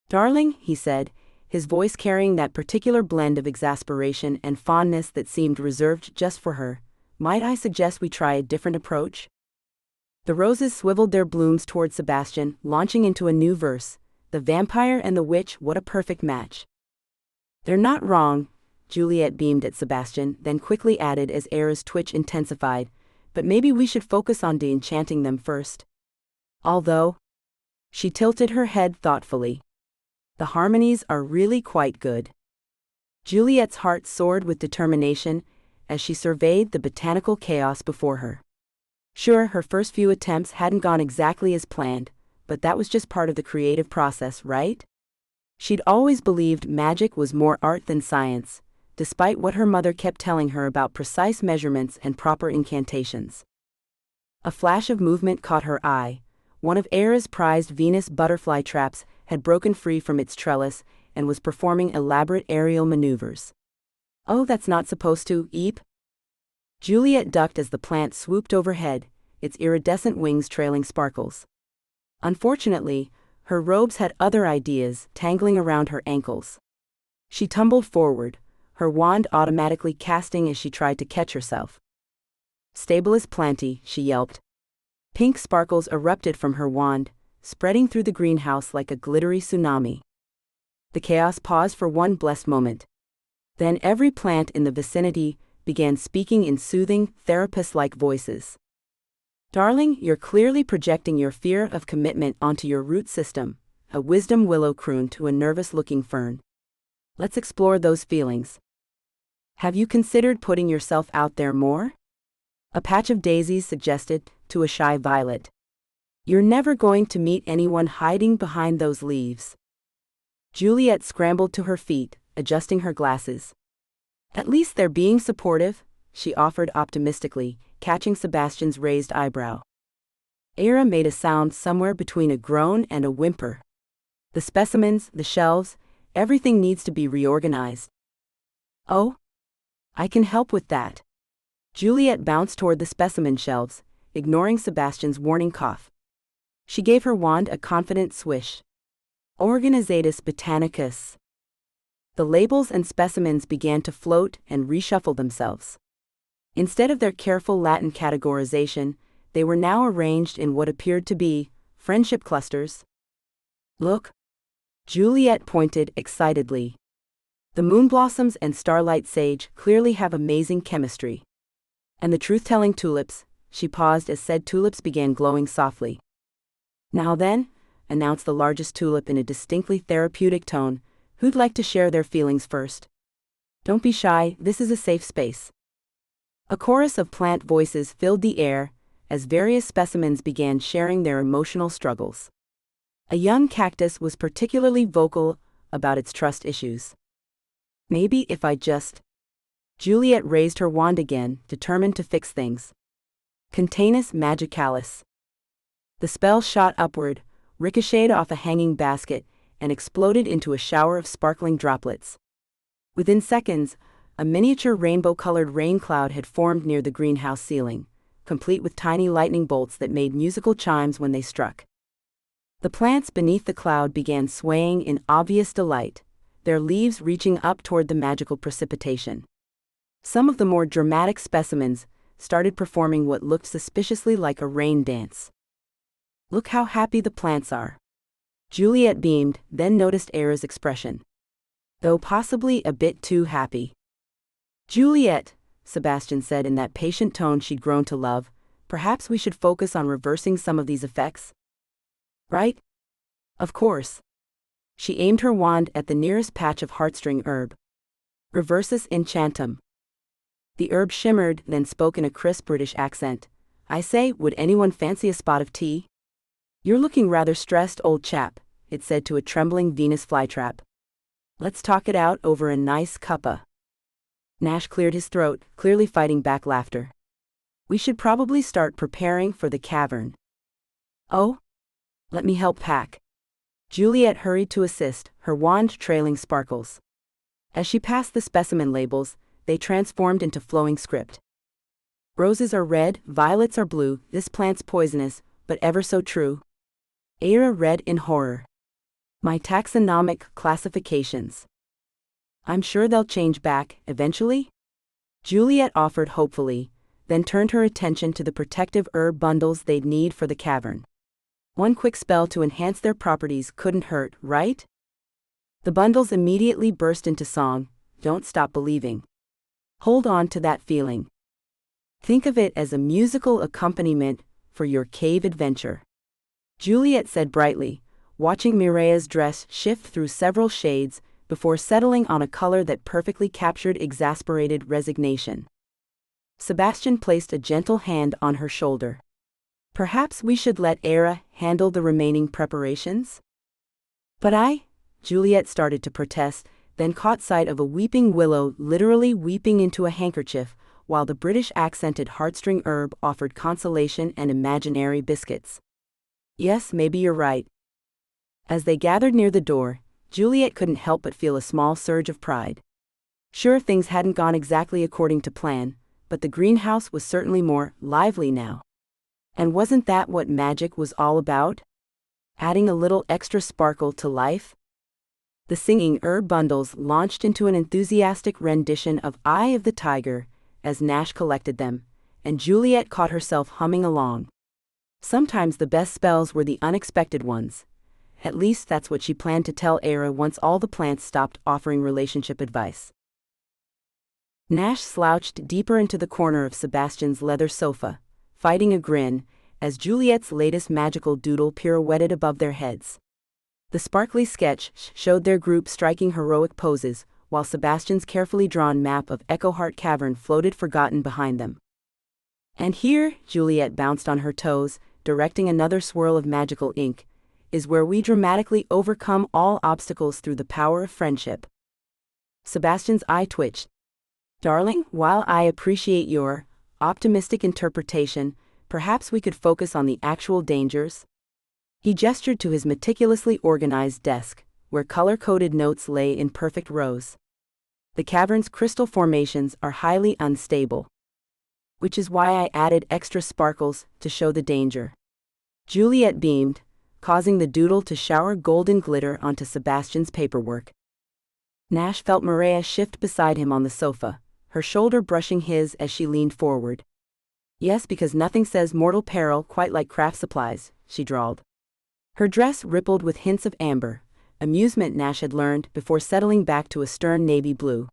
Darling, he said, his voice carrying that particular blend of exasperation and fondness that seemed reserved just for her, might I suggest we try a different approach? The roses swiveled their blooms toward Sebastian, launching into a new verse. The vampire and the witch, what a perfect match. They're not wrong, Juliet beamed at Sebastian, then quickly added as Era's twitch intensified, but maybe we should focus on de-enchanting them first. Although, she tilted her head thoughtfully. The harmonies are really quite good. Juliet's heart soared with determination as she surveyed the botanical chaos before her. Sure, her first few attempts hadn't gone exactly as planned, but that was just part of the creative process, right? She'd always believed magic was more art than science, despite what her mother kept telling her about precise measurements and proper incantations. A flash of movement caught her eye. One of Era's prized Venus butterfly traps had broken free from its trellis and was performing elaborate aerial maneuvers. Oh, that's not supposed to, Eep? Juliet ducked as the plant swooped overhead, its iridescent wings trailing sparkles. Unfortunately, her robes had other ideas tangling around her ankles. She tumbled forward, her wand automatically casting as she tried to catch herself. Stabilis planti, she yelped. Pink sparkles erupted from her wand, spreading through the greenhouse like a glittery tsunami. The chaos paused for one blessed moment. Then every plant in the vicinity began speaking in soothing, therapist-like voices. Darling, you're clearly projecting your fear of commitment onto your root system, a wisdom willow crooned to a nervous-looking fern. Let's explore those feelings. Have you considered putting yourself out there more? A patch of daisies suggested, to a shy violet. You're never going to meet anyone hiding behind those leaves. Juliet scrambled to her feet, adjusting her glasses. At least they're being supportive, she offered optimistically, catching Sebastian's raised eyebrow. Era made a sound somewhere between a groan and a whimper. The specimens, the shelves, everything needs to be reorganized. Oh? I can help with that. Juliet bounced toward the specimen shelves, ignoring Sebastian's warning cough. She gave her wand a confident swish. Organizatus botanicus. The labels and specimens began to float and reshuffle themselves. Instead of their careful Latin categorization, They were now arranged in what appeared to be friendship clusters. Look! Juliet pointed excitedly. The moonblossoms and starlight sage clearly have amazing chemistry. And the truth-telling tulips, she paused as said tulips began glowing softly. Now then, announced the largest tulip in a distinctly therapeutic tone, who'd like to share their feelings first? Don't be shy, this is a safe space. A chorus of plant voices filled the air, as various specimens began sharing their emotional struggles. A young cactus was particularly vocal about its trust issues. Maybe if I just... Juliet raised her wand again, determined to fix things. Containus Magicalis. The spell shot upward, ricocheted off a hanging basket, and exploded into a shower of sparkling droplets. Within seconds, a miniature rainbow-colored rain cloud had formed near the greenhouse ceiling, complete with tiny lightning bolts that made musical chimes when they struck. The plants beneath the cloud began swaying in obvious delight, their leaves reaching up toward the magical precipitation. Some of the more dramatic specimens started performing what looked suspiciously like a rain dance. Look how happy the plants are. Juliet beamed, then noticed Era's expression. Though possibly a bit too happy. Juliet, Sebastian said in that patient tone she'd grown to love, perhaps we should focus on reversing some of these effects? Right? Of course. She aimed her wand at the nearest patch of heartstring herb. Reversus enchantum. The herb shimmered, then spoke in a crisp British accent. I say, would anyone fancy a spot of tea? You're looking rather stressed, old chap, it said to a trembling Venus flytrap. Let's talk it out over a nice cuppa. Nash cleared his throat, clearly fighting back laughter. We should probably start preparing for the cavern. Oh? Let me help pack. Juliet hurried to assist, her wand trailing sparkles. As she passed the specimen labels, they transformed into flowing script. Roses are red, violets are blue, this plant's poisonous, but ever so true. Era read in horror. My taxonomic classifications. I'm sure they'll change back, eventually? Juliet offered hopefully, then turned her attention to the protective herb bundles they'd need for the cavern. One quick spell to enhance their properties couldn't hurt, right? The bundles immediately burst into song, Don't Stop Believing. Hold on to that feeling. Think of it as a musical accompaniment for your cave adventure. Juliet said brightly, watching Mireya's dress shift through several shades before settling on a color that perfectly captured exasperated resignation. Sebastian placed a gentle hand on her shoulder. Perhaps we should let Era handle the remaining preparations? But Juliet started to protest, then caught sight of a weeping willow literally weeping into a handkerchief, while the British-accented heartstring herb offered consolation and imaginary biscuits. Yes, maybe you're right. As they gathered near the door, Juliet couldn't help but feel a small surge of pride. Sure, things hadn't gone exactly according to plan, but the greenhouse was certainly more lively now. And wasn't that what magic was all about? Adding a little extra sparkle to life? The singing herb bundles launched into an enthusiastic rendition of Eye of the Tiger, as Nash collected them, and Juliet caught herself humming along. Sometimes the best spells were the unexpected ones. At least that's what she planned to tell Era once all the plants stopped offering relationship advice. Nash slouched deeper into the corner of Sebastian's leather sofa, fighting a grin, as Juliet's latest magical doodle pirouetted above their heads. The sparkly sketch showed their group striking heroic poses, while Sebastian's carefully drawn map of Echoheart Cavern floated forgotten behind them. And here, Juliet bounced on her toes, directing another swirl of magical ink, is where we dramatically overcome all obstacles through the power of friendship. Sebastian's eye twitched. Darling, while I appreciate your optimistic interpretation, perhaps we could focus on the actual dangers? He gestured to his meticulously organized desk, where color-coded notes lay in perfect rows. The cavern's crystal formations are highly unstable. Which is why I added extra sparkles to show the danger. Juliet beamed, causing the doodle to shower golden glitter onto Sebastian's paperwork. Nash felt Mireya shift beside him on the sofa, her shoulder brushing his as she leaned forward. Yes, because nothing says mortal peril quite like craft supplies, she drawled. Her dress rippled with hints of amber, amusement Nash had learned before settling back to a stern navy blue.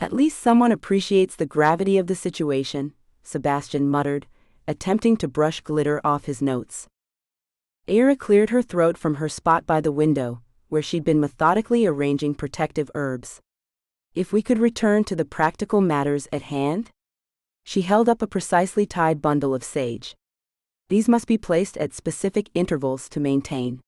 At least someone appreciates the gravity of the situation, Sebastian muttered, attempting to brush glitter off his notes. Era cleared her throat from her spot by the window, where she'd been methodically arranging protective herbs. If we could return to the practical matters at hand? She held up a precisely tied bundle of sage. These must be placed at specific intervals to maintain.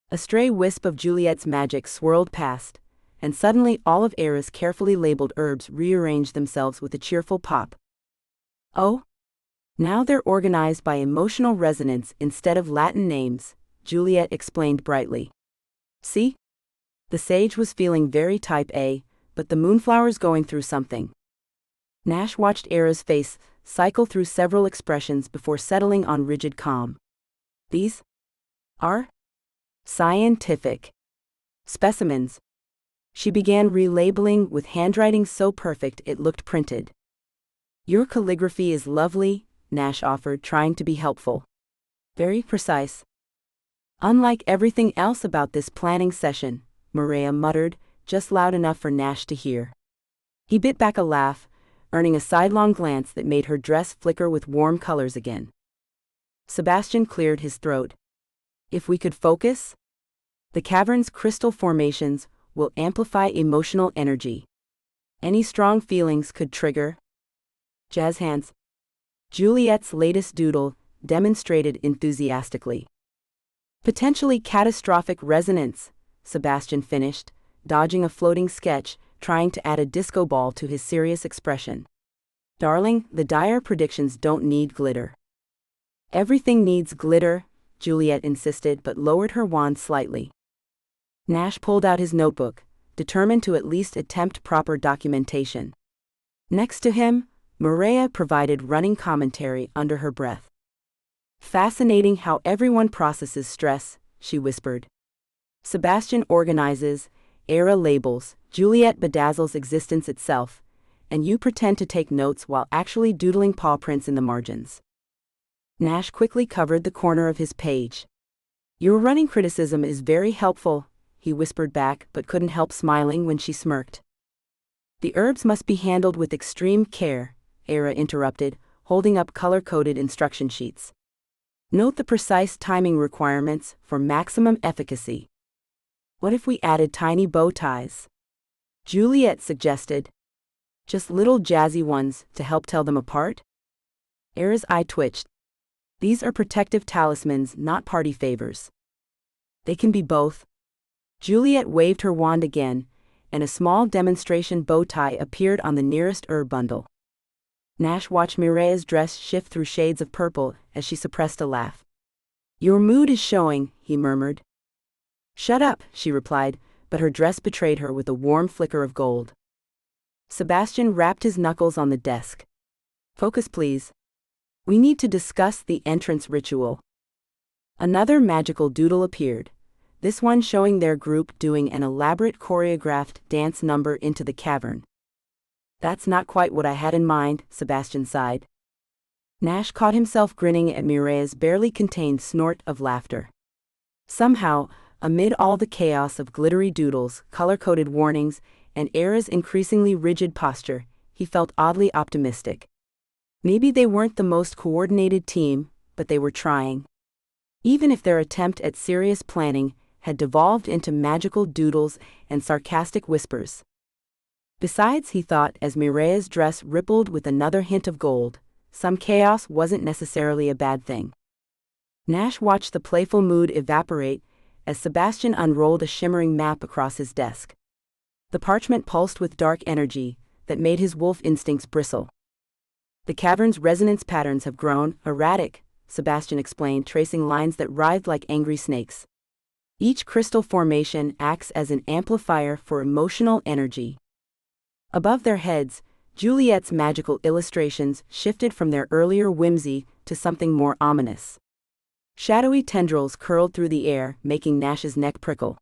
A stray wisp of Juliet's magic swirled past, and suddenly all of Era's carefully labeled herbs rearranged themselves with a cheerful pop. Oh? Now they're organized by emotional resonance instead of Latin names, Juliet explained brightly. See? The sage was feeling very type A, but the moonflower's going through something. Nash watched Era's face cycle through several expressions before settling on rigid calm. These are scientific specimens. She began relabeling with handwriting so perfect it looked printed. Your calligraphy is lovely, Nash offered, trying to be helpful. Very precise. Unlike everything else about this planning session, Mireya muttered, just loud enough for Nash to hear. He bit back a laugh, earning a sidelong glance that made her dress flicker with warm colors again. Sebastian cleared his throat. If we could focus? The cavern's crystal formations will amplify emotional energy. Any strong feelings could trigger. Jazz hands. Juliet's latest doodle demonstrated enthusiastically. Potentially catastrophic resonance, Sebastian finished, dodging a floating sketch, trying to add a disco ball to his serious expression. Darling, the dire predictions don't need glitter. Everything needs glitter, Juliet insisted but lowered her wand slightly. Nash pulled out his notebook, determined to at least attempt proper documentation. Next to him, Mireya provided running commentary under her breath. Fascinating how everyone processes stress, she whispered. Sebastian organizes, Era labels, Juliet bedazzles existence itself, and you pretend to take notes while actually doodling paw prints in the margins. Nash quickly covered the corner of his page. Your running criticism is very helpful, he whispered back but couldn't help smiling when she smirked. The herbs must be handled with extreme care, Era interrupted, holding up color-coded instruction sheets. Note the precise timing requirements for maximum efficacy. What if we added tiny bow ties? Juliet suggested. Just little jazzy ones to help tell them apart? Era's eye twitched. These are protective talismans, not party favors. They can be both. Juliet waved her wand again, and a small demonstration bow tie appeared on the nearest herb bundle. Nash watched Mireya's dress shift through shades of purple as she suppressed a laugh. Your mood is showing, he murmured. Shut up, she replied, but her dress betrayed her with a warm flicker of gold. Sebastian rapped his knuckles on the desk. Focus, please. We need to discuss the entrance ritual. Another magical doodle appeared, this one showing their group doing an elaborate choreographed dance number into the cavern. That's not quite what I had in mind, Sebastian sighed. Nash caught himself grinning at Mireya's barely contained snort of laughter. Somehow, amid all the chaos of glittery doodles, color-coded warnings, and Era's increasingly rigid posture, he felt oddly optimistic. Maybe they weren't the most coordinated team, but they were trying. Even if their attempt at serious planning had devolved into magical doodles and sarcastic whispers. Besides, he thought as Mireya's dress rippled with another hint of gold, some chaos wasn't necessarily a bad thing. Nash watched the playful mood evaporate as Sebastian unrolled a shimmering map across his desk. The parchment pulsed with dark energy that made his wolf instincts bristle. The cavern's resonance patterns have grown erratic, Sebastian explained, tracing lines that writhed like angry snakes. Each crystal formation acts as an amplifier for emotional energy. Above their heads, Juliet's magical illustrations shifted from their earlier whimsy to something more ominous. Shadowy tendrils curled through the air, making Nash's neck prickle.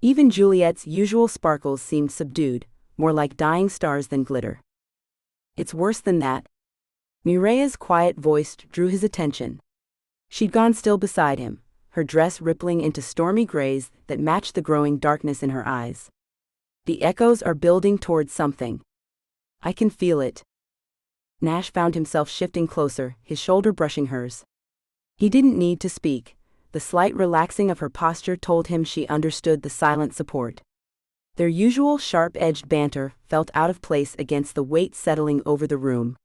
Even Juliet's usual sparkles seemed subdued, more like dying stars than glitter. It's worse than that. Mireya's quiet voice drew his attention. She'd gone still beside him, her dress rippling into stormy grays that matched the growing darkness in her eyes. The echoes are building towards something. I can feel it. Nash found himself shifting closer, his shoulder brushing hers. He didn't need to speak. The slight relaxing of her posture told him she understood the silent support. Their usual sharp-edged banter felt out of place against the weight settling over the room.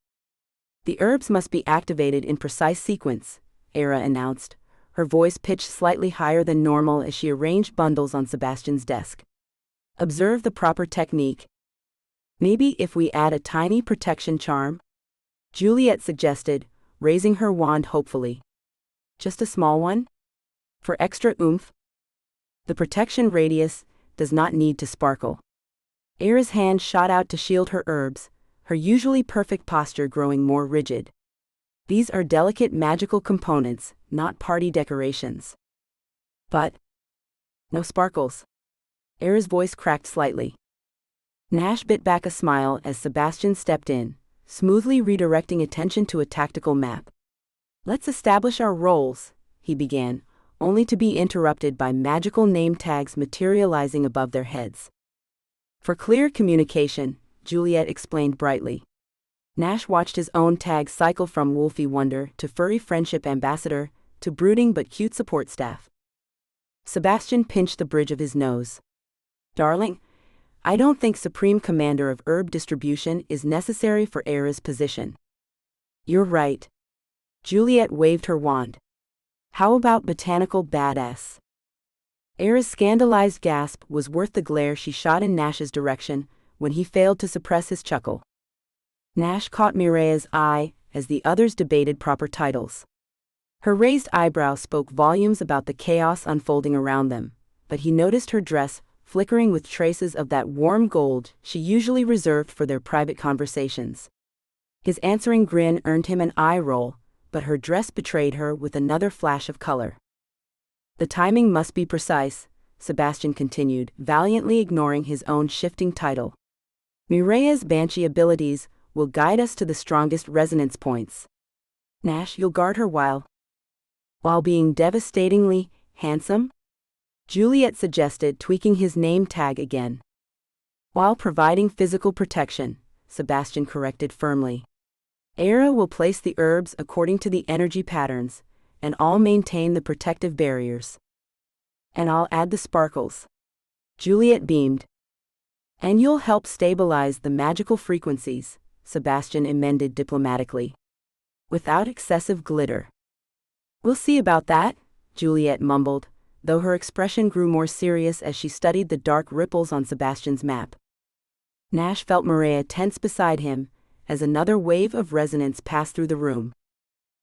The herbs must be activated in precise sequence, Era announced, her voice pitched slightly higher than normal as she arranged bundles on Sebastian's desk. Observe the proper technique. Maybe if we add a tiny protection charm? Juliet suggested, raising her wand hopefully. Just a small one? For extra oomph? The protection radius does not need to sparkle. Era's hand shot out to shield her herbs, her usually perfect posture growing more rigid. These are delicate magical components, not party decorations. But no sparkles. Era's voice cracked slightly. Nash bit back a smile as Sebastian stepped in, smoothly redirecting attention to a tactical map. Let's establish our roles, he began, only to be interrupted by magical name tags materializing above their heads. For clear communication, Juliet explained brightly. Nash watched his own tags cycle from Wolfy Wonder to Furry Friendship Ambassador to brooding but cute support staff. Sebastian pinched the bridge of his nose. Darling, I don't think Supreme Commander of Herb Distribution is necessary for Era's position. You're right. Juliet waved her wand. How about Botanical Badass? Era's scandalized gasp was worth the glare she shot in Nash's direction when he failed to suppress his chuckle. Nash caught Mireya's eye as the others debated proper titles. Her raised eyebrow spoke volumes about the chaos unfolding around them, but he noticed her dress flickering with traces of that warm gold she usually reserved for their private conversations. His answering grin earned him an eye roll, but her dress betrayed her with another flash of color. The timing must be precise, Sebastian continued, valiantly ignoring his own shifting title. Mireya's Banshee abilities will guide us to the strongest resonance points. Nash, you'll guard her while being devastatingly handsome? Juliet suggested, tweaking his name tag again. While providing physical protection, Sebastian corrected firmly. Era will place the herbs according to the energy patterns, and I'll maintain the protective barriers. And I'll add the sparkles. Juliet beamed. And you'll help stabilize the magical frequencies, Sebastian amended diplomatically. Without excessive glitter. We'll see about that, Juliet mumbled, though her expression grew more serious as she studied the dark ripples on Sebastian's map. Nash felt Mireya tense beside him, as another wave of resonance passed through the room.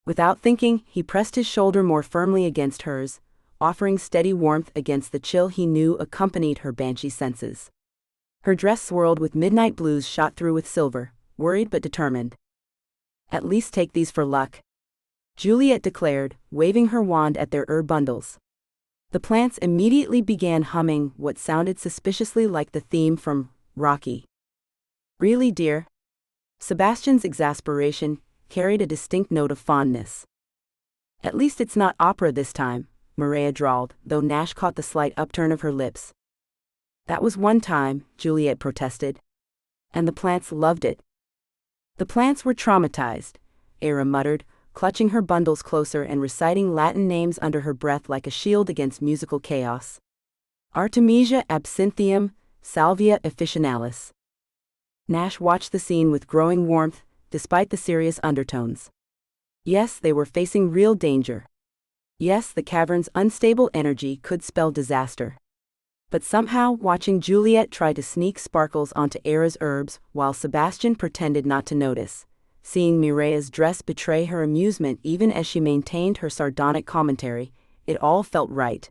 Without thinking, he pressed his shoulder more firmly against hers, offering steady warmth against the chill he knew accompanied her Banshee senses. Her dress swirled with midnight blues shot through with silver, worried but determined. At least take these for luck, Juliet declared, waving her wand at their herb bundles. The plants immediately began humming what sounded suspiciously like the theme from Rocky. Really, dear? Sebastian's exasperation carried a distinct note of fondness. At least it's not opera this time, Mireya drawled, though Nash caught the slight upturn of her lips. That was one time, Juliet protested. And the plants loved it. The plants were traumatized, Era muttered, clutching her bundles closer and reciting Latin names under her breath like a shield against musical chaos. Artemisia absinthium, salvia officinalis. Nash watched the scene with growing warmth, despite the serious undertones. Yes, they were facing real danger. Yes, the cavern's unstable energy could spell disaster. But somehow, watching Juliet try to sneak sparkles onto Era's herbs while Sebastian pretended not to notice, seeing Mireya's dress betray her amusement even as she maintained her sardonic commentary, it all felt right.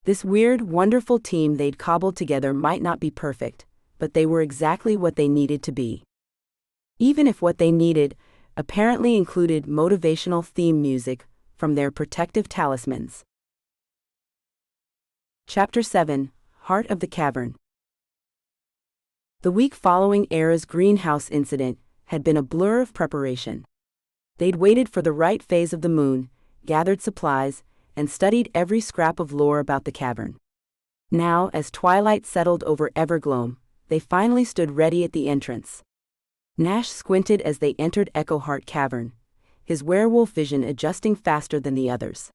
This weird, wonderful team they'd cobbled together might not be perfect, but they were exactly what they needed to be. Even if what they needed apparently included motivational theme music from their protective talismans. Chapter 7, Heart of the Cavern. The week following Era's greenhouse incident had been a blur of preparation. They'd waited for the right phase of the moon, gathered supplies, and studied every scrap of lore about the cavern. Now, as twilight settled over Evergloam, they finally stood ready at the entrance. Nash squinted as they entered Echoheart Cavern, his werewolf vision adjusting faster than the others.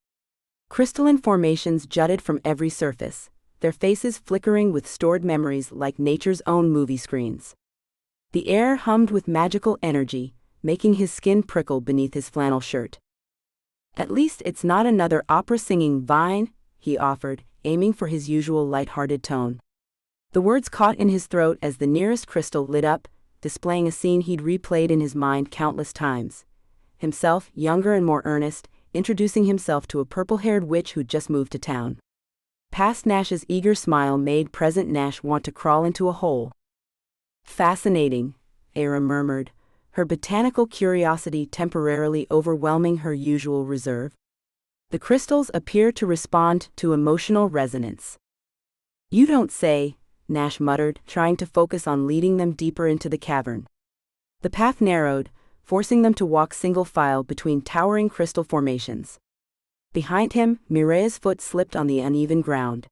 Crystalline formations jutted from every surface, their faces flickering with stored memories like nature's own movie screens. The air hummed with magical energy, making his skin prickle beneath his flannel shirt. "At least it's not another opera-singing vine," he offered, aiming for his usual light-hearted tone. The words caught in his throat as the nearest crystal lit up, displaying a scene he'd replayed in his mind countless times. Himself, younger and more earnest, introducing himself to a purple-haired witch who'd just moved to town. Past Nash's eager smile made present Nash want to crawl into a hole. "Fascinating," Era murmured, her botanical curiosity temporarily overwhelming her usual reserve. The crystals appear to respond to emotional resonance. "You don't say," Nash muttered, trying to focus on leading them deeper into the cavern. The path narrowed, forcing them to walk single file between towering crystal formations. Behind him, Mireya's foot slipped on the uneven ground.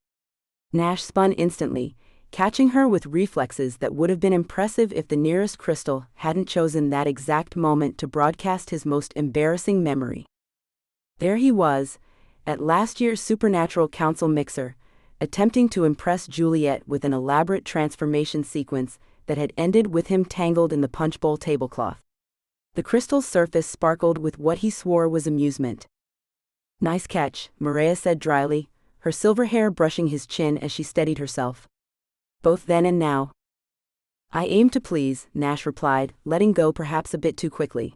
Nash spun instantly, catching her with reflexes that would have been impressive if the nearest crystal hadn't chosen that exact moment to broadcast his most embarrassing memory. There he was, at last year's Supernatural Council mixer, attempting to impress Juliet with an elaborate transformation sequence that had ended with him tangled in the punch bowl tablecloth. The crystal's surface sparkled with what he swore was amusement. "Nice catch," Mireya said dryly, her silver hair brushing his chin as she steadied herself. "Both then and now." "I aim to please," Nash replied, letting go perhaps a bit too quickly.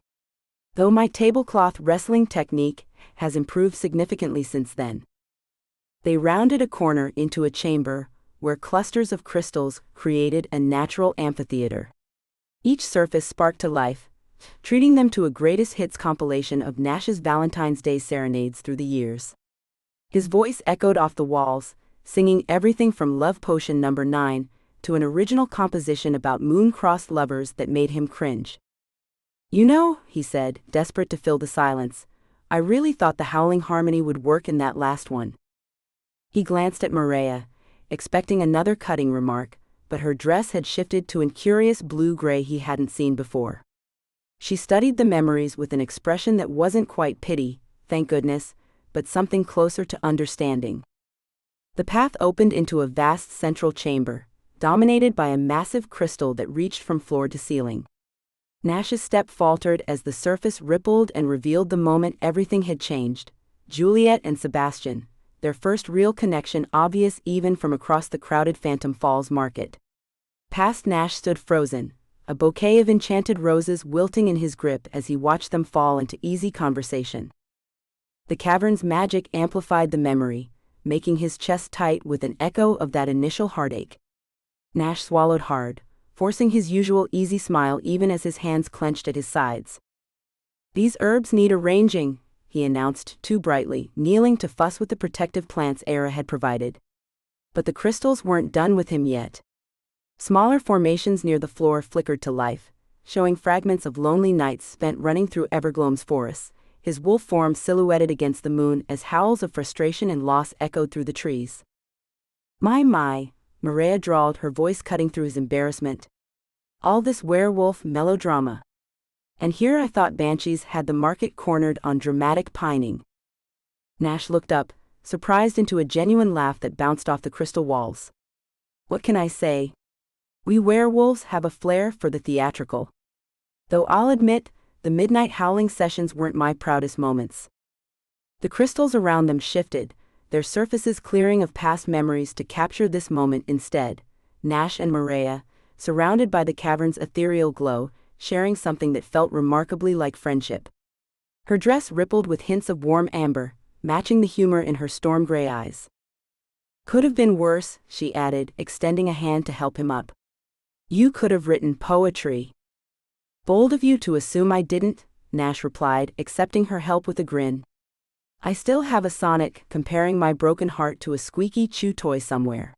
"Though my tablecloth wrestling technique has improved significantly since then." They rounded a corner into a chamber, where clusters of crystals created a natural amphitheater. Each surface sparked to life, treating them to a greatest hits compilation of Nash's Valentine's Day serenades through the years. His voice echoed off the walls, singing everything from Love Potion No. 9 to an original composition about moon-crossed lovers that made him cringe. "You know," he said, desperate to fill the silence, "I really thought the howling harmony would work in that last one." He glanced at Mireya, expecting another cutting remark, but her dress had shifted to a curious blue-gray he hadn't seen before. She studied the memories with an expression that wasn't quite pity, thank goodness, but something closer to understanding. The path opened into a vast central chamber, dominated by a massive crystal that reached from floor to ceiling. Nash's step faltered as the surface rippled and revealed the moment everything had changed. Juliet and Sebastian, their first real connection obvious even from across the crowded Phantom Falls market. Past Nash stood frozen, a bouquet of enchanted roses wilting in his grip as he watched them fall into easy conversation. The cavern's magic amplified the memory, making his chest tight with an echo of that initial heartache. Nash swallowed hard, forcing his usual easy smile even as his hands clenched at his sides. "These herbs need arranging," he announced too brightly, kneeling to fuss with the protective plants Era had provided. But the crystals weren't done with him yet. Smaller formations near the floor flickered to life, showing fragments of lonely nights spent running through Evergloam's forests, his wolf form silhouetted against the moon as howls of frustration and loss echoed through the trees. My, Mireya drawled, her voice cutting through his embarrassment. "All this werewolf melodrama. And here I thought banshees had the market cornered on dramatic pining." Nash looked up, surprised into a genuine laugh that bounced off the crystal walls. "What can I say? We werewolves have a flair for the theatrical. Though I'll admit, the midnight howling sessions weren't my proudest moments." The crystals around them shifted, their surfaces clearing of past memories to capture this moment instead. Nash and Mireya, surrounded by the cavern's ethereal glow, sharing something that felt remarkably like friendship. Her dress rippled with hints of warm amber, matching the humor in her storm-gray eyes. "Could have been worse," she added, extending a hand to help him up. "You could have written poetry." "Bold of you to assume I didn't," Nash replied, accepting her help with a grin. "I still have a sonnet comparing my broken heart to a squeaky chew toy somewhere."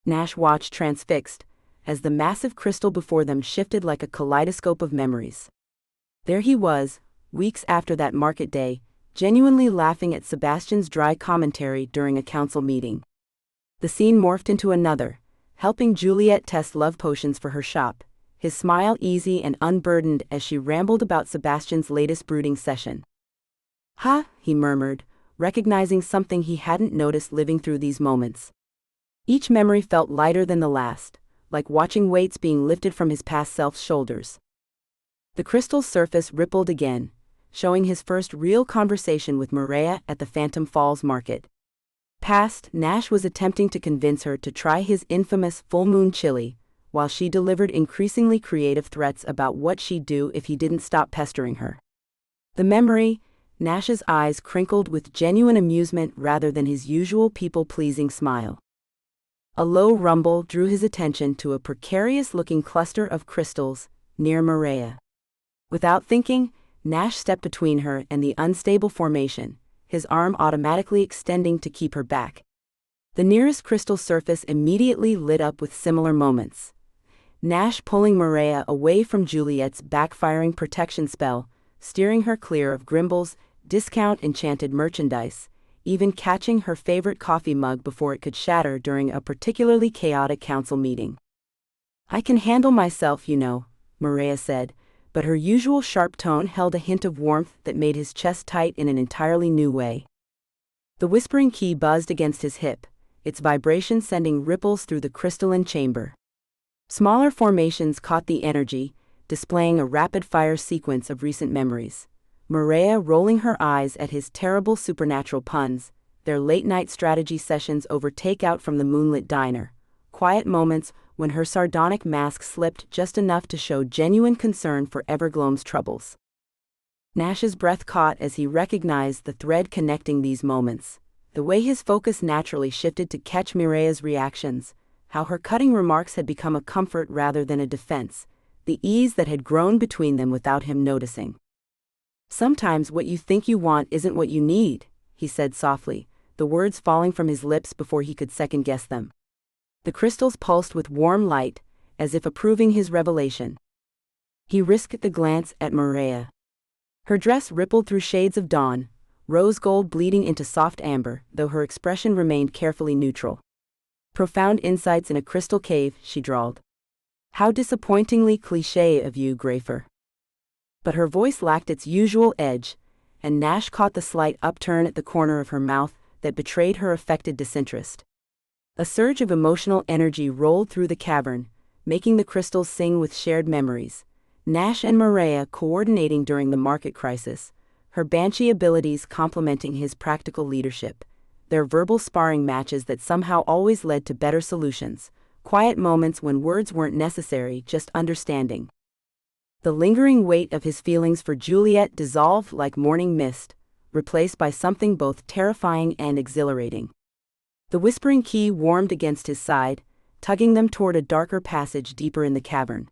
Nash watched transfixed, as the massive crystal before them shifted like a kaleidoscope of memories. There he was, weeks after that market day, genuinely laughing at Sebastian's dry commentary during a council meeting. The scene morphed into another, helping Juliet test love potions for her shop, his smile easy and unburdened as she rambled about Sebastian's latest brooding session. "Ha," he murmured, recognizing something he hadn't noticed living through these moments. Each memory felt lighter than the last, like watching weights being lifted from his past self's shoulders. The crystal's surface rippled again, showing his first real conversation with Mireya at the Phantom Falls market. Past, Nash was attempting to convince her to try his infamous full moon chili, while she delivered increasingly creative threats about what she'd do if he didn't stop pestering her. The memory, Nash's eyes crinkled with genuine amusement rather than his usual people-pleasing smile. A low rumble drew his attention to a precarious-looking cluster of crystals near Mireya. Without thinking, Nash stepped between her and the unstable formation, his arm automatically extending to keep her back. The nearest crystal surface immediately lit up with similar moments. Nash pulling Mireya away from Juliet's backfiring protection spell, steering her clear of Grimble's discount enchanted merchandise, even catching her favorite coffee mug before it could shatter during a particularly chaotic council meeting. "I can handle myself, you know," Mireya said, but her usual sharp tone held a hint of warmth that made his chest tight in an entirely new way. The whispering key buzzed against his hip, its vibration sending ripples through the crystalline chamber. Smaller formations caught the energy, displaying a rapid-fire sequence of recent memories. Mireya rolling her eyes at his terrible supernatural puns, their late-night strategy sessions over takeout from the moonlit diner, quiet moments when her sardonic mask slipped just enough to show genuine concern for Evergloam's troubles. Nash's breath caught as he recognized the thread connecting these moments, the way his focus naturally shifted to catch Mireya's reactions, how her cutting remarks had become a comfort rather than a defense, the ease that had grown between them without him noticing. "Sometimes what you think you want isn't what you need," he said softly, the words falling from his lips before he could second-guess them. The crystals pulsed with warm light, as if approving his revelation. He risked the glance at Mireya. Her dress rippled through shades of dawn, rose gold bleeding into soft amber, though her expression remained carefully neutral. "Profound insights in a crystal cave," she drawled. "How disappointingly cliché of you, Grayfer." But her voice lacked its usual edge, and Nash caught the slight upturn at the corner of her mouth that betrayed her affected disinterest. A surge of emotional energy rolled through the cavern, making the crystals sing with shared memories. Nash and Mireya coordinating during the market crisis, her Banshee abilities complementing his practical leadership, their verbal sparring matches that somehow always led to better solutions, quiet moments when words weren't necessary, just understanding. The lingering weight of his feelings for Juliet dissolved like morning mist, replaced by something both terrifying and exhilarating. The whispering key warmed against his side, tugging them toward a darker passage deeper in the cavern.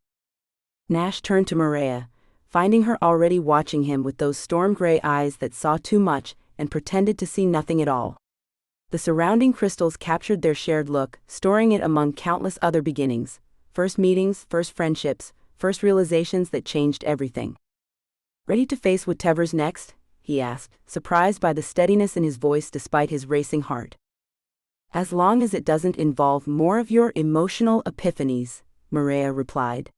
Nash turned to Mireya, finding her already watching him with those storm-gray eyes that saw too much and pretended to see nothing at all. The surrounding crystals captured their shared look, storing it among countless other beginnings, first meetings, first friendships, first realizations that changed everything. "Ready to face whatever's next?" he asked, surprised by the steadiness in his voice despite his racing heart. "As long as it doesn't involve more of your emotional epiphanies," Mireya replied.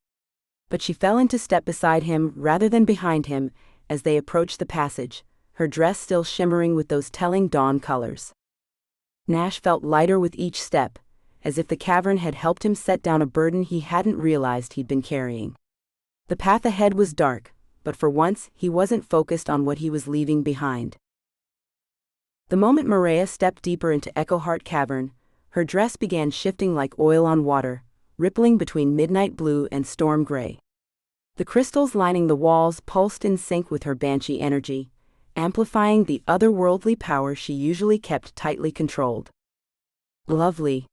But she fell into step beside him rather than behind him as they approached the passage, her dress still shimmering with those telling dawn colors. Nash felt lighter with each step, as if the cavern had helped him set down a burden he hadn't realized he'd been carrying. The path ahead was dark, but for once he wasn't focused on what he was leaving behind. The moment Mireya stepped deeper into Echoheart Cavern, her dress began shifting like oil on water, rippling between midnight blue and storm gray. The crystals lining the walls pulsed in sync with her Banshee energy, amplifying the otherworldly power she usually kept tightly controlled. Lovely.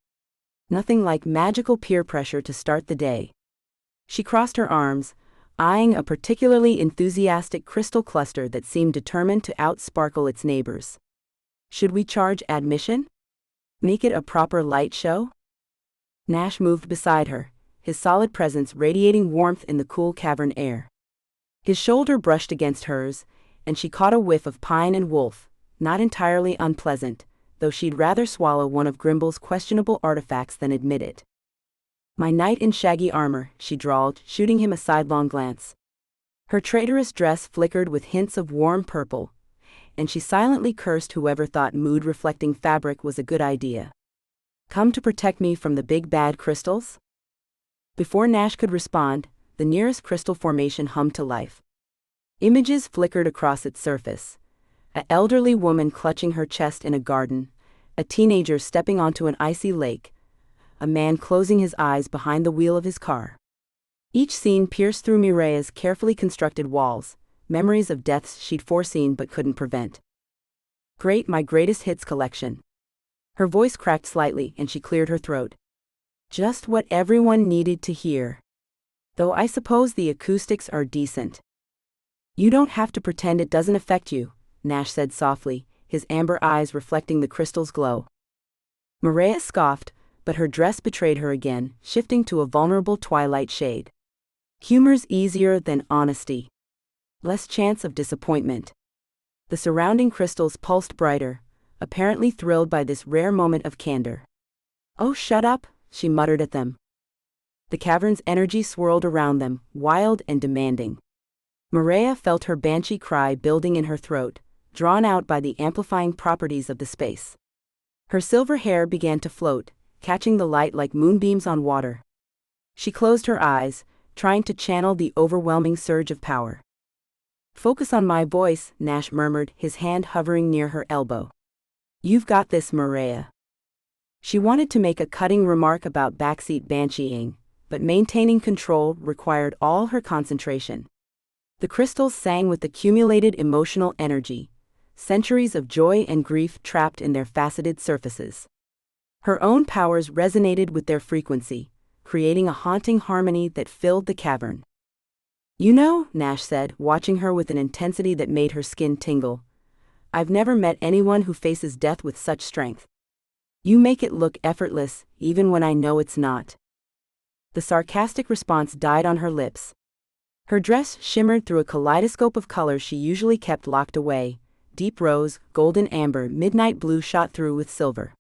Nothing like magical peer pressure to start the day. She crossed her arms, eyeing a particularly enthusiastic crystal cluster that seemed determined to outsparkle its neighbors. "Should we charge admission? Make it a proper light show?" Nash moved beside her, his solid presence radiating warmth in the cool cavern air. His shoulder brushed against hers, and she caught a whiff of pine and wolf, not entirely unpleasant, though she'd rather swallow one of Grimble's questionable artifacts than admit it. "My knight in shaggy armor," she drawled, shooting him a sidelong glance. Her traitorous dress flickered with hints of warm purple, and she silently cursed whoever thought mood-reflecting fabric was a good idea. "Come to protect me from the big bad crystals?" Before Nash could respond, the nearest crystal formation hummed to life. Images flickered across its surface. An elderly woman clutching her chest in a garden, a teenager stepping onto an icy lake, a man closing his eyes behind the wheel of his car. Each scene pierced through Mireya's carefully constructed walls, memories of deaths she'd foreseen but couldn't prevent. "Great, my greatest hits collection." Her voice cracked slightly and she cleared her throat. "Just what everyone needed to hear. Though I suppose the acoustics are decent." "You don't have to pretend it doesn't affect you," Nash said softly, his amber eyes reflecting the crystal's glow. Mireya scoffed, but her dress betrayed her again, shifting to a vulnerable twilight shade. "Humor's easier than honesty. Less chance of disappointment." The surrounding crystals pulsed brighter, apparently thrilled by this rare moment of candor. "Oh, shut up," she muttered at them. The cavern's energy swirled around them, wild and demanding. Mireya felt her banshee cry building in her throat, drawn out by the amplifying properties of the space. Her silver hair began to float, catching the light like moonbeams on water. She closed her eyes, trying to channel the overwhelming surge of power. "Focus on my voice," Nash murmured, his hand hovering near her elbow. "You've got this, Mireya." She wanted to make a cutting remark about backseat bansheeing, but maintaining control required all her concentration. The crystals sang with accumulated emotional energy, centuries of joy and grief trapped in their faceted surfaces. Her own powers resonated with their frequency, creating a haunting harmony that filled the cavern. "You know," Nash said, watching her with an intensity that made her skin tingle, "I've never met anyone who faces death with such strength. You make it look effortless, even when I know it's not." The sarcastic response died on her lips. Her dress shimmered through a kaleidoscope of colors she usually kept locked away: deep rose, golden amber, midnight blue shot through with silver.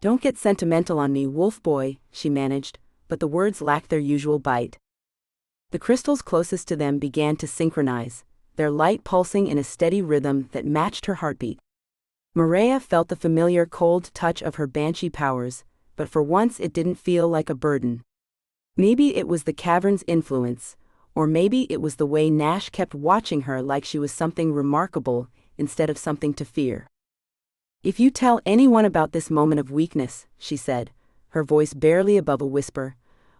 "Don't get sentimental on me, wolf boy," she managed, but the words lacked their usual bite. The crystals closest to them began to synchronize, their light pulsing in a steady rhythm that matched her heartbeat. Mireya felt the familiar cold touch of her banshee powers, but for once it didn't feel like a burden. Maybe it was the cavern's influence, or maybe it was the way Nash kept watching her like she was something remarkable instead of something to fear. "If you tell anyone about this moment of weakness," she said, her voice barely above a whisper,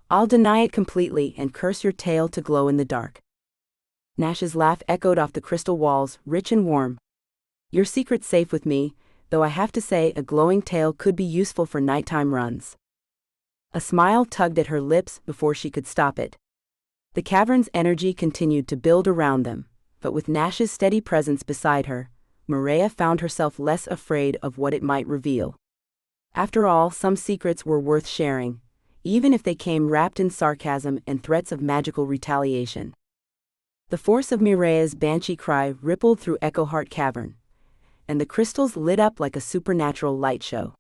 "I'll deny it completely and curse your tail to glow in the dark." Nash's laugh echoed off the crystal walls, rich and warm. "Your secret's safe with me, though I have to say a glowing tail could be useful for nighttime runs." A smile tugged at her lips before she could stop it. The cavern's energy continued to build around them, but with Nash's steady presence beside her, Mireya found herself less afraid of what it might reveal. After all, some secrets were worth sharing, even if they came wrapped in sarcasm and threats of magical retaliation. The force of Mireya's banshee cry rippled through Echoheart Cavern, and the crystals lit up like a supernatural light show.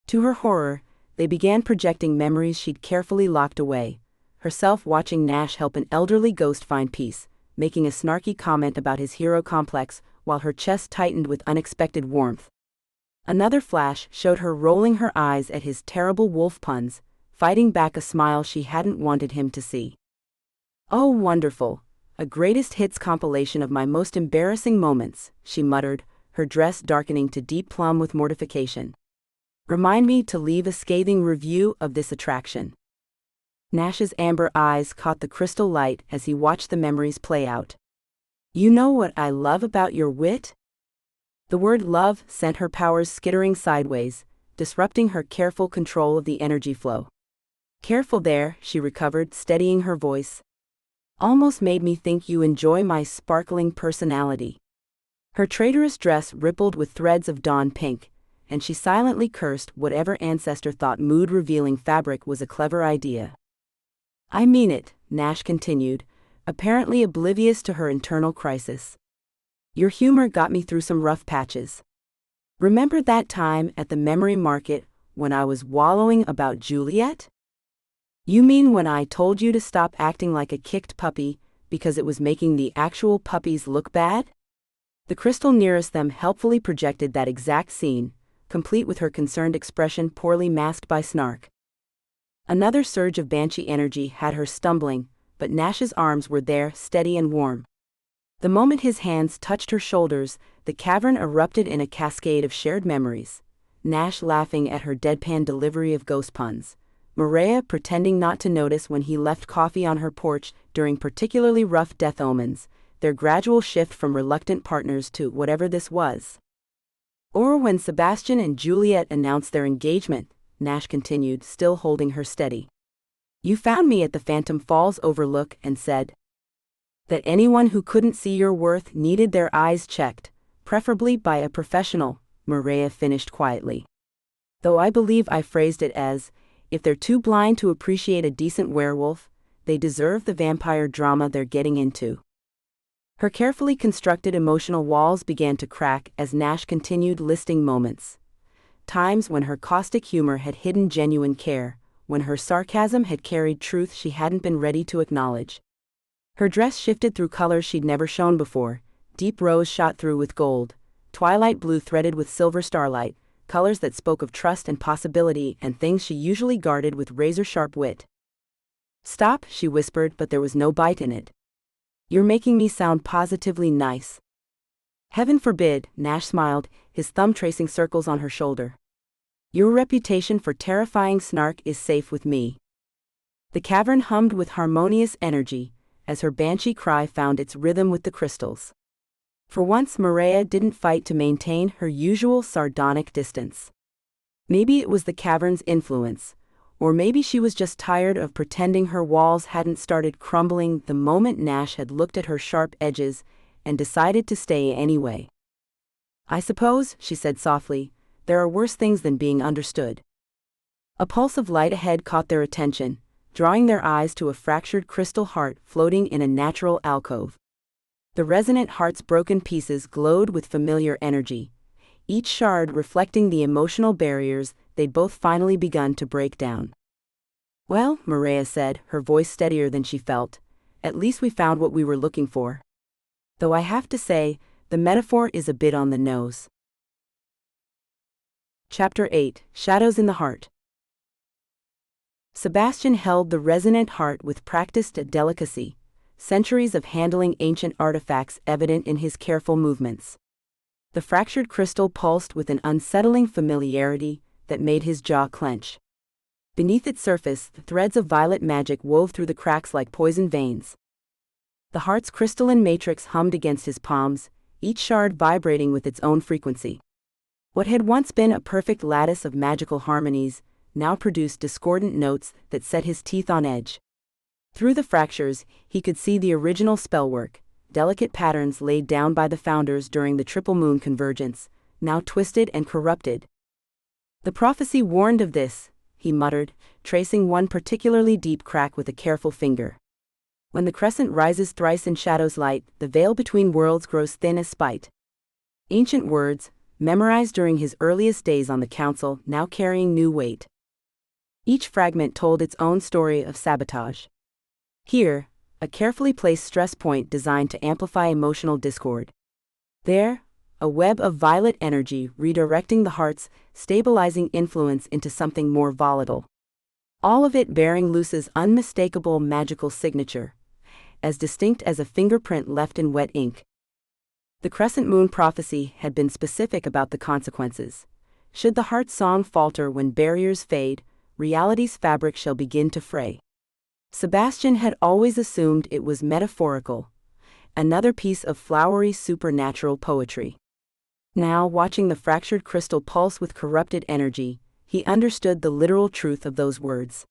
To her horror, they began projecting memories she'd carefully locked away, herself watching Nash help an elderly ghost find peace, making a snarky comment about his hero complex while her chest tightened with unexpected warmth. Another flash showed her rolling her eyes at his terrible wolf puns, fighting back a smile she hadn't wanted him to see. "Oh, wonderful, a greatest hits compilation of my most embarrassing moments," she muttered, her dress darkening to deep plum with mortification. "Remind me to leave a scathing review of this attraction." Nash's amber eyes caught the crystal light as he watched the memories play out. "You know what I love about your wit?" The word love sent her powers skittering sideways, disrupting her careful control of the energy flow. "Careful there," she recovered, steadying her voice. "Almost made me think you enjoy my sparkling personality." Her traitorous dress rippled with threads of dawn pink, and she silently cursed whatever ancestor thought mood-revealing fabric was a clever idea. "I mean it," Nash continued, apparently oblivious to her internal crisis. Your humor got me through some rough patches. Remember that time at the memory market when I was wallowing about Juliet? You mean when I told you to stop acting like a kicked puppy because it was making the actual puppies look bad? The crystal nearest them helpfully projected that exact scene, complete with her concerned expression poorly masked by snark. Another surge of Banshee energy had her stumbling, but Nash's arms were there, steady and warm. The moment his hands touched her shoulders, the cavern erupted in a cascade of shared memories. Nash laughing at her deadpan delivery of ghost puns. Mireya pretending not to notice when he left coffee on her porch during particularly rough death omens, their gradual shift from reluctant partners to whatever this was. Or when Sebastian and Juliet announced their engagement, Nash continued, still holding her steady. You found me at the Phantom Falls Overlook and said that anyone who couldn't see your worth needed their eyes checked, preferably by a professional, Mireya finished quietly. Though I believe I phrased it as, if they're too blind to appreciate a decent werewolf, they deserve the vampire drama they're getting into. Her carefully constructed emotional walls began to crack as Nash continued listing moments. Times when her caustic humor had hidden genuine care, when her sarcasm had carried truth she hadn't been ready to acknowledge. Her dress shifted through colors she'd never shown before, deep rose shot through with gold, twilight blue threaded with silver starlight, colors that spoke of trust and possibility and things she usually guarded with razor-sharp wit. Stop, she whispered, but there was no bite in it. You're making me sound positively nice. Heaven forbid, Nash smiled, his thumb tracing circles on her shoulder. Your reputation for terrifying snark is safe with me. The cavern hummed with harmonious energy, as her banshee cry found its rhythm with the crystals. For once Mireya didn't fight to maintain her usual sardonic distance. Maybe it was the cavern's influence, or maybe she was just tired of pretending her walls hadn't started crumbling the moment Nash had looked at her sharp edges and decided to stay anyway. I suppose, she said softly, there are worse things than being understood. A pulse of light ahead caught their attention, drawing their eyes to a fractured crystal heart floating in a natural alcove. The resonant heart's broken pieces glowed with familiar energy, each shard reflecting the emotional barriers they'd both finally begun to break down. Well, Mireya said, her voice steadier than she felt, at least we found what we were looking for. Though I have to say, the metaphor is a bit on the nose. Chapter 8, Shadows in the Heart. Sebastian held the resonant heart with practiced delicacy, centuries of handling ancient artifacts evident in his careful movements. The fractured crystal pulsed with an unsettling familiarity that made his jaw clench. Beneath its surface, the threads of violet magic wove through the cracks like poison veins. The heart's crystalline matrix hummed against his palms, each shard vibrating with its own frequency. What had once been a perfect lattice of magical harmonies now produced discordant notes that set his teeth on edge. Through the fractures, he could see the original spellwork, delicate patterns laid down by the founders during the triple moon convergence, now twisted and corrupted. The prophecy warned of this, he muttered, tracing one particularly deep crack with a careful finger. When the crescent rises thrice in shadow's light, the veil between worlds grows thin as spite. Ancient words, memorized during his earliest days on the council, now carrying new weight. Each fragment told its own story of sabotage. Here, a carefully placed stress point designed to amplify emotional discord. There, a web of violet energy redirecting the heart's stabilizing influence into something more volatile. All of it bearing Luce's unmistakable magical signature, as distinct as a fingerprint left in wet ink. The crescent moon prophecy had been specific about the consequences. Should the heart's song falter when barriers fade, reality's fabric shall begin to fray. Sebastian had always assumed it was metaphorical, another piece of flowery supernatural poetry. Now, watching the fractured crystal pulse with corrupted energy, he understood the literal truth of those words.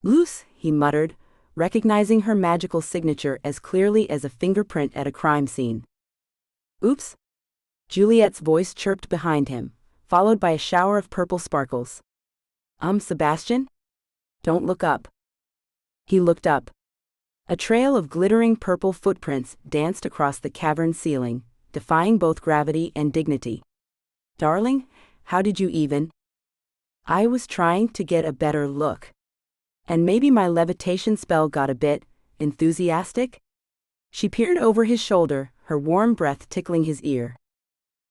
Luce, he muttered, recognizing her magical signature as clearly as a fingerprint at a crime scene. Oops! Juliet's voice chirped behind him, followed by a shower of purple sparkles. Sebastian? Don't look up. He looked up. A trail of glittering purple footprints danced across the cavern ceiling, defying both gravity and dignity. "Darling, how did you even?" "I was trying to get a better look. And maybe my levitation spell got a bit enthusiastic?" She peered over his shoulder, her warm breath tickling his ear.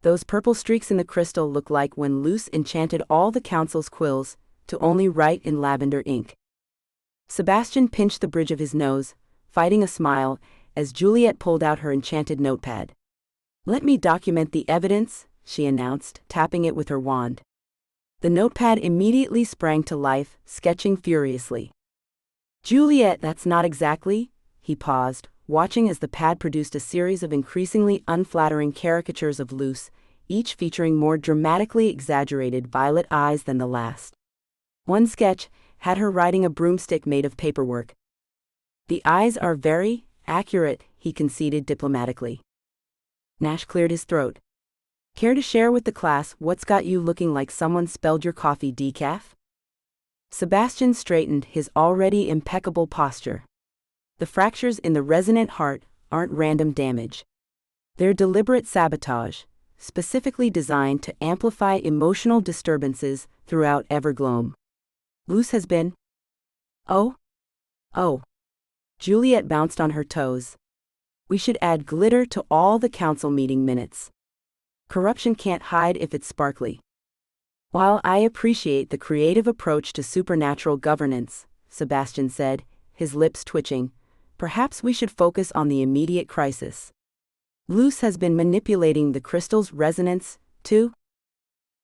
"Those purple streaks in the crystal look like when Luce enchanted all the council's quills to only write in lavender ink." Sebastian pinched the bridge of his nose, fighting a smile, as Juliet pulled out her enchanted notepad. "Let me document the evidence," she announced, tapping it with her wand. The notepad immediately sprang to life, sketching furiously. "Juliet, that's not exactly..." He paused, watching as the pad produced a series of increasingly unflattering caricatures of Luce, each featuring more dramatically exaggerated violet eyes than the last. One sketch had her riding a broomstick made of paperwork. "The eyes are very accurate," he conceded diplomatically. Nash cleared his throat. "Care to share with the class what's got you looking like someone spelled your coffee decaf?" Sebastian straightened his already impeccable posture. "The fractures in the resonant heart aren't random damage. They're deliberate sabotage, specifically designed to amplify emotional disturbances throughout Evergloam. Luce has been..." "Oh? Oh." Juliet bounced on her toes. "We should add glitter to all the council meeting minutes. Corruption can't hide if it's sparkly." "While I appreciate the creative approach to supernatural governance," Sebastian said, his lips twitching, "perhaps we should focus on the immediate crisis. Luce has been manipulating the crystal's resonance, too."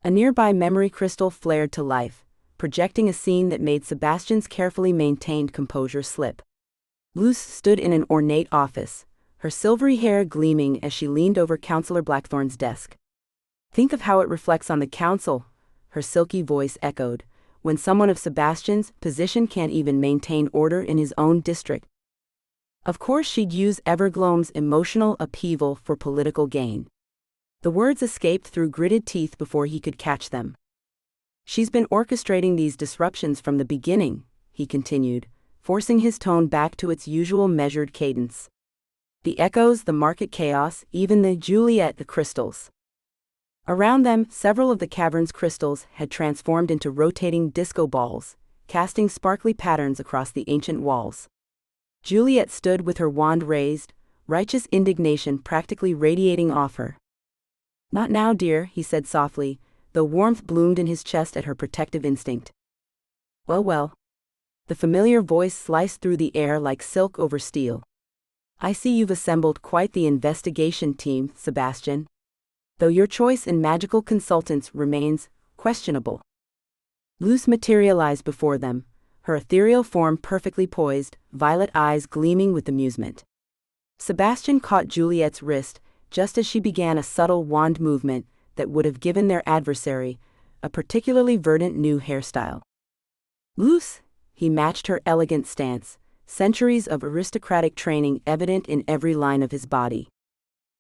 A nearby memory crystal flared to life, projecting a scene that made Sebastian's carefully maintained composure slip. Luce stood in an ornate office, her silvery hair gleaming as she leaned over Councillor Blackthorn's desk. "Think of how it reflects on the council," her silky voice echoed, "when someone of Sebastian's position can't even maintain order in his own district." Of course she'd use Evergloam's emotional upheaval for political gain. The words escaped through gritted teeth before he could catch them. "She's been orchestrating these disruptions from the beginning," he continued, forcing his tone back to its usual measured cadence. "The echoes, the market chaos, even the Juliet, the crystals." Around them, several of the cavern's crystals had transformed into rotating disco balls, casting sparkly patterns across the ancient walls. Juliet stood with her wand raised, righteous indignation practically radiating off her. "Not now, dear," he said softly, though warmth bloomed in his chest at her protective instinct. "Well, well." The familiar voice sliced through the air like silk over steel. "I see you've assembled quite the investigation team, Sebastian. Though your choice in magical consultants remains questionable." Luce materialized before them, her ethereal form perfectly poised, violet eyes gleaming with amusement. Sebastian caught Juliet's wrist just as she began a subtle wand movement that would have given their adversary a particularly verdant new hairstyle. "Luce," he matched her elegant stance, centuries of aristocratic training evident in every line of his body.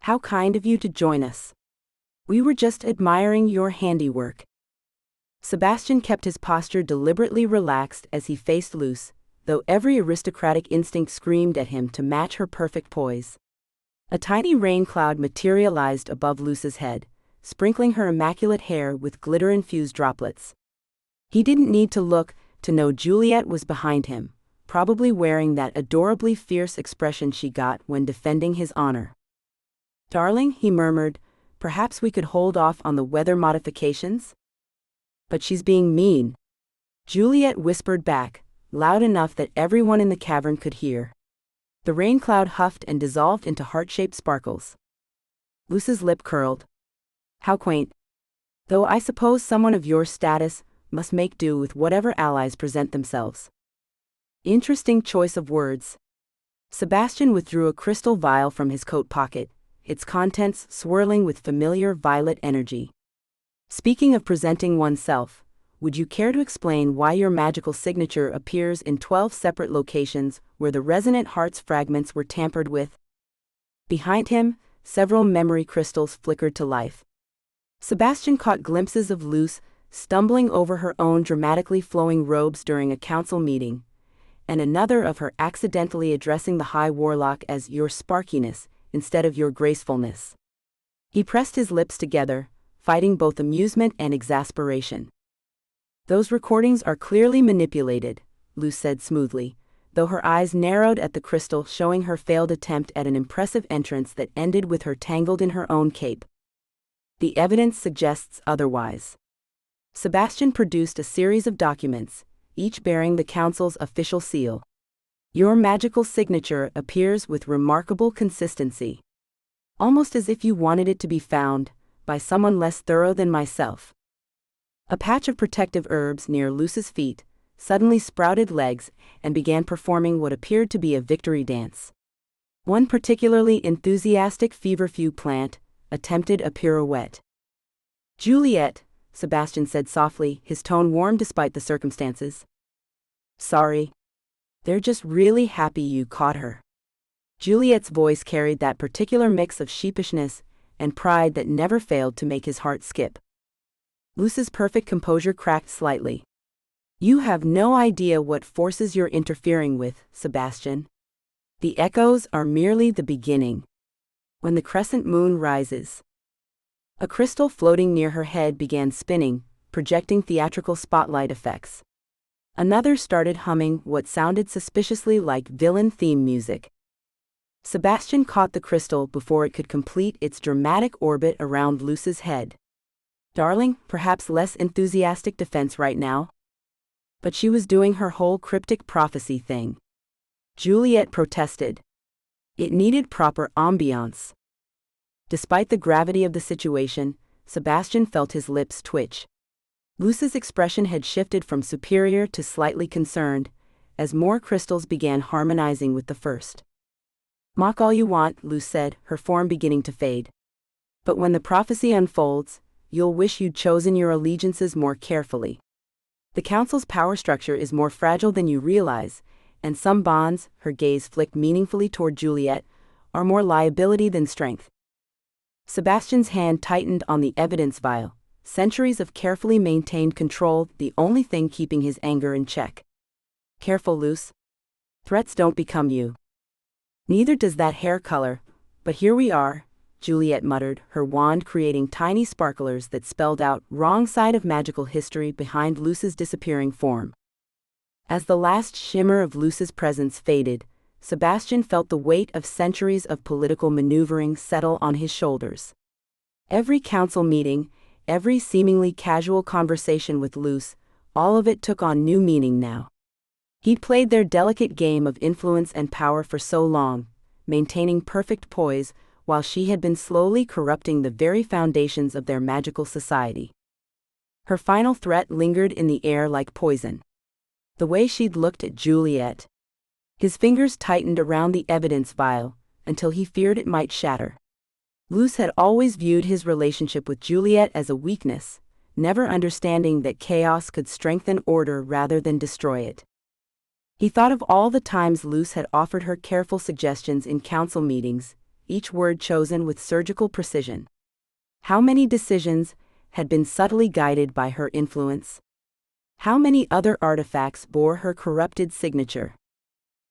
"How kind of you to join us. We were just admiring your handiwork." Sebastian kept his posture deliberately relaxed as he faced Luce, though every aristocratic instinct screamed at him to match her perfect poise. A tiny rain cloud materialized above Luce's head, sprinkling her immaculate hair with glitter-infused droplets. He didn't need to look to know Juliet was behind him, probably wearing that adorably fierce expression she got when defending his honor. "Darling," he murmured, "perhaps we could hold off on the weather modifications?" "But she's being mean," Juliet whispered back, loud enough that everyone in the cavern could hear. The rain cloud huffed and dissolved into heart-shaped sparkles. Luce's lip curled. "How quaint. Though I suppose someone of your status must make do with whatever allies present themselves." Interesting choice of words. Sebastian withdrew a crystal vial from his coat pocket, its contents swirling with familiar violet energy. "Speaking of presenting oneself, would you care to explain why your magical signature appears in 12 separate locations where the resonant heart's fragments were tampered with?" Behind him, several memory crystals flickered to life. Sebastian caught glimpses of Luce stumbling over her own dramatically flowing robes during a council meeting, and another of her accidentally addressing the High Warlock as "your sparkiness" instead of "your gracefulness." He pressed his lips together, fighting both amusement and exasperation. "Those recordings are clearly manipulated," Luce said smoothly, though her eyes narrowed at the crystal, showing her failed attempt at an impressive entrance that ended with her tangled in her own cape. "The evidence suggests otherwise." Sebastian produced a series of documents, each bearing the council's official seal. "Your magical signature appears with remarkable consistency. Almost as if you wanted it to be found by someone less thorough than myself." A patch of protective herbs near Luce's feet suddenly sprouted legs and began performing what appeared to be a victory dance. One particularly enthusiastic feverfew plant attempted a pirouette. "Juliet," Sebastian said softly, his tone warm despite the circumstances. "Sorry. They're just really happy you caught her." Juliet's voice carried that particular mix of sheepishness and pride that never failed to make his heart skip. Luce's perfect composure cracked slightly. "You have no idea what forces you're interfering with, Sebastian. The echoes are merely the beginning. When the crescent moon rises." A crystal floating near her head began spinning, projecting theatrical spotlight effects. Another started humming what sounded suspiciously like villain theme music. Sebastian caught the crystal before it could complete its dramatic orbit around Luce's head. "Darling, perhaps less enthusiastic defense right now." But she was doing her whole cryptic prophecy thing. Juliet protested. It needed proper ambiance. Despite the gravity of the situation, Sebastian felt his lips twitch. Luce's expression had shifted from superior to slightly concerned, as more crystals began harmonizing with the first. "Mock all you want," Luce said, her form beginning to fade. "But when the prophecy unfolds, you'll wish you'd chosen your allegiances more carefully. The council's power structure is more fragile than you realize, and some bonds," her gaze flicked meaningfully toward Juliet, "are more liability than strength." Sebastian's hand tightened on the evidence vial, centuries of carefully maintained control the only thing keeping his anger in check. "Careful, Luce. Threats don't become you. Neither does that hair color, but here we are," Juliet muttered, her wand creating tiny sparklers that spelled out "wrong side of magical history" behind Luce's disappearing form. As the last shimmer of Luce's presence faded, Sebastian felt the weight of centuries of political maneuvering settle on his shoulders. Every council meeting, every seemingly casual conversation with Luce, all of it took on new meaning now. He'd played their delicate game of influence and power for so long, maintaining perfect poise, while she had been slowly corrupting the very foundations of their magical society. Her final threat lingered in the air like poison. The way she'd looked at Juliet. His fingers tightened around the evidence vial, until he feared it might shatter. Luce had always viewed his relationship with Juliet as a weakness, never understanding that chaos could strengthen order rather than destroy it. He thought of all the times Luce had offered her careful suggestions in council meetings, each word chosen with surgical precision. How many decisions had been subtly guided by her influence? How many other artifacts bore her corrupted signature?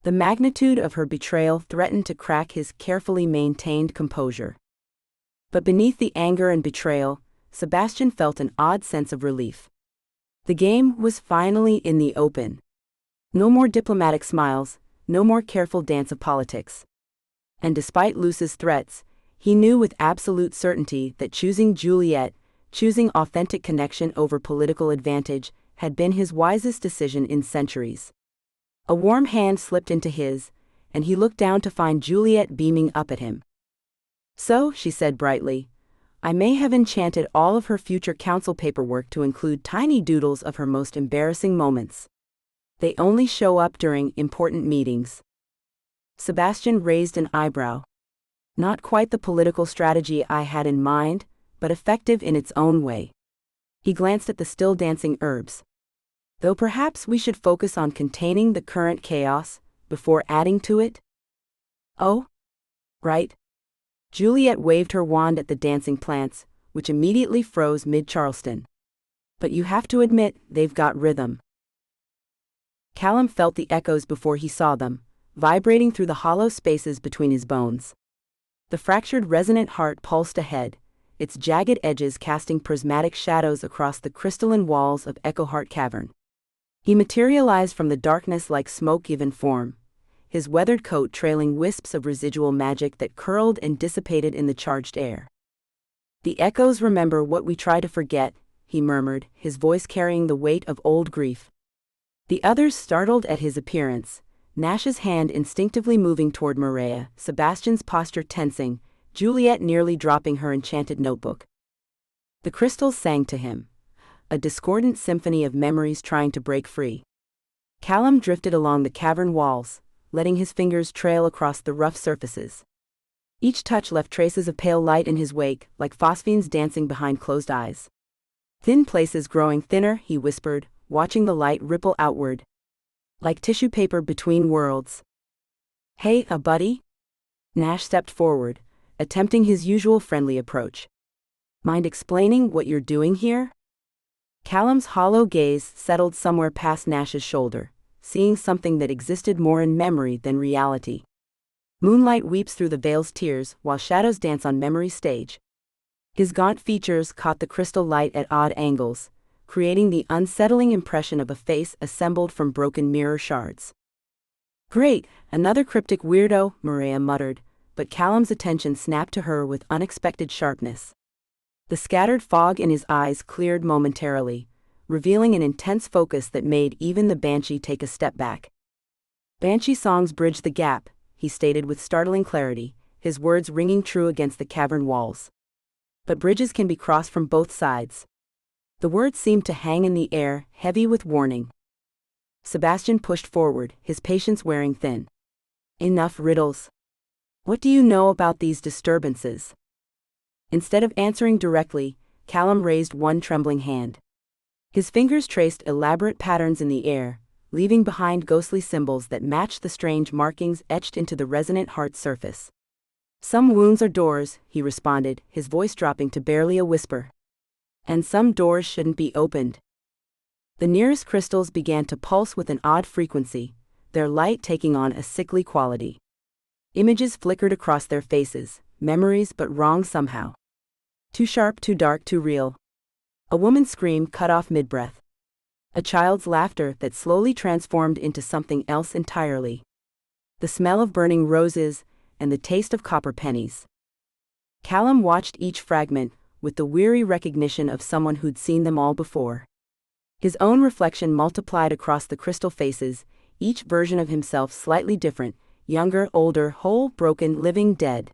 The magnitude of her betrayal threatened to crack his carefully maintained composure. But beneath the anger and betrayal, Sebastian felt an odd sense of relief. The game was finally in the open. No more diplomatic smiles, no more careful dance of politics. And despite Luce's threats, he knew with absolute certainty that choosing Juliet, choosing authentic connection over political advantage, had been his wisest decision in centuries. A warm hand slipped into his, and he looked down to find Juliet beaming up at him. "So," she said brightly, "I may have enchanted all of her future council paperwork to include tiny doodles of her most embarrassing moments. They only show up during important meetings." Sebastian raised an eyebrow. "Not quite the political strategy I had in mind, but effective in its own way." He glanced at the still dancing herbs. "Though perhaps we should focus on containing the current chaos before adding to it?" "Oh? Right." Juliet waved her wand at the dancing plants, which immediately froze mid-Charleston. "But you have to admit, they've got rhythm." Callum felt the echoes before he saw them, vibrating through the hollow spaces between his bones. The fractured resonant heart pulsed ahead, its jagged edges casting prismatic shadows across the crystalline walls of Echoheart Cavern. He materialized from the darkness like smoke-given form, his weathered coat trailing wisps of residual magic that curled and dissipated in the charged air. "The echoes remember what we try to forget," he murmured, his voice carrying the weight of old grief. The others startled at his appearance, Nash's hand instinctively moving toward Mireya, Sebastian's posture tensing, Juliet nearly dropping her enchanted notebook. The crystals sang to him, a discordant symphony of memories trying to break free. Callum drifted along the cavern walls, letting his fingers trail across the rough surfaces. Each touch left traces of pale light in his wake, like phosphines dancing behind closed eyes. "Thin places growing thinner," he whispered, watching the light ripple outward. "Like tissue paper between worlds." "Hey, a buddy?" Nash stepped forward, attempting his usual friendly approach. "Mind explaining what you're doing here?" Callum's hollow gaze settled somewhere past Nash's shoulder, seeing something that existed more in memory than reality. Moonlight weeps through the veil's tears while shadows dance on memory's stage. His gaunt features caught the crystal light at odd angles, creating the unsettling impression of a face assembled from broken mirror shards. "Great, another cryptic weirdo," Mireya muttered, but Callum's attention snapped to her with unexpected sharpness. The scattered fog in his eyes cleared momentarily, revealing an intense focus that made even the Banshee take a step back. "Banshee songs bridge the gap," he stated with startling clarity, his words ringing true against the cavern walls. "But bridges can be crossed from both sides." The words seemed to hang in the air, heavy with warning. Sebastian pushed forward, his patience wearing thin. "Enough riddles. What do you know about these disturbances?" Instead of answering directly, Callum raised one trembling hand. His fingers traced elaborate patterns in the air, leaving behind ghostly symbols that matched the strange markings etched into the resonant heart surface. "Some wounds are doors," he responded, his voice dropping to barely a whisper. "And some doors shouldn't be opened." The nearest crystals began to pulse with an odd frequency, their light taking on a sickly quality. Images flickered across their faces, memories but wrong somehow. Too sharp, too dark, too real. A woman's scream cut off mid-breath. A child's laughter that slowly transformed into something else entirely. The smell of burning roses, and the taste of copper pennies. Callum watched each fragment, with the weary recognition of someone who'd seen them all before. His own reflection multiplied across the crystal faces, each version of himself slightly different, younger, older, whole, broken, living, dead.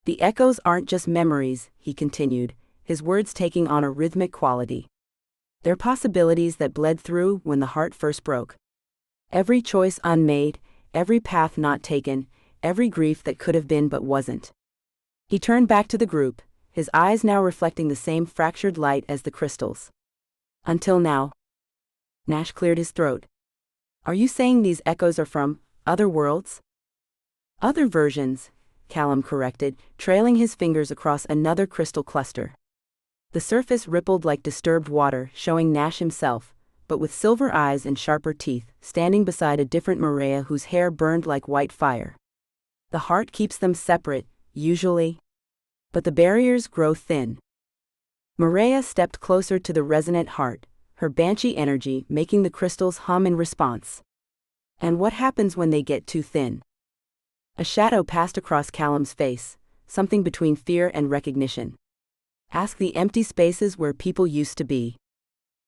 "The echoes aren't just memories," he continued, his words taking on a rhythmic quality. "They're possibilities that bled through when the heart first broke. Every choice unmade, every path not taken, every grief that could have been but wasn't." He turned back to the group, his eyes now reflecting the same fractured light as the crystals. "Until now." Nash cleared his throat. "Are you saying these echoes are from other worlds?" "Other versions," Callum corrected, trailing his fingers across another crystal cluster. The surface rippled like disturbed water, showing Nash himself, but with silver eyes and sharper teeth, standing beside a different Mireya whose hair burned like white fire. "The heart keeps them separate, usually. But the barriers grow thin." Mireya stepped closer to the resonant heart, her banshee energy making the crystals hum in response. "And what happens when they get too thin?" A shadow passed across Callum's face, something between fear and recognition. "Ask the empty spaces where people used to be.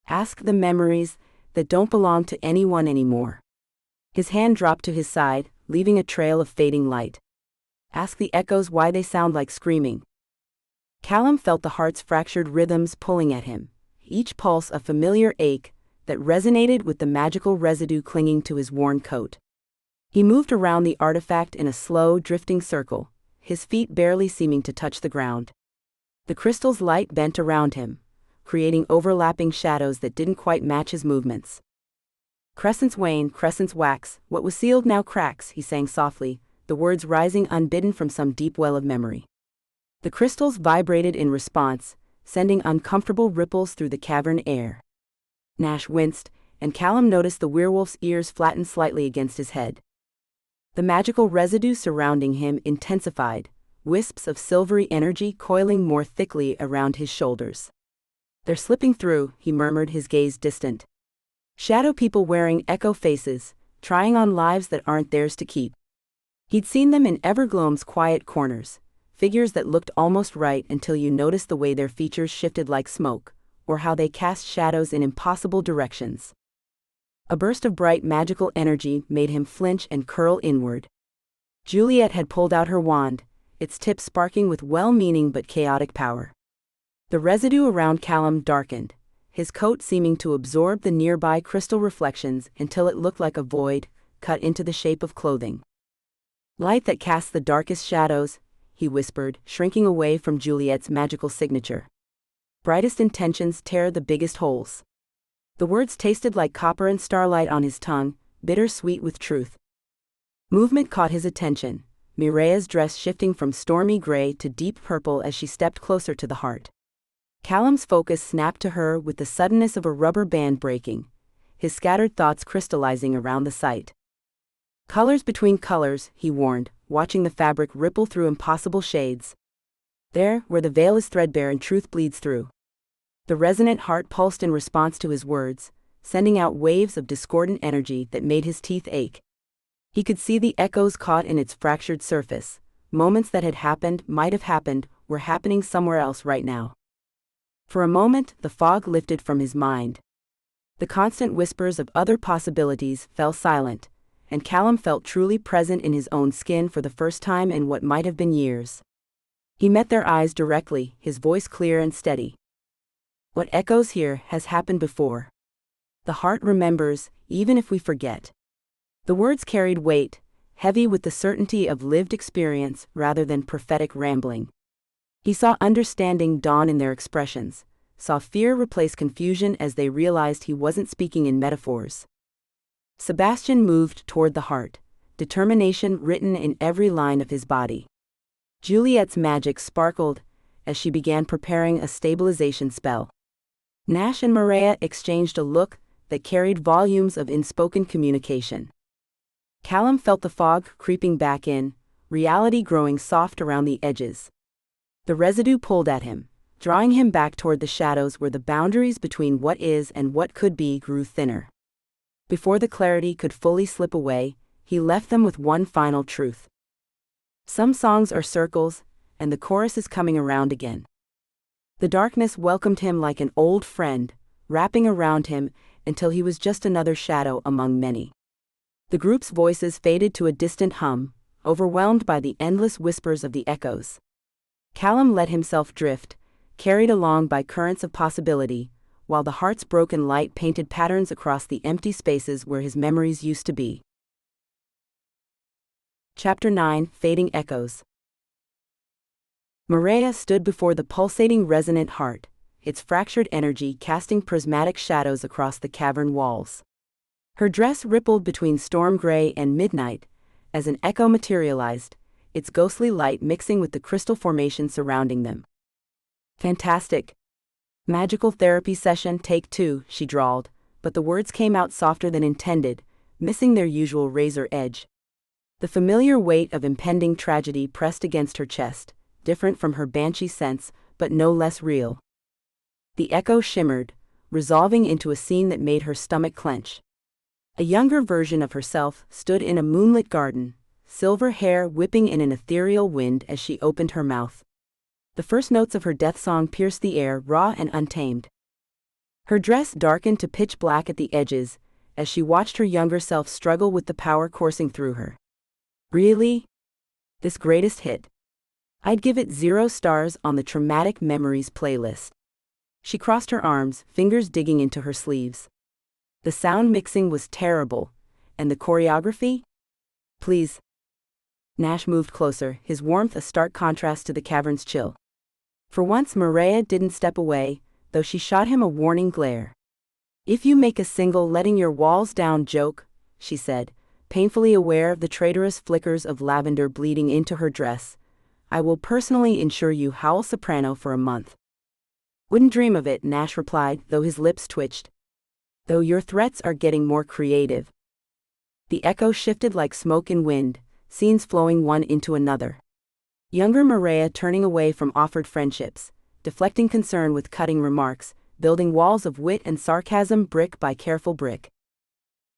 Ask the memories that don't belong to anyone anymore." His hand dropped to his side, leaving a trail of fading light. "Ask the echoes why they sound like screaming." Callum felt the heart's fractured rhythms pulling at him, each pulse a familiar ache that resonated with the magical residue clinging to his worn coat. He moved around the artifact in a slow, drifting circle, his feet barely seeming to touch the ground. The crystal's light bent around him, creating overlapping shadows that didn't quite match his movements. "Crescents wane, crescents wax, what was sealed now cracks," he sang softly, the words rising unbidden from some deep well of memory. The crystals vibrated in response, sending uncomfortable ripples through the cavern air. Nash winced, and Callum noticed the werewolf's ears flatten slightly against his head. The magical residue surrounding him intensified, wisps of silvery energy coiling more thickly around his shoulders. "They're slipping through," he murmured, his gaze distant. "Shadow people wearing echo faces, trying on lives that aren't theirs to keep." He'd seen them in Evergloam's quiet corners, figures that looked almost right until you noticed the way their features shifted like smoke, or how they cast shadows in impossible directions. A burst of bright magical energy made him flinch and curl inward. Juliet had pulled out her wand, its tip sparking with well-meaning but chaotic power. The residue around Callum darkened, his coat seeming to absorb the nearby crystal reflections until it looked like a void, cut into the shape of clothing. "Light that casts the darkest shadows," he whispered, shrinking away from Juliet's magical signature. "Brightest intentions tear the biggest holes." The words tasted like copper and starlight on his tongue, bitter-sweet with truth. Movement caught his attention, Mireya's dress shifting from stormy gray to deep purple as she stepped closer to the heart. Callum's focus snapped to her with the suddenness of a rubber band breaking, his scattered thoughts crystallizing around the sight. "Colors between colors," he warned, watching the fabric ripple through impossible shades. "There, where the veil is threadbare and truth bleeds through." The resonant heart pulsed in response to his words, sending out waves of discordant energy that made his teeth ache. He could see the echoes caught in its fractured surface. Moments that had happened, might have happened, were happening somewhere else right now. For a moment, the fog lifted from his mind. The constant whispers of other possibilities fell silent, and Callum felt truly present in his own skin for the first time in what might have been years. He met their eyes directly, his voice clear and steady. "What echoes here has happened before. The heart remembers, even if we forget." The words carried weight, heavy with the certainty of lived experience rather than prophetic rambling. He saw understanding dawn in their expressions, saw fear replace confusion as they realized he wasn't speaking in metaphors. Sebastian moved toward the heart, determination written in every line of his body. Juliet's magic sparkled as she began preparing a stabilization spell. Nash and Mireya exchanged a look that carried volumes of unspoken communication. Callum felt the fog creeping back in, reality growing soft around the edges. The residue pulled at him, drawing him back toward the shadows where the boundaries between what is and what could be grew thinner. Before the clarity could fully slip away, he left them with one final truth. Some songs are circles, and the chorus is coming around again. The darkness welcomed him like an old friend, wrapping around him until he was just another shadow among many. The group's voices faded to a distant hum, overwhelmed by the endless whispers of the echoes. Callum let himself drift, carried along by currents of possibility, while the heart's broken light painted patterns across the empty spaces where his memories used to be. Chapter 9: Fading Echoes. Mireya stood before the pulsating resonant heart, its fractured energy casting prismatic shadows across the cavern walls. Her dress rippled between storm gray and midnight, as an echo materialized, its ghostly light mixing with the crystal formation surrounding them. "Fantastic. Magical therapy session take 2, she drawled, but the words came out softer than intended, missing their usual razor edge. The familiar weight of impending tragedy pressed against her chest, different from her Banshee sense, but no less real. The echo shimmered, resolving into a scene that made her stomach clench. A younger version of herself stood in a moonlit garden, silver hair whipping in an ethereal wind as she opened her mouth. The first notes of her death song pierced the air, raw and untamed. Her dress darkened to pitch black at the edges, as she watched her younger self struggle with the power coursing through her. "Really? This greatest hit? I'd give it 0 stars on the Traumatic Memories playlist." She crossed her arms, fingers digging into her sleeves. The sound mixing was terrible, and the choreography? "Please." Nash moved closer, his warmth a stark contrast to the cavern's chill. For once Mireya didn't step away, though she shot him a warning glare. "If you make a single letting your walls down joke," she said, painfully aware of the traitorous flickers of lavender bleeding into her dress, "I will personally insure you howl soprano for a month." "Wouldn't dream of it," Nash replied, though his lips twitched. "Though your threats are getting more creative." The echo shifted like smoke and wind, scenes flowing one into another. Younger Mireya turning away from offered friendships, deflecting concern with cutting remarks, building walls of wit and sarcasm brick by careful brick.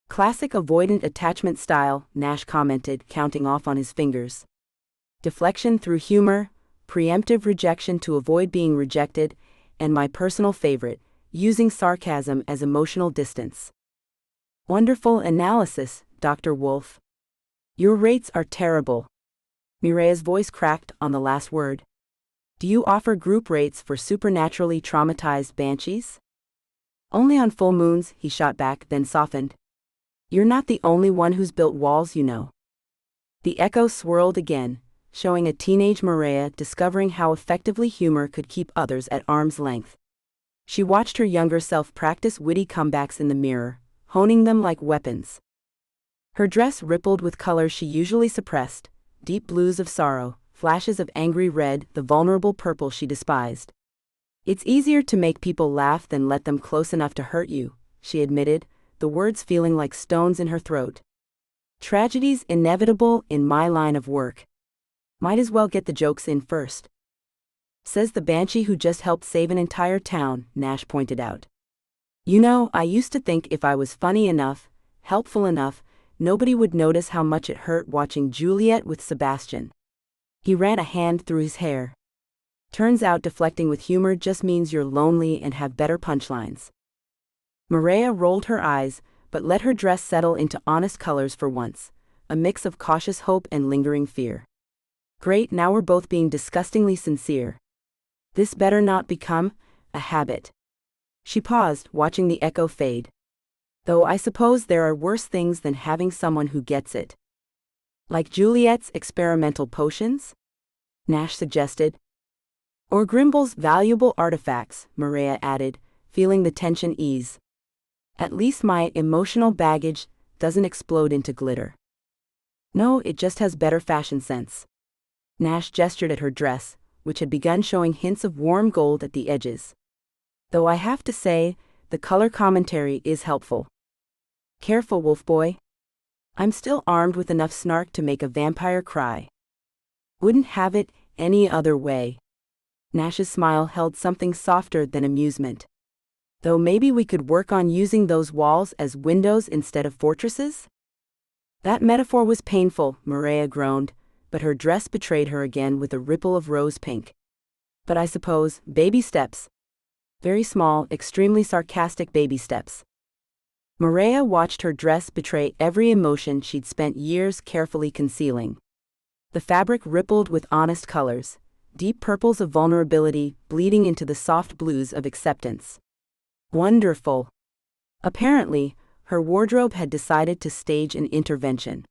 Classic avoidant attachment style, Nash commented, counting off on his fingers. Deflection through humor, preemptive rejection to avoid being rejected, and my personal favorite, using sarcasm as emotional distance. Wonderful analysis, Dr. Wolf. Your rates are terrible. Mireya's voice cracked on the last word. Do you offer group rates for supernaturally traumatized banshees? Only on full moons, he shot back, then softened. You're not the only one who's built walls, you know. The echo swirled again, showing a teenage Mireya discovering how effectively humor could keep others at arm's length. She watched her younger self practice witty comebacks in the mirror, honing them like weapons. Her dress rippled with colors she usually suppressed, deep blues of sorrow, flashes of angry red, the vulnerable purple she despised. It's easier to make people laugh than let them close enough to hurt you, she admitted, the words feeling like stones in her throat. Tragedy's inevitable in my line of work. Might as well get the jokes in first. Says the Banshee who just helped save an entire town, Nash pointed out. You know, I used to think if I was funny enough, helpful enough, nobody would notice how much it hurt watching Juliet with Sebastian. He ran a hand through his hair. Turns out deflecting with humor just means you're lonely and have better punchlines. Mireya rolled her eyes, but let her dress settle into honest colors for once, a mix of cautious hope and lingering fear. Great, now we're both being disgustingly sincere. This better not become a habit. She paused, watching the echo fade. Though I suppose there are worse things than having someone who gets it. Like Juliet's experimental potions? Nash suggested. Or Grimble's valuable artifacts, Mireya added, feeling the tension ease. At least my emotional baggage doesn't explode into glitter. No, it just has better fashion sense. Nash gestured at her dress, which had begun showing hints of warm gold at the edges. Though I have to say, the color commentary is helpful. Careful, wolf boy. I'm still armed with enough snark to make a vampire cry. Wouldn't have it any other way. Nash's smile held something softer than amusement. Though maybe we could work on using those walls as windows instead of fortresses? That metaphor was painful, Mireya groaned, but her dress betrayed her again with a ripple of rose pink. But I suppose, baby steps. Very small, extremely sarcastic baby steps. Mireya watched her dress betray every emotion she'd spent years carefully concealing. The fabric rippled with honest colors, deep purples of vulnerability bleeding into the soft blues of acceptance. Wonderful. Apparently, her wardrobe had decided to stage an intervention.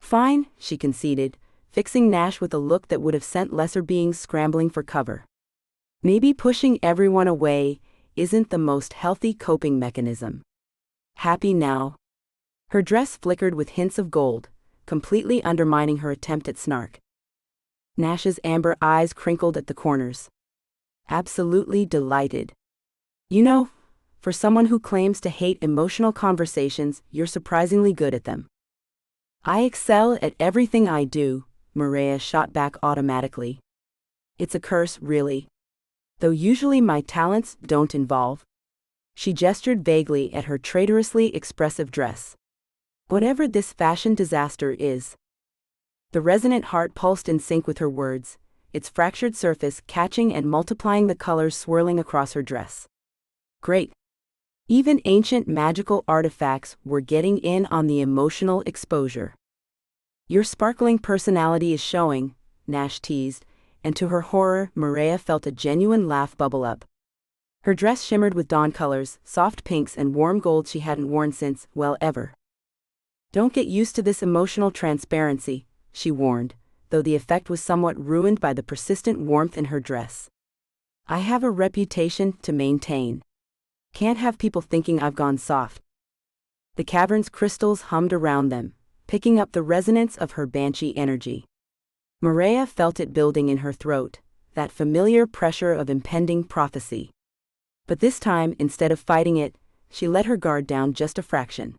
Fine, she conceded, fixing Nash with a look that would have sent lesser beings scrambling for cover. Maybe pushing everyone away isn't the most healthy coping mechanism. Happy now? Her dress flickered with hints of gold, completely undermining her attempt at snark. Nash's amber eyes crinkled at the corners. Absolutely delighted. You know, for someone who claims to hate emotional conversations, you're surprisingly good at them. I excel at everything I do, Mireya shot back automatically. It's a curse, really. Though usually my talents don't involve. She gestured vaguely at her traitorously expressive dress. Whatever this fashion disaster is. The resonant heart pulsed in sync with her words, its fractured surface catching and multiplying the colors swirling across her dress. Great. Even ancient magical artifacts were getting in on the emotional exposure. Your sparkling personality is showing, Nash teased, and to her horror, Mireya felt a genuine laugh bubble up. Her dress shimmered with dawn colors, soft pinks and warm gold she hadn't worn since, well, ever. Don't get used to this emotional transparency, she warned, though the effect was somewhat ruined by the persistent warmth in her dress. I have a reputation to maintain. Can't have people thinking I've gone soft. The cavern's crystals hummed around them, picking up the resonance of her banshee energy. Mireya felt it building in her throat, that familiar pressure of impending prophecy. But this time, instead of fighting it, she let her guard down just a fraction.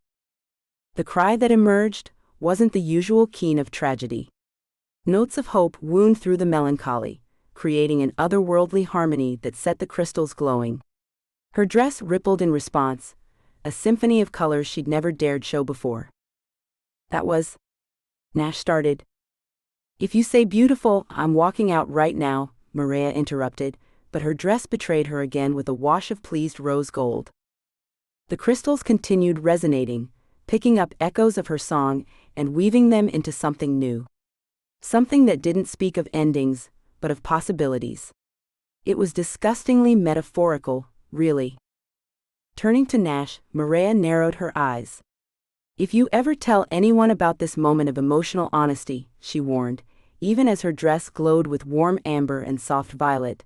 The cry that emerged wasn't the usual keen of tragedy. Notes of hope wound through the melancholy, creating an otherworldly harmony that set the crystals glowing. Her dress rippled in response, a symphony of colors she'd never dared show before. That was... Nash started. "If you say beautiful, I'm walking out right now," Mireya interrupted, but her dress betrayed her again with a wash of pleased rose gold. The crystals continued resonating, picking up echoes of her song and weaving them into something new. Something that didn't speak of endings, but of possibilities. It was disgustingly metaphorical, really. Turning to Nash, Mireya narrowed her eyes. "If you ever tell anyone about this moment of emotional honesty," she warned, even as her dress glowed with warm amber and soft violet,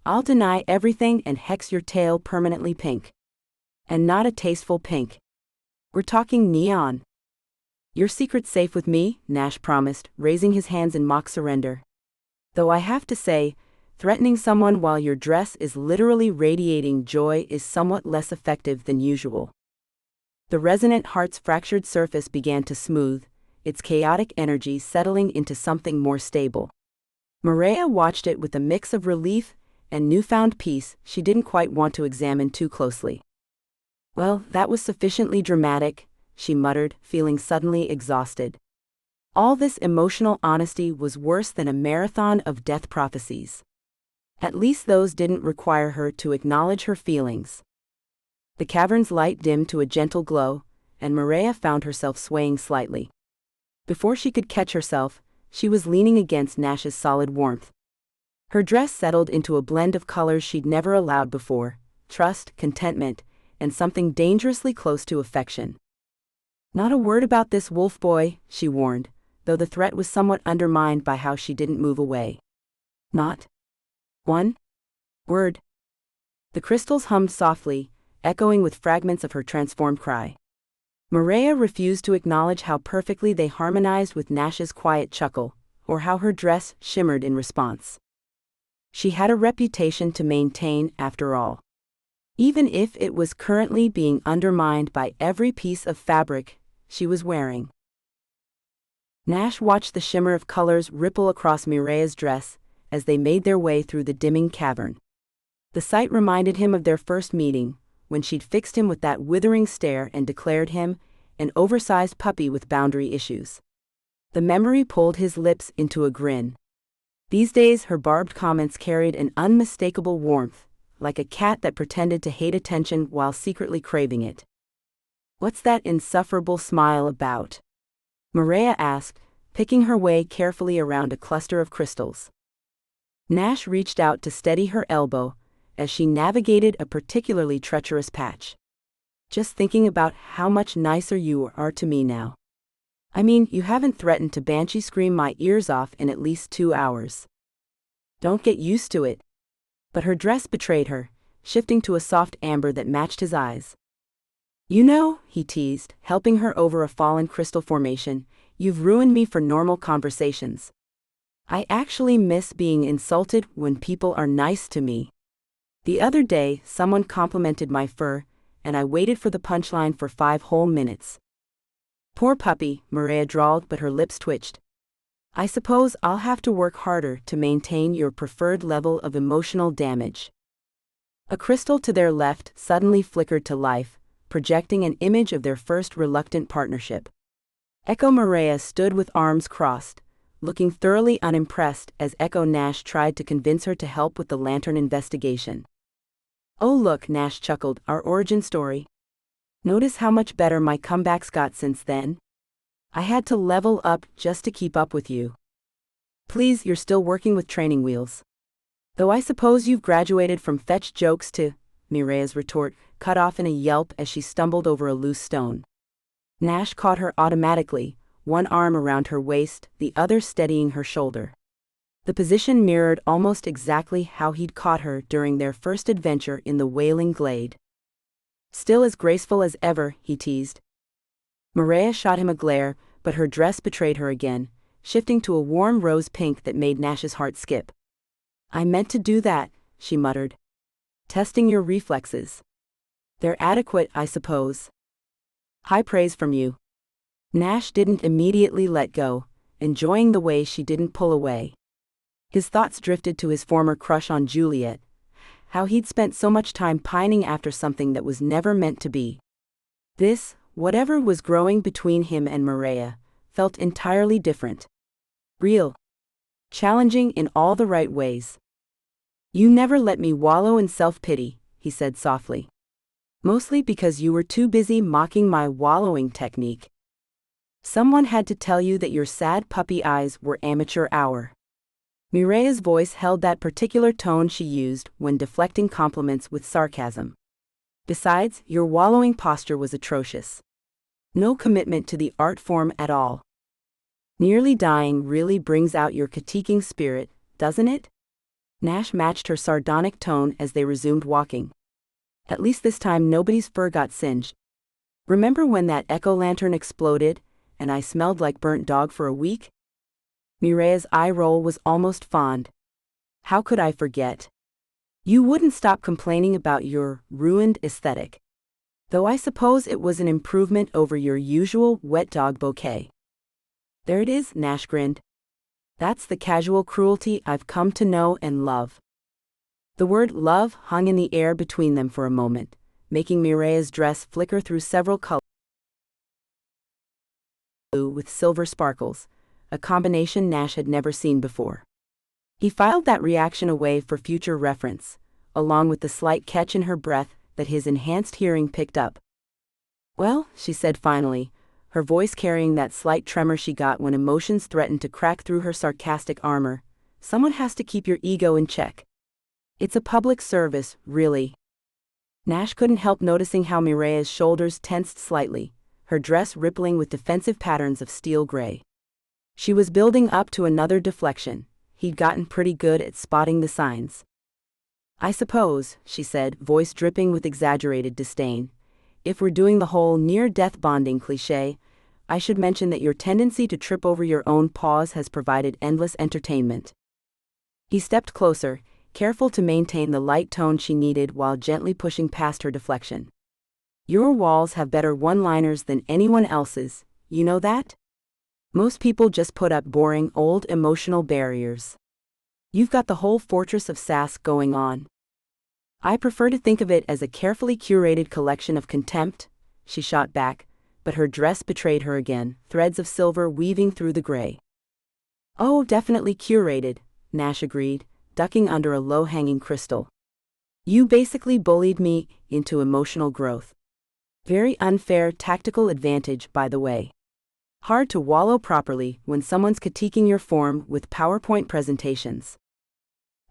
"I'll deny everything and hex your tail permanently pink. And not a tasteful pink. We're talking neon." "Your secret's safe with me," Nash promised, raising his hands in mock surrender. "Though I have to say, threatening someone while your dress is literally radiating joy is somewhat less effective than usual." The resonant heart's fractured surface began to smooth, its chaotic energy settling into something more stable. Mireya watched it with a mix of relief and newfound peace she didn't quite want to examine too closely. "Well, that was sufficiently dramatic," she muttered, feeling suddenly exhausted. All this emotional honesty was worse than a marathon of death prophecies. At least those didn't require her to acknowledge her feelings. The cavern's light dimmed to a gentle glow, and Mireya found herself swaying slightly. Before she could catch herself, she was leaning against Nash's solid warmth. Her dress settled into a blend of colors she'd never allowed before: trust, contentment, and something dangerously close to affection. "Not a word about this, wolf boy," she warned, though the threat was somewhat undermined by how she didn't move away. "Not one word." The crystals hummed softly, echoing with fragments of her transformed cry. Mireya refused to acknowledge how perfectly they harmonized with Nash's quiet chuckle, or how her dress shimmered in response. She had a reputation to maintain, after all. Even if it was currently being undermined by every piece of fabric she was wearing. Nash watched the shimmer of colors ripple across Mireya's dress as they made their way through the dimming cavern. The sight reminded him of their first meeting, when she'd fixed him with that withering stare and declared him an oversized puppy with boundary issues. The memory pulled his lips into a grin. These days her barbed comments carried an unmistakable warmth, like a cat that pretended to hate attention while secretly craving it. "What's that insufferable smile about?" Mireya asked, picking her way carefully around a cluster of crystals. Nash reached out to steady her elbow as she navigated a particularly treacherous patch. "Just thinking about how much nicer you are to me now. I mean, you haven't threatened to Banshee scream my ears off in at least 2 hours. Don't get used to it." But her dress betrayed her, shifting to a soft amber that matched his eyes. "You know," he teased, helping her over a fallen crystal formation, "you've ruined me for normal conversations. I actually miss being insulted when people are nice to me. The other day, someone complimented my fur, and I waited for the punchline for 5 whole minutes." "Poor puppy," Mireya drawled, but her lips twitched. "I suppose I'll have to work harder to maintain your preferred level of emotional damage." A crystal to their left suddenly flickered to life, projecting an image of their first reluctant partnership. Echo Mireya stood with arms crossed, looking thoroughly unimpressed as Echo Nash tried to convince her to help with the lantern investigation. "Oh look," Nash chuckled, "our origin story. Notice how much better my comebacks got since then? I had to level up just to keep up with you." "Please, you're still working with training wheels. Though I suppose you've graduated from fetch jokes to..." Mireya's retort cut off in a yelp as she stumbled over a loose stone. Nash caught her automatically, one arm around her waist, the other steadying her shoulder. The position mirrored almost exactly how he'd caught her during their first adventure in the Wailing Glade. "Still as graceful as ever," he teased. Mireya shot him a glare, but her dress betrayed her again, shifting to a warm rose pink that made Nash's heart skip. "I meant to do that," she muttered. "Testing your reflexes. They're adequate, I suppose." "High praise from you." Nash didn't immediately let go, enjoying the way she didn't pull away. His thoughts drifted to his former crush on Juliet, how he'd spent so much time pining after something that was never meant to be. This, whatever was growing between him and Mireya, felt entirely different. Real. Challenging in all the right ways. "You never let me wallow in self-pity," he said softly. "Mostly because you were too busy mocking my wallowing technique. Someone had to tell you that your sad puppy eyes were amateur hour." Mireya's voice held that particular tone she used when deflecting compliments with sarcasm. "Besides, your wallowing posture was atrocious. No commitment to the art form at all. Nearly dying really brings out your critiquing spirit, doesn't it?" Nash matched her sardonic tone as they resumed walking. "At least this time nobody's fur got singed. Remember when that echo lantern exploded, and I smelled like burnt dog for a week?" Mireya's eye roll was almost fond. "How could I forget? You wouldn't stop complaining about your ruined aesthetic. Though I suppose it was an improvement over your usual wet dog bouquet." "There it is," Nash grinned. "That's the casual cruelty I've come to know and love." The word love hung in the air between them for a moment, making Mireya's dress flicker through several colors. Blue with silver sparkles, a combination Nash had never seen before. He filed that reaction away for future reference, along with the slight catch in her breath that his enhanced hearing picked up. "Well," she said finally, her voice carrying that slight tremor she got when emotions threatened to crack through her sarcastic armor, "someone has to keep your ego in check. It's a public service, really." Nash couldn't help noticing how Mireya's shoulders tensed slightly, her dress rippling with defensive patterns of steel gray. She was building up to another deflection. He'd gotten pretty good at spotting the signs. "I suppose," she said, voice dripping with exaggerated disdain, "if we're doing the whole near-death bonding cliché, I should mention that your tendency to trip over your own paws has provided endless entertainment." He stepped closer, careful to maintain the light tone she needed while gently pushing past her deflection. "Your walls have better one-liners than anyone else's, you know that? Most people just put up boring old emotional barriers. You've got the whole fortress of sass going on." "I prefer to think of it as a carefully curated collection of contempt," she shot back, but her dress betrayed her again, threads of silver weaving through the gray. "Oh, definitely curated," Nash agreed, ducking under a low-hanging crystal. "You basically bullied me into emotional growth. Very unfair tactical advantage, by the way. Hard to wallow properly when someone's critiquing your form with PowerPoint presentations."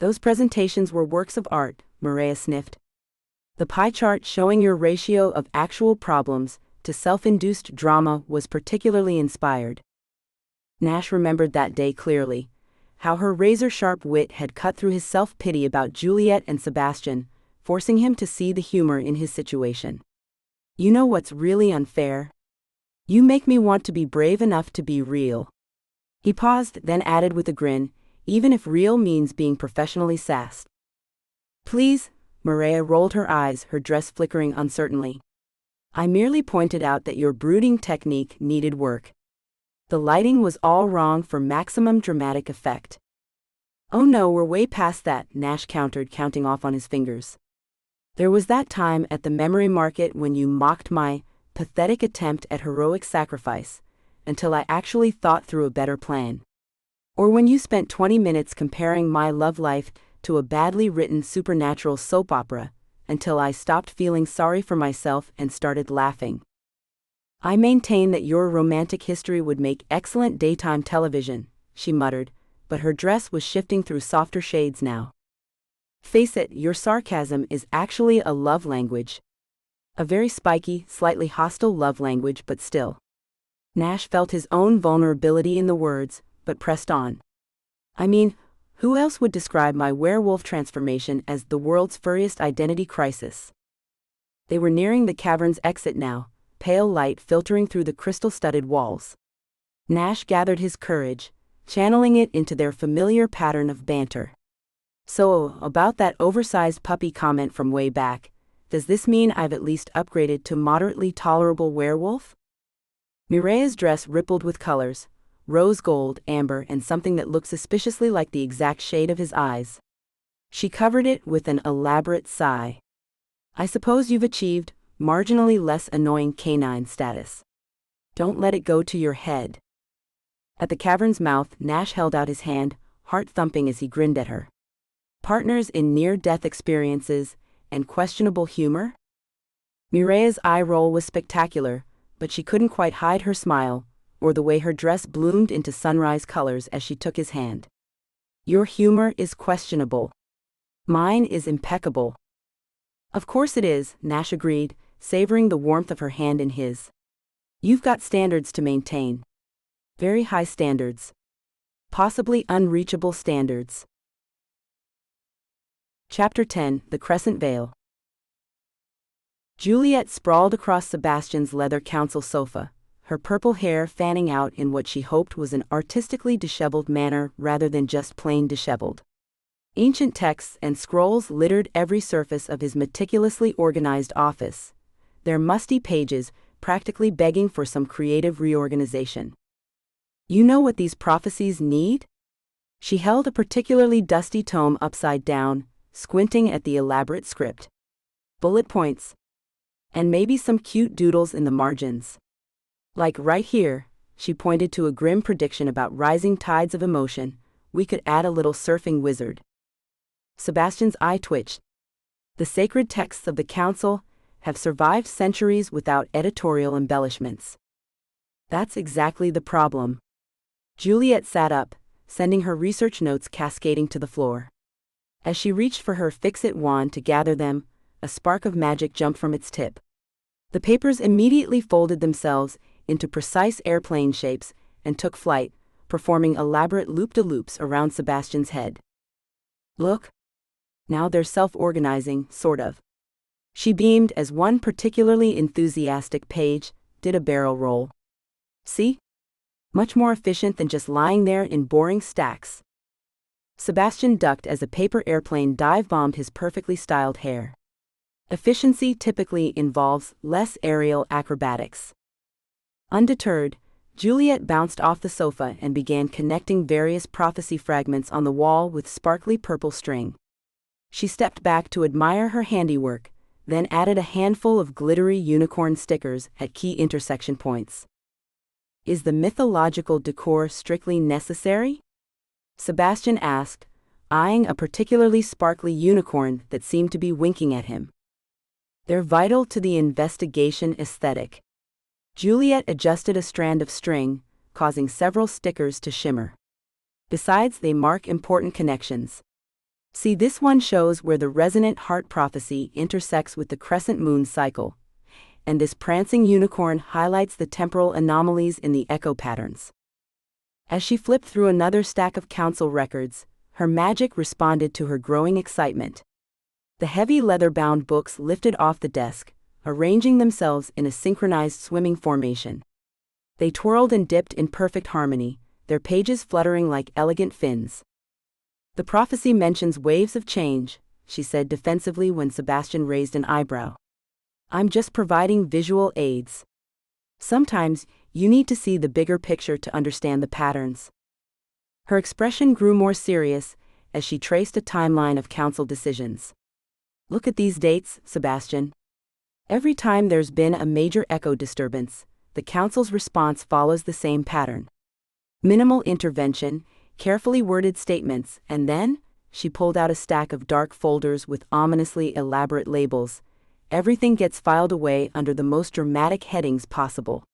"Those presentations were works of art," Mireya sniffed. "The pie chart showing your ratio of actual problems to self-induced drama was particularly inspired." Nash remembered that day clearly, how her razor-sharp wit had cut through his self-pity about Juliet and Sebastian, forcing him to see the humor in his situation. "You know what's really unfair? You make me want to be brave enough to be real." He paused, then added with a grin, "even if real means being professionally sassed." "Please," Mireya rolled her eyes, her dress flickering uncertainly. "I merely pointed out that your brooding technique needed work. The lighting was all wrong for maximum dramatic effect." "Oh no, we're way past that," Nash countered, counting off on his fingers. "There was that time at the memory market when you mocked my pathetic attempt at heroic sacrifice, until I actually thought through a better plan. Or when you spent 20 minutes comparing my love life to a badly written supernatural soap opera, until I stopped feeling sorry for myself and started laughing. I maintain that your romantic history would make excellent daytime television," she muttered, but her dress was shifting through softer shades now. "Face it, your sarcasm is actually a love language. A very spiky, slightly hostile love language, but still." Nash felt his own vulnerability in the words, but pressed on. "I mean, who else would describe my werewolf transformation as the world's furriest identity crisis?" They were nearing the cavern's exit now, pale light filtering through the crystal-studded walls. Nash gathered his courage, channeling it into their familiar pattern of banter. "So, about that oversized puppy comment from way back, does this mean I've at least upgraded to moderately tolerable werewolf?" Mireya's dress rippled with colors, rose gold, amber, and something that looked suspiciously like the exact shade of his eyes. She covered it with an elaborate sigh. I suppose you've achieved marginally less annoying canine status. Don't let it go to your head. At the cavern's mouth, Nash held out his hand, heart thumping as he grinned at her. Partners in near-death experiences and questionable humor? Mireya's eye roll was spectacular, but she couldn't quite hide her smile, or the way her dress bloomed into sunrise colors as she took his hand. Your humor is questionable. Mine is impeccable. Of course it is, Nash agreed, savoring the warmth of her hand in his. You've got standards to maintain. Very high standards. Possibly unreachable standards. Chapter 10, The Crescent Veil. Juliet sprawled across Sebastian's leather council sofa, her purple hair fanning out in what she hoped was an artistically disheveled manner rather than just plain disheveled. Ancient texts and scrolls littered every surface of his meticulously organized office, their musty pages practically begging for some creative reorganization. You know what these prophecies need? She held a particularly dusty tome upside down, squinting at the elaborate script. Bullet points. And maybe some cute doodles in the margins. Like right here, she pointed to a grim prediction about rising tides of emotion. We could add a little surfing wizard. Sebastian's eye twitched. The sacred texts of the council have survived centuries without editorial embellishments. That's exactly the problem. Juliet sat up, sending her research notes cascading to the floor. As she reached for her fix-it wand to gather them, a spark of magic jumped from its tip. The papers immediately folded themselves into precise airplane shapes and took flight, performing elaborate loop-de-loops around Sebastian's head. Look. Now they're self-organizing, sort of. She beamed as one particularly enthusiastic page did a barrel roll. See? Much more efficient than just lying there in boring stacks. Sebastian ducked as a paper airplane dive-bombed his perfectly styled hair. Efficiency typically involves less aerial acrobatics. Undeterred, Juliet bounced off the sofa and began connecting various prophecy fragments on the wall with sparkly purple string. She stepped back to admire her handiwork, then added a handful of glittery unicorn stickers at key intersection points. Is the mythological decor strictly necessary? Sebastian asked, eyeing a particularly sparkly unicorn that seemed to be winking at him. They're vital to the investigation aesthetic. Juliet adjusted a strand of string, causing several stickers to shimmer. Besides, they mark important connections. See, this one shows where the resonant heart prophecy intersects with the crescent moon cycle, and this prancing unicorn highlights the temporal anomalies in the echo patterns. As she flipped through another stack of council records, her magic responded to her growing excitement. The heavy leather-bound books lifted off the desk, arranging themselves in a synchronized swimming formation. They twirled and dipped in perfect harmony, their pages fluttering like elegant fins. The prophecy mentions waves of change, she said defensively when Sebastian raised an eyebrow. I'm just providing visual aids. Sometimes, you need to see the bigger picture to understand the patterns. Her expression grew more serious as she traced a timeline of council decisions. Look at these dates, Sebastian. Every time there's been a major echo disturbance, the council's response follows the same pattern. Minimal intervention, carefully worded statements, and then, she pulled out a stack of dark folders with ominously elaborate labels. Everything gets filed away under the most dramatic headings possible.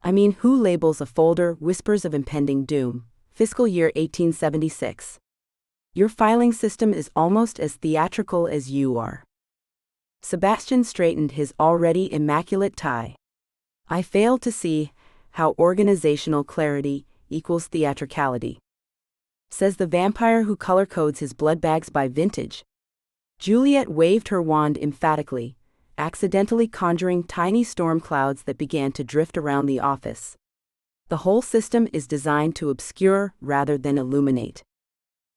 I mean, who labels a folder Whispers of Impending Doom, fiscal year 1876? Your filing system is almost as theatrical as you are. Sebastian straightened his already immaculate tie. I fail to see how organizational clarity equals theatricality. Says the vampire who color codes his blood bags by vintage. Juliet waved her wand emphatically, accidentally conjuring tiny storm clouds that began to drift around the office. The whole system is designed to obscure rather than illuminate.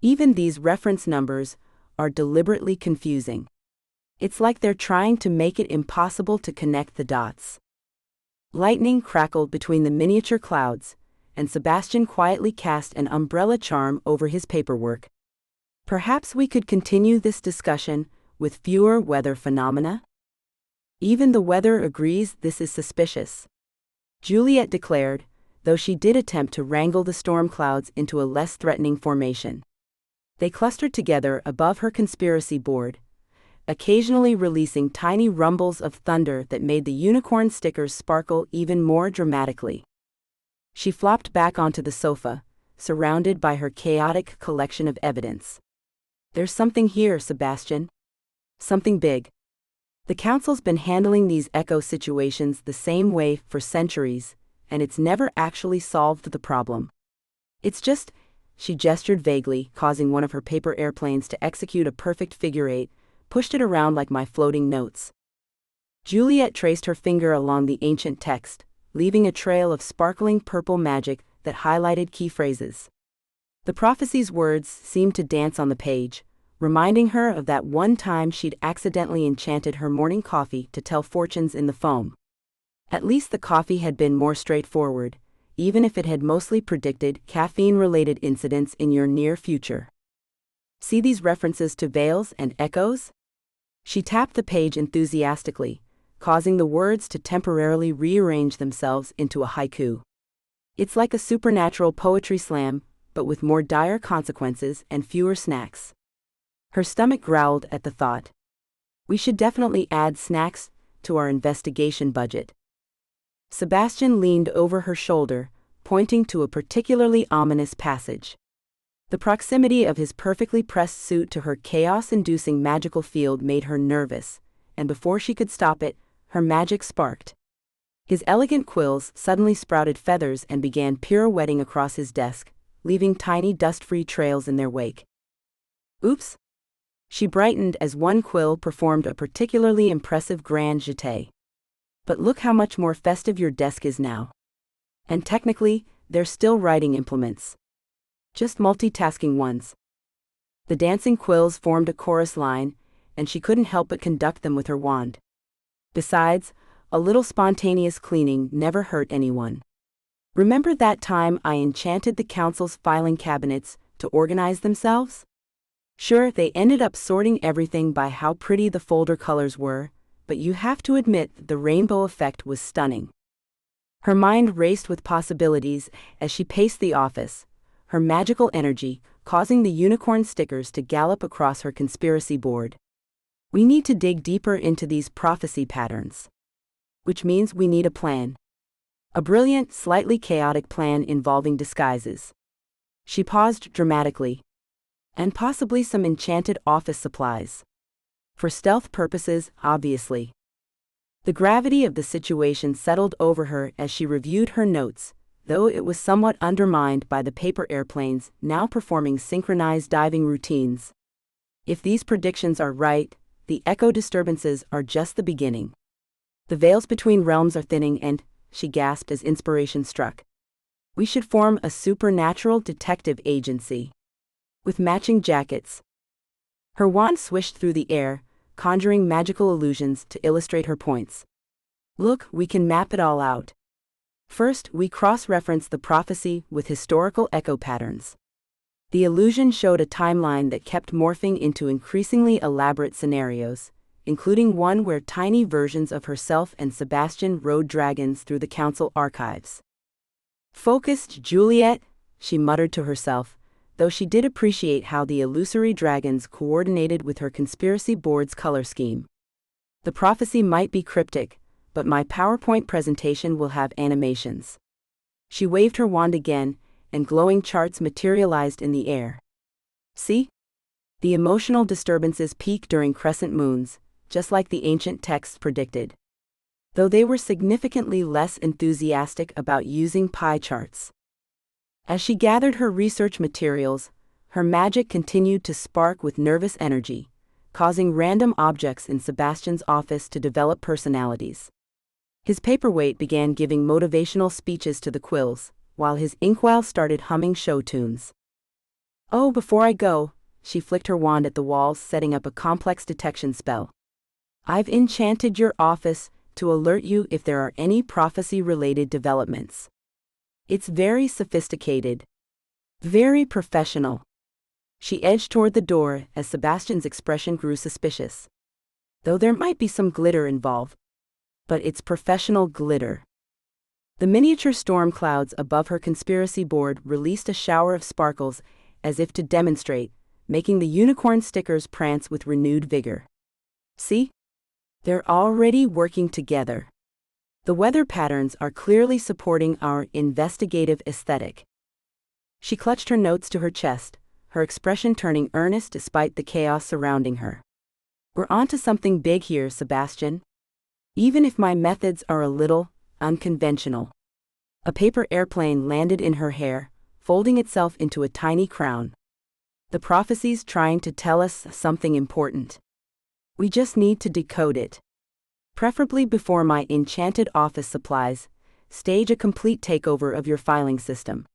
Even these reference numbers are deliberately confusing. It's like they're trying to make it impossible to connect the dots. Lightning crackled between the miniature clouds, and Sebastian quietly cast an umbrella charm over his paperwork. Perhaps we could continue this discussion with fewer weather phenomena? Even the weather agrees this is suspicious, Juliet declared, though she did attempt to wrangle the storm clouds into a less threatening formation. They clustered together above her conspiracy board, occasionally releasing tiny rumbles of thunder that made the unicorn stickers sparkle even more dramatically. She flopped back onto the sofa, surrounded by her chaotic collection of evidence. There's something here, Sebastian. Something big. The council's been handling these echo situations the same way for centuries, and it's never actually solved the problem. It's just, she gestured vaguely, causing one of her paper airplanes to execute a perfect figure eight, pushed it around like my floating notes. Juliet traced her finger along the ancient text, leaving a trail of sparkling purple magic that highlighted key phrases. The prophecy's words seemed to dance on the page, reminding her of that one time she'd accidentally enchanted her morning coffee to tell fortunes in the foam. At least the coffee had been more straightforward, even if it had mostly predicted caffeine-related incidents in your near future. See these references to veils and echoes? She tapped the page enthusiastically, causing the words to temporarily rearrange themselves into a haiku. It's like a supernatural poetry slam, but with more dire consequences and fewer snacks. Her stomach growled at the thought. We should definitely add snacks to our investigation budget. Sebastian leaned over her shoulder, pointing to a particularly ominous passage. The proximity of his perfectly pressed suit to her chaos-inducing magical field made her nervous, and before she could stop it, her magic sparked. His elegant quills suddenly sprouted feathers and began pirouetting across his desk, leaving tiny dust-free trails in their wake. Oops! She brightened as one quill performed a particularly impressive grand jeté. But look how much more festive your desk is now. And technically, they're still writing implements. Just multitasking ones. The dancing quills formed a chorus line, and she couldn't help but conduct them with her wand. Besides, a little spontaneous cleaning never hurt anyone. Remember that time I enchanted the council's filing cabinets to organize themselves? Sure, they ended up sorting everything by how pretty the folder colors were, but you have to admit the rainbow effect was stunning. Her mind raced with possibilities as she paced the office, her magical energy causing the unicorn stickers to gallop across her conspiracy board. We need to dig deeper into these prophecy patterns. Which means we need a plan. A brilliant, slightly chaotic plan involving disguises. She paused dramatically. And possibly some enchanted office supplies. For stealth purposes, obviously. The gravity of the situation settled over her as she reviewed her notes, though it was somewhat undermined by the paper airplanes now performing synchronized diving routines. If these predictions are right, the echo disturbances are just the beginning. The veils between realms are thinning and, she gasped as inspiration struck. We should form a supernatural detective agency. With matching jackets. Her wand swished through the air, conjuring magical illusions to illustrate her points. Look, we can map it all out. First, we cross-reference the prophecy with historical echo patterns. The illusion showed a timeline that kept morphing into increasingly elaborate scenarios, including one where tiny versions of herself and Sebastian rode dragons through the council archives. Focused, Juliet, she muttered to herself, though she did appreciate how the illusory dragons coordinated with her conspiracy board's color scheme. The prophecy might be cryptic, but my PowerPoint presentation will have animations. She waved her wand again, and glowing charts materialized in the air. See? The emotional disturbances peak during crescent moons, just like the ancient texts predicted. Though they were significantly less enthusiastic about using pie charts. As she gathered her research materials, her magic continued to spark with nervous energy, causing random objects in Sebastian's office to develop personalities. His paperweight began giving motivational speeches to the quills, while his inkwell started humming show tunes. Oh, before I go, she flicked her wand at the walls, setting up a complex detection spell. I've enchanted your office to alert you if there are any prophecy-related developments. It's very sophisticated. Very professional. She edged toward the door as Sebastian's expression grew suspicious. Though there might be some glitter involved. But it's professional glitter. The miniature storm clouds above her conspiracy board released a shower of sparkles, as if to demonstrate, making the unicorn stickers prance with renewed vigor. See? They're already working together. The weather patterns are clearly supporting our investigative aesthetic. She clutched her notes to her chest, her expression turning earnest despite the chaos surrounding her. We're onto something big here, Sebastian. Even if my methods are a little unconventional. A paper airplane landed in her hair, folding itself into a tiny crown. The prophecy's trying to tell us something important. We just need to decode it. Preferably before my enchanted office supplies stage a complete takeover of your filing system.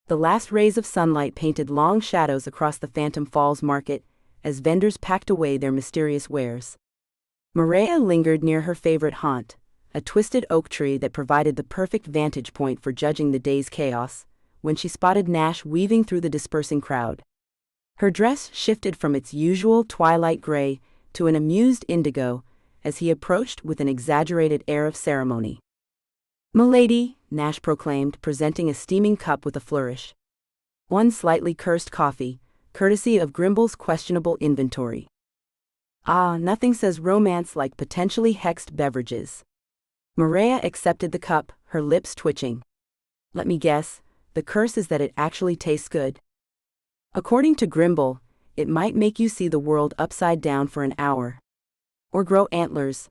The last rays of sunlight painted long shadows across the Phantom Falls market as vendors packed away their mysterious wares. Mireya lingered near her favorite haunt, a twisted oak tree that provided the perfect vantage point for judging the day's chaos, when she spotted Nash weaving through the dispersing crowd. Her dress shifted from its usual twilight gray to an amused indigo as he approached with an exaggerated air of ceremony. "Milady," Nash proclaimed, presenting a steaming cup with a flourish. "One slightly cursed coffee, courtesy of Grimble's questionable inventory." Ah, nothing says romance like potentially hexed beverages. Mireya accepted the cup, her lips twitching. "Let me guess, the curse is that it actually tastes good." According to Grimble, it might make you see the world upside down for an hour. Or grow antlers.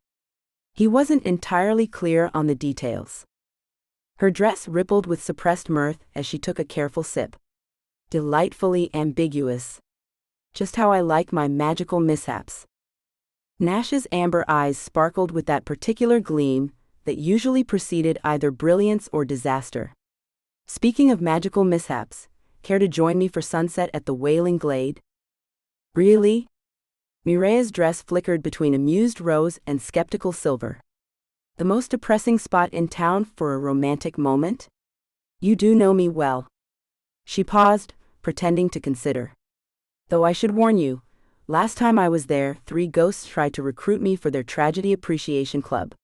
He wasn't entirely clear on the details. Her dress rippled with suppressed mirth as she took a careful sip. Delightfully ambiguous. Just how I like my magical mishaps. Nash's amber eyes sparkled with that particular gleam that usually preceded either brilliance or disaster. "Speaking of magical mishaps, care to join me for sunset at the Wailing Glade?" "Really?" Mireya's dress flickered between amused rose and skeptical silver. "The most depressing spot in town for a romantic moment? You do know me well." She paused, pretending to consider. "Though I should warn you, last time I was there, 3 ghosts tried to recruit me for their tragedy appreciation club."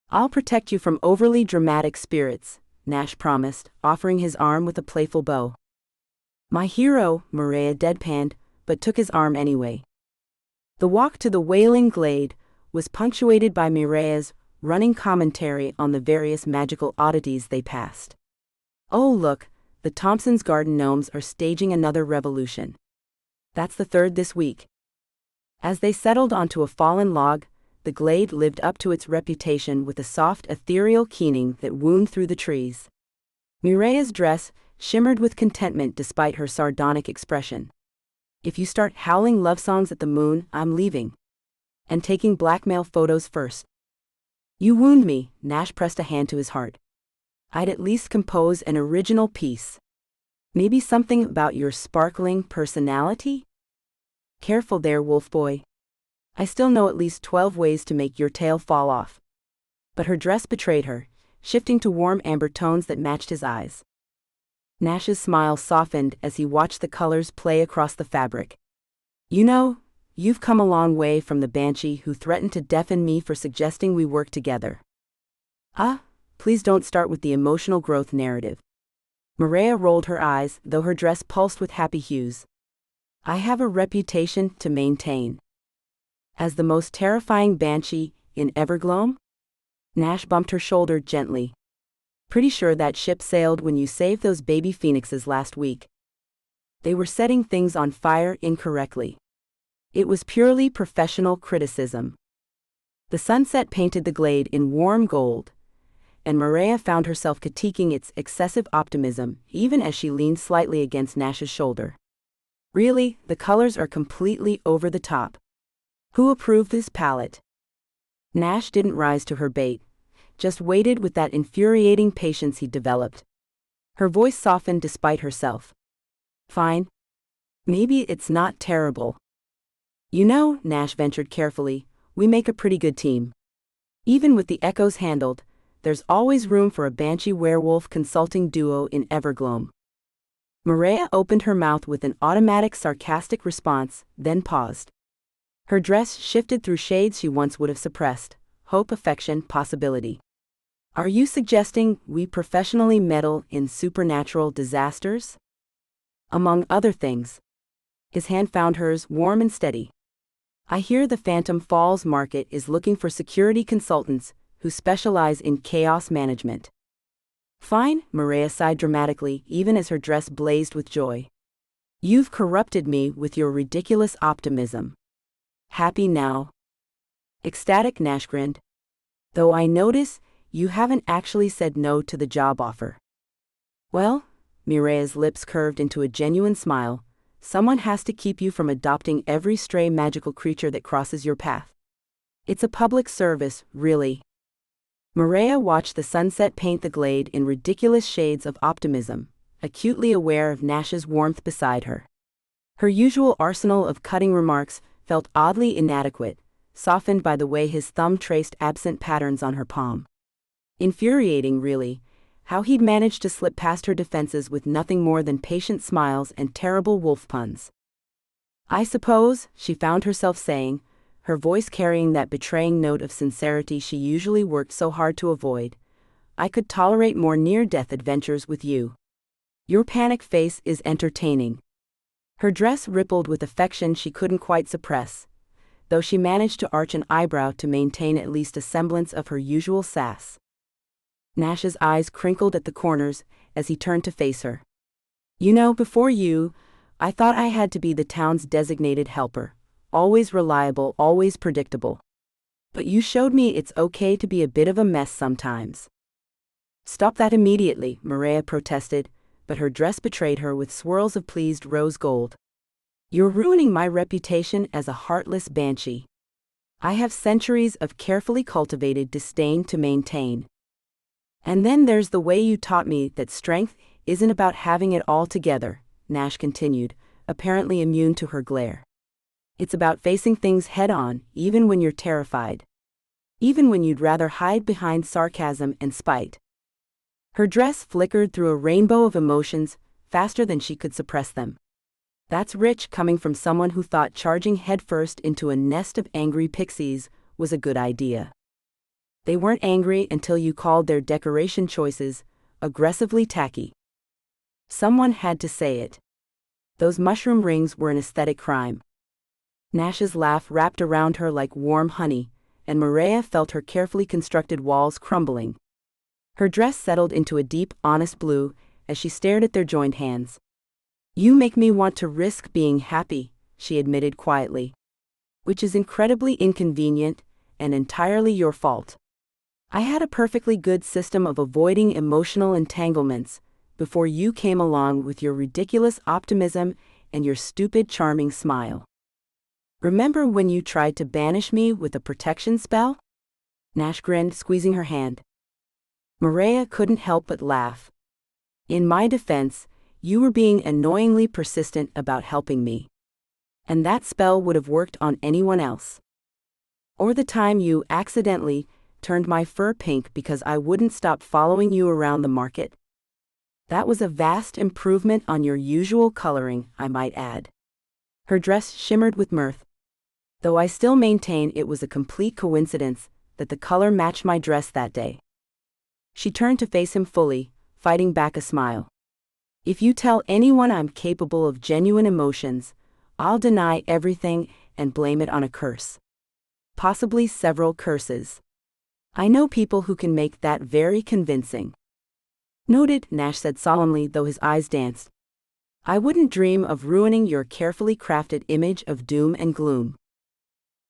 "I'll protect you from overly dramatic spirits," Nash promised, offering his arm with a playful bow. "My hero," Mireya deadpanned, but took his arm anyway. The walk to the Wailing Glade was punctuated by Mireya's running commentary on the various magical oddities they passed. "Oh look, the Thompson's Garden Gnomes are staging another revolution. That's the 3rd this week." As they settled onto a fallen log, the glade lived up to its reputation with a soft ethereal keening that wound through the trees. Mireya's dress shimmered with contentment despite her sardonic expression. "If you start howling love songs at the moon, I'm leaving. And taking blackmail photos first." "You wound me," Nash pressed a hand to his heart. "I'd at least compose an original piece. Maybe something about your sparkling personality?" "Careful there, wolf boy. I still know at least 12 ways to make your tail fall off." But her dress betrayed her, shifting to warm amber tones that matched his eyes. Nash's smile softened as he watched the colors play across the fabric. "You know, you've come a long way from the Banshee who threatened to deafen me for suggesting we work together." "Ah, please don't start with the emotional growth narrative." Mireya rolled her eyes, though her dress pulsed with happy hues. "I have a reputation to maintain. As the most terrifying Banshee in Evergloam?" Nash bumped her shoulder gently. "Pretty sure that ship sailed when you saved those baby phoenixes last week." They were setting things on fire incorrectly. It was purely professional criticism. The sunset painted the glade in warm gold, and Mireya found herself critiquing its excessive optimism even as she leaned slightly against Nash's shoulder. "Really, the colors are completely over the top. Who approved this palette?" Nash didn't rise to her bait, just waited with that infuriating patience he'd developed. Her voice softened despite herself. "Fine. Maybe it's not terrible. You know," Nash ventured carefully, "we make a pretty good team. Even with the echoes handled, There's always room for a Banshee werewolf consulting duo in Evergloam. Mireya opened her mouth with an automatic sarcastic response, then paused. Her dress shifted through shades she once would have suppressed: hope, affection, possibility. Are you suggesting we professionally meddle in supernatural disasters? Among other things. His hand found hers, warm and steady. I hear the Phantom Falls market is looking for security consultants who specialize in chaos management. Fine, Mireya sighed dramatically, even as her dress blazed with joy. You've corrupted me with your ridiculous optimism. Happy now? Ecstatic, Nash grinned. Though I notice you haven't actually said no to the job offer. Well, Mireya's lips curved into a genuine smile, someone has to keep you from adopting every stray magical creature that crosses your path. It's a public service, really. Mireya watched the sunset paint the glade in ridiculous shades of optimism, acutely aware of Nash's warmth beside her. Her usual arsenal of cutting remarks felt oddly inadequate, softened by the way his thumb traced absent patterns on her palm. Infuriating, really, how he'd managed to slip past her defenses with nothing more than patient smiles and terrible wolf puns. I suppose, she found herself saying, her voice carrying that betraying note of sincerity she usually worked so hard to avoid, I could tolerate more near-death adventures with you. Your panic face is entertaining. Her dress rippled with affection she couldn't quite suppress, though she managed to arch an eyebrow to maintain at least a semblance of her usual sass. Nash's eyes crinkled at the corners as he turned to face her. You know, before you, I thought I had to be the town's designated helper. Always reliable, always predictable. But you showed me it's okay to be a bit of a mess sometimes. Stop that immediately, Mireya protested, but her dress betrayed her with swirls of pleased rose gold. You're ruining my reputation as a heartless banshee. I have centuries of carefully cultivated disdain to maintain. And then there's the way you taught me that strength isn't about having it all together, Nash continued, apparently immune to her glare. It's about facing things head-on, even when you're terrified. Even when you'd rather hide behind sarcasm and spite. Her dress flickered through a rainbow of emotions, faster than she could suppress them. That's rich coming from someone who thought charging headfirst into a nest of angry pixies was a good idea. They weren't angry until you called their decoration choices aggressively tacky. Someone had to say it. Those mushroom rings were an aesthetic crime. Nash's laugh wrapped around her like warm honey, and Mireya felt her carefully constructed walls crumbling. Her dress settled into a deep, honest blue as she stared at their joined hands. You make me want to risk being happy, she admitted quietly. Which is incredibly inconvenient, and entirely your fault. I had a perfectly good system of avoiding emotional entanglements before you came along with your ridiculous optimism and your stupid charming smile. Remember when you tried to banish me with a protection spell? Nash grinned, squeezing her hand. Mireya couldn't help but laugh. In my defense, you were being annoyingly persistent about helping me. And that spell would have worked on anyone else. Or the time you accidentally turned my fur pink because I wouldn't stop following you around the market. That was a vast improvement on your usual coloring, I might add. Her dress shimmered with mirth. Though I still maintain it was a complete coincidence that the color matched my dress that day. She turned to face him fully, fighting back a smile. If you tell anyone I'm capable of genuine emotions, I'll deny everything and blame it on a curse. Possibly several curses. I know people who can make that very convincing. Noted, Nash said solemnly, though his eyes danced. I wouldn't dream of ruining your carefully crafted image of doom and gloom.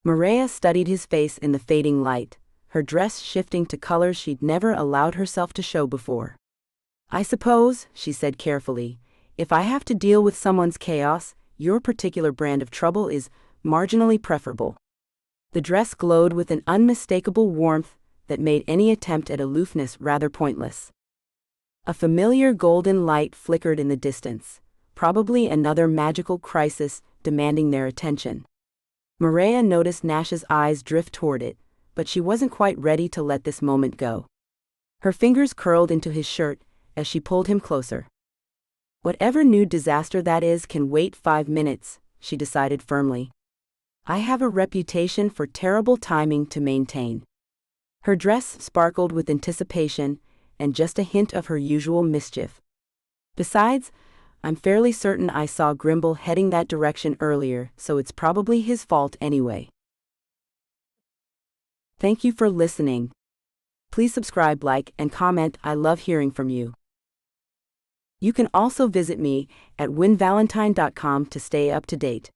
Mireya studied his face in the fading light, her dress shifting to colors she'd never allowed herself to show before. I suppose, she said carefully, if I have to deal with someone's chaos, your particular brand of trouble is marginally preferable. The dress glowed with an unmistakable warmth that made any attempt at aloofness rather pointless. A familiar golden light flickered in the distance, probably another magical crisis demanding their attention. Mireya noticed Nash's eyes drift toward it, but she wasn't quite ready to let this moment go. Her fingers curled into his shirt as she pulled him closer. Whatever new disaster that is can wait 5 minutes, she decided firmly. I have a reputation for terrible timing to maintain. Her dress sparkled with anticipation and just a hint of her usual mischief. Besides, I'm fairly certain I saw Grimble heading that direction earlier, so it's probably his fault anyway. Thank you for listening. Please subscribe, like, and comment. I love hearing from you. You can also visit me at winvalentine.com to stay up to date.